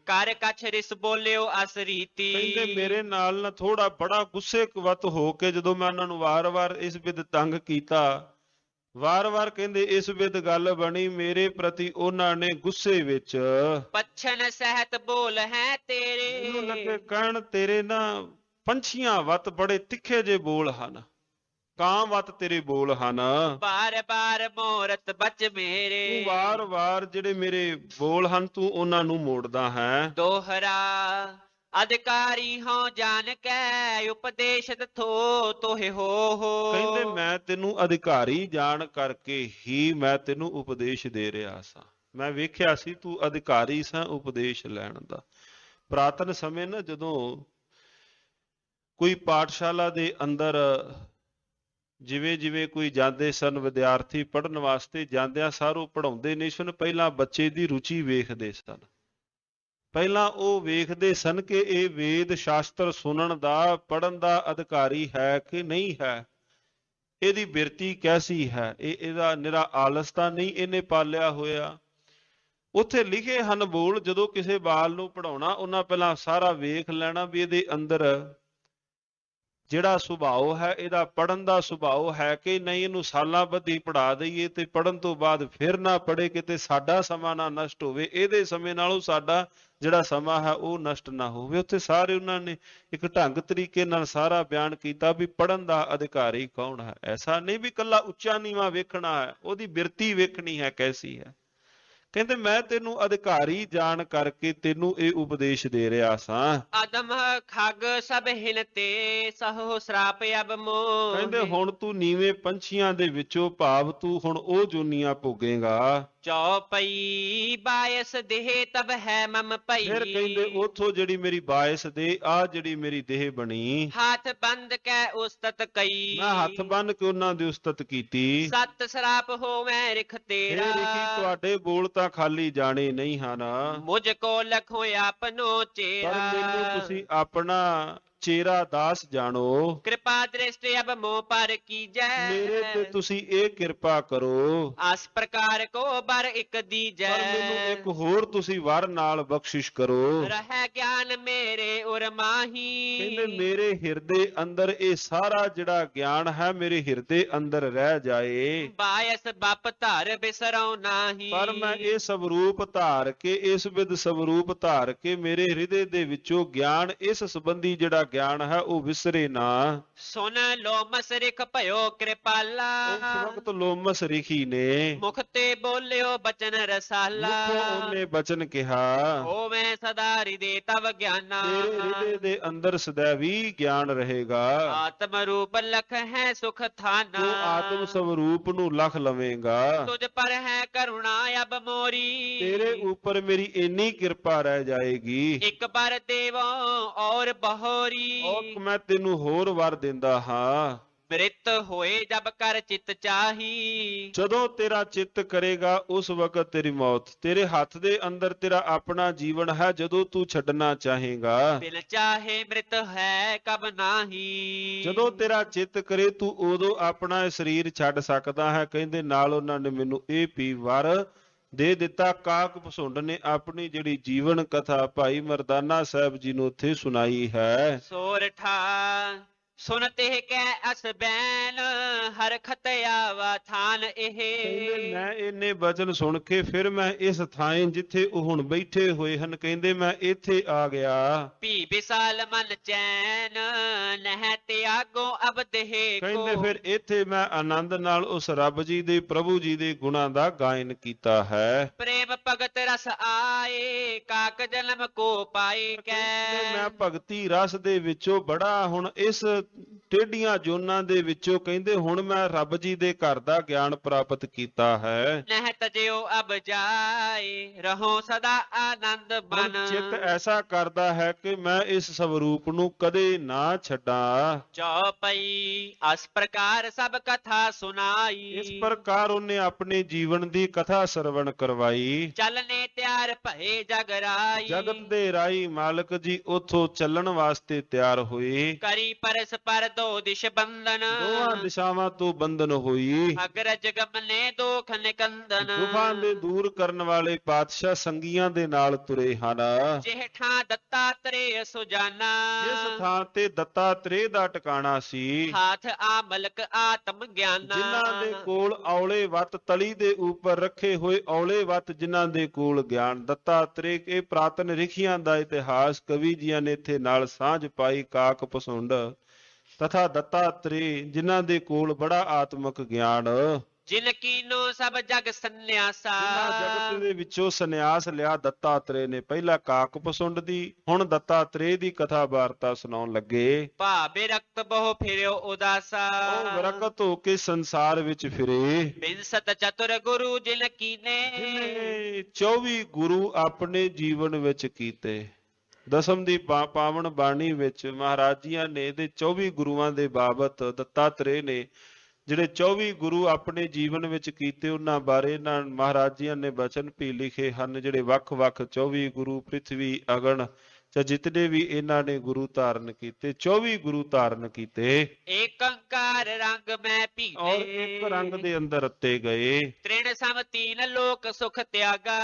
ਕਰ ਕਛ ਰਿਸ ਬੋਲਿਓ ਅਸਰੀਤੀ। ਕਹਿੰਦੇ ਮੇਰੇ ਨਾਲ ਨਾ ਥੋੜਾ ਬੜਾ ਗੁੱਸੇ ਵਤ ਹੋ ਕੇ ਜਦੋਂ ਮੈਂ ਉਹਨਾਂ ਨੂੰ ਵਾਰ-ਵਾਰ ਇਸ ਵਿਦ ਤੰਗ ਕੀਤਾ, ਵਾਰ-ਵਾਰ ਕਹਿੰਦੇ ਇਸ ਵਿਦ ਗੱਲ ਬਣੀ, ਮੇਰੇ ਪ੍ਰਤੀ ਉਹਨਾਂ ਨੇ ਗੁੱਸੇ ਵਿੱਚ ਪਛਨ ਸਹਿਤ ਬੋਲ ਹੈ ਮੈਨੂੰ ਲੱਗੇ ਤੇਰੇ, ਕਹਿਣ ਤੇਰੇ ਨਾ ਪੰਛੀਆਂ ਵਤ ਬੜੇ ਤਿੱਖੇ ਜੇ ਬੋਲ ਹਨ, ਕਾਂ ਵਤ ਤੇਰੇ ਬੋਲ ਹਨ। ਬਾਰ ਬਾਰ ਮੋਰਤ ਬਚ ਤੂੰ ਮੇਰੇ, ਵਾਰ-ਵਾਰ ਜਿਹੜੇ ਮੇਰੇ ਬੋਲ ਹਨ ਤੂੰ ਉਹਨਾਂ ਨੂੰ ਮੋੜਦਾ ਹੈ। ਦੋਹਰਾ ਅਧਿਕਾਰੀ ਹਾਂ ਜਾਣ ਕੈ, ਉਪਦੇਸ਼ਤ ਥੋ ਤੋਹਿ ਹੋ। ਕਹਿੰਦੇ ਮੈਂ ਤੈਨੂੰ ਅਧਿਕਾਰੀ ਜਾਣ ਕਰਕੇ ਹੀ ਮੈਂ ਤੈਨੂੰ ਉਪਦੇਸ਼ ਦੇ ਰਿਹਾ ਸਾਂ। ਮੈਂ ਵੇਖਿਆ ਸੀ ਤੂੰ ਅਧਿਕਾਰੀ ਸਾਂ ਉਪਦੇਸ਼ ਲੈਣ ਦਾ। ਪੁਰਾਤਨ ਸਮੇਂ ਨਾ ਜਦੋਂ ਕੋਈ ਪਾਠਸ਼ਾਲਾ ਦੇ ਅੰਦਰ ਜਿਵੇਂ ਕੋਈ ਜਾਂਦੇ ਸਨ ਵਿਦਿਆਰਥੀ ਪੜ੍ਹਨ ਵਾਸਤੇ, ਜਾਂਦਿਆਂ ਸਾਰ ਉਹ ਪੜ੍ਹਾਉਂਦੇ ਨਹੀਂ ਸਨ, ਪਹਿਲਾਂ ਬੱਚੇ ਦੀ ਰੁਚੀ ਵੇਖਦੇ ਸਨ। ਪਹਿਲਾਂ ਉਹ ਵੇਖਦੇ ਸਨ ਕਿ ਇਹ ਵੇਦ ਸ਼ਾਸਤਰ ਸੁਣਨ ਦਾ ਪੜ੍ਹਨ ਦਾ ਅਧਿਕਾਰੀ ਹੈ ਕਿ ਨਹੀਂ ਹੈ, ਇਹਦੀ ਬਿਰਤੀ ਕੈਸੀ ਹੈ, ਇਹਦਾ ਨਿਰਾ ਆਲਸ ਤਾਂ ਨਹੀਂ ਇਹਨੇ ਪਾਲਿਆ ਹੋਇਆ। ਉੱਥੇ ਲਿਖੇ ਹਨ ਬੋਲ, ਜਦੋਂ ਕਿਸੇ ਬਾਲ ਨੂੰ ਪੜ੍ਹਾਉਣਾ ਉਹਨਾਂ ਪਹਿਲਾਂ ਸਾਰਾ ਵੇਖ ਲੈਣਾ ਵੀ ਇਹਦੇ ਅੰਦਰ ਜਿਹੜਾ ਸੁਭਾਅ ਹੈ, ਇਹਦਾ ਪੜ੍ਹਨ ਦਾ ਸੁਭਾਅ ਹੈ ਕਿ ਨਹੀਂ, ਇਹਨੂੰ ਸਾਲਾਂ ਬੱਧੀ ਪੜ੍ਹਾ ਦਈਏ ਤੇ ਪੜ੍ਹਨ ਤੋਂ ਬਾਅਦ ਫਿਰ ਨਾ ਪੜ੍ਹੇ, ਕਿਤੇ ਸਾਡਾ ਸਮਾਂ ਨਾ ਨਸ਼ਟ ਹੋਵੇ, ਇਹਦੇ ਸਮੇਂ ਨਾਲੋਂ ਸਾਡਾ ਜਿਹੜਾ ਸਮਾਂ ਹੈ ਉਹ ਨਸ਼ਟ ਨਾ ਹੋਵੇ। ਉੱਥੇ ਸਾਰੇ ਉਹਨਾਂ ਨੇ ਇੱਕ ਢੰਗ ਤਰੀਕੇ ਨਾਲ ਸਾਰਾ ਬਿਆਨ ਕੀਤਾ ਵੀ ਪੜ੍ਹਨ ਦਾ ਅਧਿਕਾਰੀ ਕੌਣ ਹੈ। ਐਸਾ ਨਹੀਂ ਵੀ ਇਕੱਲਾ ਉੱਚਾ ਨੀਵਾਂ ਵੇਖਣਾ ਹੈ, ਉਹਦੀ ਬਿਰਤੀ ਵੇਖਣੀ ਹੈ ਕੈਸੀ ਹੈ। ਕਹਿੰਦੇ ਮੈਂ ਤੈਨੂੰ ਅਧਿਕਾਰੀ ਜਾਣ ਕਰਕੇ ਤੈਨੂੰ ਇਹ ਉਪਦੇਸ਼ ਦੇ ਰਿਹਾ ਸਾਂ। ਆਦਮ ਖਗ ਸਭ ਹਿਨ ਤੇ ਸਹੋ ਸਰਾਪ ਅਬ ਮੋਹ। ਕਹਿੰਦੇ ਹੁਣ ਤੂੰ ਨੀਵੇਂ ਪੰਛੀਆਂ ਦੇ ਵਿੱਚੋਂ ਭਾਵ ਤੂੰ ਹੁਣ ਉਹ ਜੁਨੀਆਂ ਭੋਗੇਗਾ। ਚੌਪਈ ਬਾਇਸ ਦੇਹ ਤਬ ਹੈ ਮਮ ਪਈ। ਫਿਰ ਕਹਿੰਦੇ ਉਥੋਂ ਜਿਹੜੀ ਮੇਰੀ ਬਾਇਸ ਦੇ ਆ ਜਿਹੜੀ ਮੇਰੀ ਦੇਹ ਬਣੀ, ਹੱਥ ਬੰਦ ਕੈ ਉਸਤਤ ਕਈ। ਮੈਂ ਹੱਥ ਬੰਨ ਕੇ ਉਹਨਾਂ ਦੀ ਉਸਤਤ ਕੀਤੀ। ਸਤ ਸਰਾਪ ਹੋਵੈ ਰਿਖ ਫਿਰ ਤੇਰਾ, ਲਿਖੀ ਤੁਹਾਡੇ ਬੋਲ ਤਾਂ ਖਾਲੀ ਜਾਣੇ ਨਹੀਂ ਹਨ, ਮੁਝ ਕੋ ਲਖੋ ਆਪਨੋ ਪਰ ਚੇਰਾ। ਮੈਨੂੰ ਤੁਸੀਂ ਆਪਣਾ ਚੇਰਾ ਦਾਸ ਜਾਣੋ। कृपा दृष्टि अब मोह पर कीजै ਮੇਰੇ ਤੇ ਤੁਸੀਂ ਇਹ ਕਿਰਪਾ ਕਰੋ। आस प्रकार को बर एक ਪਰ दीजै ਮੈਨੂੰ ਇੱਕ ਹੋਰ ਤੁਸੀਂ ਵਰ ਨਾਲ ਬਖਸ਼ਿਸ਼ ਕਰੋ। रह ज्ञान मेरे उर माही ਕਹਿੰਦੇ ਮੇਰੇ ਹਿਰਦੇ ਅੰਦਰ ਇਹ ਸਾਰਾ ਜਿਹੜਾ ਗਿਆਨ ਹੈ ਮੇਰੇ ਹਿਰਦੇ ਅੰਦਰ ਰਹਿ ਜਾਏ। बायस बाप धर बिसरौ नाही ਪਰ ਮੈਂ ਇਹ ਸਵਰੂਪ ਧਾਰ ਕੇ ਇਸ ਵਿਦ ਸਵਰੂਪ ਧਾਰ ਕੇ ਮੇਰੇ ਹਿਰਦੇ ਦੇ ਵਿੱਚੋਂ ਗਿਆਨ ਇਸ ਸੰਬੰਧੀ ਜਿਹੜਾ ਗਿਆਨ ਹੈ ਉਹ ਵਿਸਰੇ ਨਾ। सुन लो मसरिख भयो कृपाला ਉਸ ਵਕਤ ਲੋਮਸ ਰਿਖੀ ਨੇ मुख ते बोलियो बचन रसाला ਮੁਖੋਂ ਉਹਨੇ ਬਚਨ ਕਿਹਾ ओ मैं सदा हृदय तव ज्ञाना ਤੇਰੇ ਹਿਰਦੇ ਦੇ ਅੰਦਰ ਸदैवी ਗਿਆਨ ਰਹੇਗਾ। आत्म रूप लख है सुख थाना ਤੂੰ ਆਤਮ ਸਵਰੂਪ ਨੂੰ ਲਖ ਲਵੇਂਗਾ। तुझ पर है करुणा अब मोरी ਤੇਰੇ ਉੱਪਰ ਮੇਰੀ ਇੰਨੀ ਕਿਰਪਾ ਰਹਿ ਜਾਏਗੀ एक बार देवो और बहोरी ਔਰ ਮੈਂ ਤੈਨੂੰ ਹੋਰ ਵਰ ਦਿੰਦਾ ਹਾਂ। मृत होए जब कर चित चाही ਜਦੋਂ ਤੇਰਾ ਚਿੱਤ ਕਰੇਗਾ ਉਸ ਵਕਤ ਤੇਰੀ ਮੌਤ ਤੇਰੇ ਹੱਥ ਦੇ ਅੰਦਰ ਤੇਰਾ ਆਪਣਾ ਜੀਵਨ ਹੈ। ਜਦੋਂ ਤੂੰ ਛੱਡਣਾ ਚਾਹੇਗਾ बिन चाहे मृत है कब नाही ਜਦੋਂ ਤੇਰਾ ਚਿੱਤ ਕਰੇ ਤੂੰ ਉਦੋਂ ਆਪਣਾ ਇਹ ਸਰੀਰ ਛੱਡ ਸਕਦਾ ਹੈ। ਕਹਿੰਦੇ ਨਾਲ ਉਹਨਾਂ ਨੇ ਮੈਨੂੰ ਇਹ ਵੀ ਵਰ ਦੇ ਦਿੱਤਾ। ਕਾਕ ਭਸੁੰਡ ਨੇ ਆਪਣੀ ਜਿਹੜੀ ਜੀਵਨ ਕਥਾ ਭਾਈ ਮਰਦਾਨਾ ਸਾਹਿਬ ਜੀ ਨੂੰ ਉੱਥੇ ਸੁਣਾਈ ਹੈ। सोरठा सुनते कै अस बैन हर खतया वा थान ਕਹਿੰਦੇ एहे ਮੈਂ ਇੰਨੇ ਬਚਨ ਸੁਣ ਕੇ ਫਿਰ ਮੈਂ ਇਸ ਥਾਂ ਜਿੱਥੇ ਉਹ ਹੁਣ ਬੈਠੇ ਹੋਏ ਹਨ ਕਹਿੰਦੇ ਮੈਂ ਇੱਥੇ ਆ ਗਿਆ। पी विशाल मन चैन नह त्यागो अब देहे ਕਹਿੰਦੇ को ਫਿਰ ਇੱਥੇ ਮੈਂ ਆਨੰਦ ਨਾਲ ਉਸ ਰੱਬ ਜੀ ਦੇ ਪ੍ਰਭੂ ਜੀ ਦੇ ਗੁਣਾਂ ਦਾ ਗਾਇਨ ਕੀਤਾ ਹੈ। प्रेम भगत रस आए काक जन्म को पाए ਕਹਿੰਦੇ ਮੈਂ कै ਭਗਤੀ ਰਸ ਦੇ ਵਿੱਚੋਂ ਬੜਾ ਹੁਣ ਇਸ ਟੇਢੀਆਂ ਜੋਨਾਂ ਦੇ ਵਿੱਚੋਂ ਕਹਿੰਦੇ ਹੁਣ ਮੈਂ ਰੱਬ ਜੀ ਦੇ ਘਰ ਦਾ ਗਿਆਨ ਪ੍ਰਾਪਤ ਕੀਤਾ ਹੈ। नह तजयो अब जाए रहो सदा आनंद ਹੁਣ बन ਚਿੱਤ ਐਸਾ ਕਰਦਾ ਹੈ ਕਿ ਮੈਂ ਇਸ ਸਵਰੂਪ ਨੂੰ ਕਦੇ ਨਾ ਛੱਡਾਂ। चौपई अस प्रकार सब कथा ਇਸ सुनाई ਪ੍ਰਕਾਰ ਉਹਨੇ ਆਪਣੇ ਜੀਵਨ ਦੀ ਕਥਾ ਸਰਵਣ ਕਰਵਾਈ। चलने त्यार भये जगराई ਜਗਤ ਦੇ ਰਾਈ ਮਾਲਕ ਜੀ ਉਥੋਂ ਚੱਲਣ ਵਾਸਤੇ ਤਿਆਰ ਹੋਏ। करी परस पर दो दिश बंधन ਦੋਹਾਂ ਦਿਸ਼ਾਵਾਂ ਤੋਂ ਬੰਧਨ ਹੋਈ। अग्रज गमने दोख निकंदन ਦੁਖਾਂ ਦੇ ਦੂਰ ਕਰਨ ਵਾਲੇ ਪਾਤਸ਼ਾਹ ਸੰਗੀਆਂ ਦੇ ਨਾਲ ਤੁਰੇ ਹਨ। जेठा दत्तात्रेय सुजाना ਜਿਸ ਥਾਂ ਤੇ ਦੱਤਾਤਰੇय ਦਾ ਟਿਕਾਣਾ ਸੀ हाथ आमलक आत्म ज्ञाना ਜਿਨ੍ਹਾਂ ਦੇ ਕੋਲ ਔਲੇ ਵੱਤ ਤਲੀ ਦੇ ਉੱਪਰ ਰੱਖੇ ਹੋਏ ਔਲੇ ਵੱਤ ਜਿਨ੍ਹਾਂ ਦੇ ਕੋਲ ਗਿਆਨ ਦੱਤਾਤਰੇय ਇਹ ਪ੍ਰਾਤਨ ਰਿਖੀਆਂ ਦਾ ਇਤਿਹਾਸ ਕਵੀ ਜੀਆਂ ਨੇ ਇੱਥੇ ਨਾਲ ਸਾਂਝ ਪਾਈ। ਕਾਕ ਭਸੁੰਡ ਤਥਾ ਦੱਤਾਤਰੇय ਜਿਨ੍ਹਾਂ ਦੇ ਕੋਲ ਬੜਾ ਆਤਮਿਕ ਗਿਆਨ जिन कीनो सब जग सन्यासा ਜਿਨ੍ਹਾਂ ਜਗਤ ਦੇ ਵਿੱਚੋਂ ਸੰਨਿਆਸ ਲਿਆ ਦੱਤਾਤਰੇय ਨੇ। ਪਹਿਲਾਂ ਕਾਕ ਭਸੁੰਡ ਦੀ ਹੁਣ ਦੱਤਾਤਰੇय ਦੀ ਕਥਾ ਵਾਰਤਾ ਸੁਣਾਉਣ ਲੱਗੇ। भावे रक्त बहु फिरो उदासा ਉਹ ਵਿਰਕਤ ਹੋ ਕੇ ਸੰਸਾਰ ਵਿੱਚ ਫਿਰੇ। बिंसत चतुर गुरु जिन कीने ਜਿਹਨੇ 24 ਗੁਰੂ ਆਪਣੇ ਜੀਵਨ ਵਿੱਚ ਕੀਤੇ। ਦਸਮ ਦੀ ਪਾਵਨ ਬਾਣੀ ਵਿੱਚ ਮਹਾਰਾਜ ਜੀਆਂ ਨੇ ਇਹਦੇ 24 ਗੁਰੂਆਂ ਦੇ ਬਾਬਤ ਦੱਤਾਤਰੇय ਨੇ ਜਿਹੜੇ 24 ਗੁਰੂ ਆਪਣੇ ਜੀਵਨ ਵਿੱਚ ਕੀਤੇ ਉਹਨਾਂ ਬਾਰੇ ਇਹਨਾਂ ਮਹਾਰਾਜ ਜੀਆਂ ਨੇ ਬਚਨ ਵੀ ਲਿਖੇ ਹਨ। ਜਿਹੜੇ ਵੱਖ-ਵੱਖ 24 ਗੁਰੂ ਪ੍ਰਿਥਵੀ ਅਗਨ ਜਾਂ ਜਿਤਨੇ ਵੀ ਇਹਨਾਂ ਨੇ ਗੁਰੂ ਧਾਰਨ ਕੀਤੇ 24 ਗੁਰੂ ਧਾਰਨ ਕੀਤੇ एक अंकार रंग में ਔਰ ਇੱਕ ਰੰਗ पीते ਦੇ ਅੰਦਰ ਰੱਤੇ ਗਏ। तृण सम तीन लोक सुख त्यागा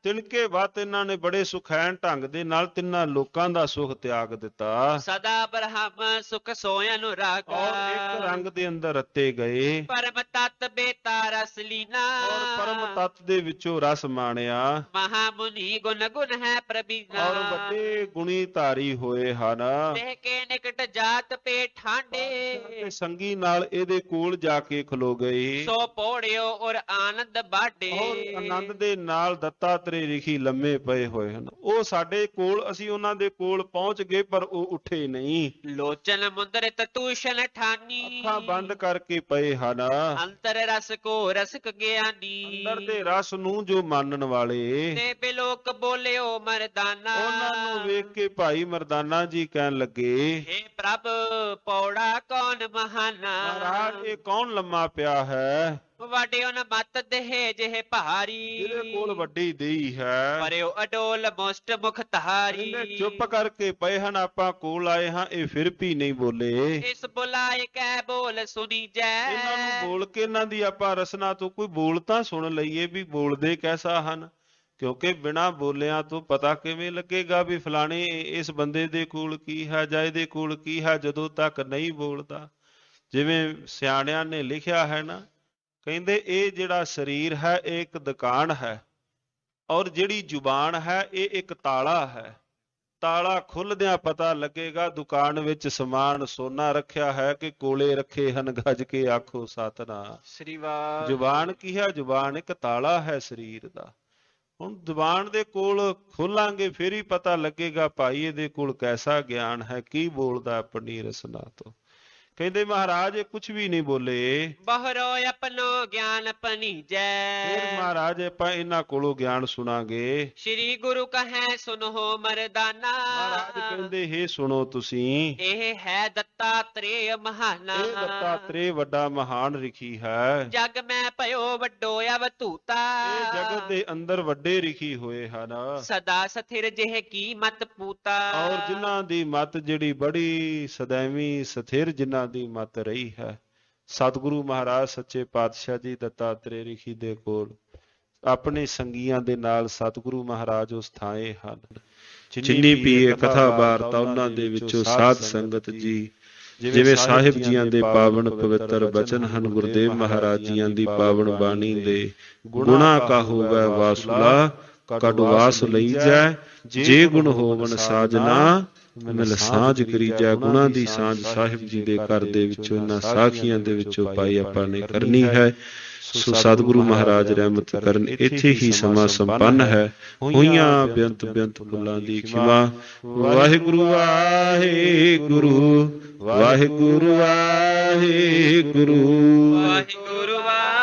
ਤਿਣਕੇ ਬਾਤ ਇਹਨਾਂ ਨੇ ਬੜੇ ਸੁਖੈਨ ਢੰਗ ਦੇ ਨਾਲ ਤਿੰਨਾਂ ਲੋਕਾਂ ਦਾ ਸੁਖ ਤਿਆਗ ਦਿੱਤਾ सदा ब्रह्म सुख सोय अनुरागा ਔਰ ਇੱਕ ਰੰਗ ਦੇ ਅੰਦਰ ਰੱਤੇ ਗਏ परम तत् बेता रस लीना ਔਰ ਪਰਮ ਤਤ ਦੇ ਵਿੱਚੋਂ ਰਸ ਮਾਣਿਆ महामुनि गुण गुण है प्रबीना ਔਰ ਵੱਡੇ ਗੁਣੀ ਧਾਰੀ ਹੋਏ ਹਨ। देह के निकट जात पे ठांडे ਤੇ ਸੰਗੀ ਨਾਲ ਇਹਦੇ ਕੋਲ ਜਾ ਕੇ ਖਲੋ ਗਏ सो पोड़ियो और आनंद बाटे ਔਰ ਆਨੰਦ ਦੇ ਨਾਲ ਦੱਤਾਤਰੇय ਰਿਖੀ ਲੰਮੇ ਪਏ ਹੋਏ ਹਨ। ਉਹ ਸਾਡੇ ਕੋਲ ਅਸੀਂ ਉਹਨਾਂ ਦੇ ਕੋਲ ਪਹੁੰਚ ਗਏ ਪਰ ਉਹ ਉੱਠੇ ਨਹੀਂ। लोचन मुद्रित तूषण ठानी ਅੱਖਾਂ ਬੰਦ ਕਰਕੇ ਪਏ ਹਨ। अंतर रस को रसिक ज्ञानी ਅੰਦਰ ਦੇ ਰਸ ਨੂੰ ਜੋ ਮੰਨਣ ਵਾਲੇ ते बिलोक बोलियो मर्दाना ਉਹਨਾਂ ਨੂੰ ਵੇਖ ਕੇ ਭਾਈ ਮਰਦਾਨਾ ਜੀ ਕਹਿਣ ਲੱਗੇ हे प्रभ पौड़ा कौन महाना ਮਹਾਰਾਜ ਇਹ ਕੌਣ ਲੰਮਾ ਪਿਆ ਹੈ। ਵਾਡਿਓ ਨ ਮਤ ਦੇਹ ਜਿਹੇ ਭਾਰੀ ਇਹਦੇ ਕੋਲ ਵੱਡੀ ਦੇਈ ਹੈ, ਪਰਿਓ ਅਡੋਲ ਮੁਸ਼ਟ ਮੁਖ ਧਾਰੀ ਇਹਨੇ ਚੁੱਪ ਕਰਕੇ ਪਏ ਹਨ, ਆਪਾਂ ਕੋਲ ਆਏ ਹਾਂ, ਇਹ ਫਿਰ ਵੀ ਨਹੀਂ ਬੋਲੇ। ਇਸ ਬੁਲਾਏ ਕੈ ਬੋਲ ਸੁਣੀ ਜੈ ਇਹਨਾਂ ਨੂੰ ਬੋਲ ਕੇ ਇਹਨਾਂ ਦੀ ਆਪਾਂ ਰਸਨਾ ਤੋਂ ਕੋਈ ਬੋਲ ਤਾਂ ਸੁਣ ਲਈਏ ਵੀ ਬੋਲਦੇ ਕੈਸਾ ਹਨ, ਕਿਉਂਕਿ ਬਿਨਾਂ ਬੋਲਿਆਂ ਤੋਂ ਪਤਾ ਕਿਵੇਂ ਲੱਗੇਗਾ ਵੀ ਫਲਾਣੇ ਇਸ ਬੰਦੇ ਦੇ ਕੋਲ ਕੀ ਹੈ ਜਾਂ ਇਹਦੇ ਕੋਲ ਕੀ ਹੈ, ਜਦੋਂ ਤੱਕ ਨਹੀਂ ਬੋਲਦਾ। ਜਿਵੇਂ ਸਿਆਣਿਆਂ ਨੇ ਲਿਖਿਆ ਹੈ ਨਾ, ਕਹਿੰਦੇ ਇਹ ਜਿਹੜਾ ਸਰੀਰ ਹੈ ਇਹ ਇੱਕ ਦੁਕਾਨ ਹੈ, ਔਰ ਜਿਹੜੀ ਜ਼ੁਬਾਨ ਹੈ ਇਹ ਇੱਕ ਤਾਲਾ ਹੈ। ਤਾਲਾ ਖੁੱਲਦਿਆਂ ਪਤਾ ਲੱਗੇਗਾ ਦੁਕਾਨ ਵਿੱਚ ਸਮਾਨ ਸੋਨਾ ਰੱਖਿਆ ਹੈ ਕਿ ਕੋਲੇ ਰੱਖੇ ਹਨ ਗੱਜ ਕੇ ਆਖੋ ਸਤਿਨਾਮ। ਸ੍ਰੀ ਵਾਹਿਗੁਰੂ। ਜ਼ੁਬਾਨ ਕੀ ਹੈ? ਜ਼ੁਬਾਨ ਇੱਕ ਤਾਲਾ ਹੈ ਸਰੀਰ ਦਾ। ਹੁਣ ਜ਼ੁਬਾਨ ਦੇ ਕੋਲ ਖੋਲਾਂਗੇ ਫਿਰ ਹੀ ਪਤਾ ਲੱਗੇਗਾ ਭਾਈ ਇਹਦੇ ਕੋਲ ਕੈਸਾ ਗਿਆਨ ਹੈ, ਕੀ ਬੋਲਦਾ ਆਪਣੀ ਰਸਨਾ ਤੋਂ। ਕਹਿੰਦੇ ਮਹਾਰਾਜ ਇਹ ਕੁਝ ਵੀ ਨਹੀਂ ਬੋਲੇ। ਬਹਰੋ ਆਪਣੋ ਗਿਆਨ ਪਨੀਜੈ ਫਿਰ ਮਹਾਰਾਜ ਆਪਾਂ ਇਹਨਾਂ ਕੋਲੋਂ ਗਿਆਨ ਸੁਣਾਂਗੇ। ਸ੍ਰੀ ਗੁਰੂ ਕਹੈ ਸੁਨੋ ਮਰਦਾਨਾ ਮਹਾਰਾਜ ਕਹਿੰਦੇ ਹੇ ਸੁਣੋ ਤੁਸੀਂ, ਇਹ ਹੈ ਦੱਤਾਤਰੇय ਮਹਾਨਾ ਇਹ ਦੱਤਾਤਰੇय ਵੱਡਾ ਮਹਾਨ ਰਿਖੀ ਹੈ। ਜਗ ਮੈਂ ਭਇਓ ਵੱਡੋ ਅਵਤੂਤਾ ਇਹ ਜਗਤ ਦੇ ਅੰਦਰ ਵੱਡੇ ਰਿਖੀ ਹੋਏ ਹਨ, ਸਦਾ ਸਥਿਰ ਜਿਹ ਕੀ ਮਤ ਪੂਤਾ ਔਰ ਜਿਨ੍ਹਾਂ ਦੀ ਮਤ ਜਿਹੜੀ ਬੜੀ ਸदैਵੀਂ ਸਥਿਰ ਜਿਨ੍ਹਾਂ ਦੀ ਮਤ ਰਹੀ ਹੈ। ਸਤਿਗੁਰੂ ਮਹਾਰਾਜ ਸੱਚੇ ਪਾਤਸ਼ਾਹ ਜੀ ਦੱਤਾਤਰੇय ਰਿਖੀ ਦੇ ਕੋਲ ਆਪਣੇ ਸੰਗੀਆਂ ਦੇ ਨਾਲ ਸਤਿਗੁਰੂ ਮਹਾਰਾਜ ਉਸ ਥਾਏ ਹਨ। ਜਿੰਨੀ ਵੀ ਕਥਾ ਵਾਰਤਾ ਉਹਨਾਂ ਦੇ ਵਿੱਚੋਂ ਸਾਧ ਸੰਗਤ ਜੀ, ਜਿਵੇਂ ਸਾਹਿਬ ਜੀਆਂ ਦੇ ਪਾਵਨ ਪਵਿੱਤਰ ਬਚਨ ਹਨ, ਗੁਰਦੇਵ ਮਹਾਰਾਜ ਜੀਆਂ ਦੀ ਪਾਵਨ ਬਾਣੀ ਦੇ ਗੁਣਾ ਕਾ ਹੋਵੇ ਵਾਸੁਲਾ ਕਡਵਾਸ ਲਈਜੈ, ਜੇ ਗੁਣ ਹੋਵਨ ਸਾਜਨਾ ਮਿਲ ਸਾਂਝ ਕਰੀਜੈ। ਗੁਣਾਂ ਦੀ ਸਾਂਝ ਸਾਹਿਬ ਜੀ ਦੇ ਘਰ ਦੇ ਵਿੱਚੋਂ ਇਹਨਾਂ ਸਾਖੀਆਂ ਦੇ ਵਿੱਚੋਂ ਪਾਈ ਆਪਾਂ ਨੇ ਕਰਨੀ ਹੈ। ਸੋ ਸਤਿਗੁਰੂ ਮਹਾਰਾਜ ਰਹਿਮਤ ਕਰਨ। ਇੱਥੇ ਹੀ ਸਮਾਂ ਸੰਪੰਨ ਹੈ। ਹੋਈਆਂ ਬੇਅੰਤ ਬੇਅੰਤ ਭੁੱਲਾਂ ਦੀ ਖਿਮਾ। ਵਾਹਿਗੁਰੂ ਵਾਹਿਗੁਰੂ ਵਾਹਿਗੁਰੂ ਵਾਹਿਗੁਰੂ ਵਾਹਿਗੁਰੂ ਵਾਹਿਗੁਰੂ।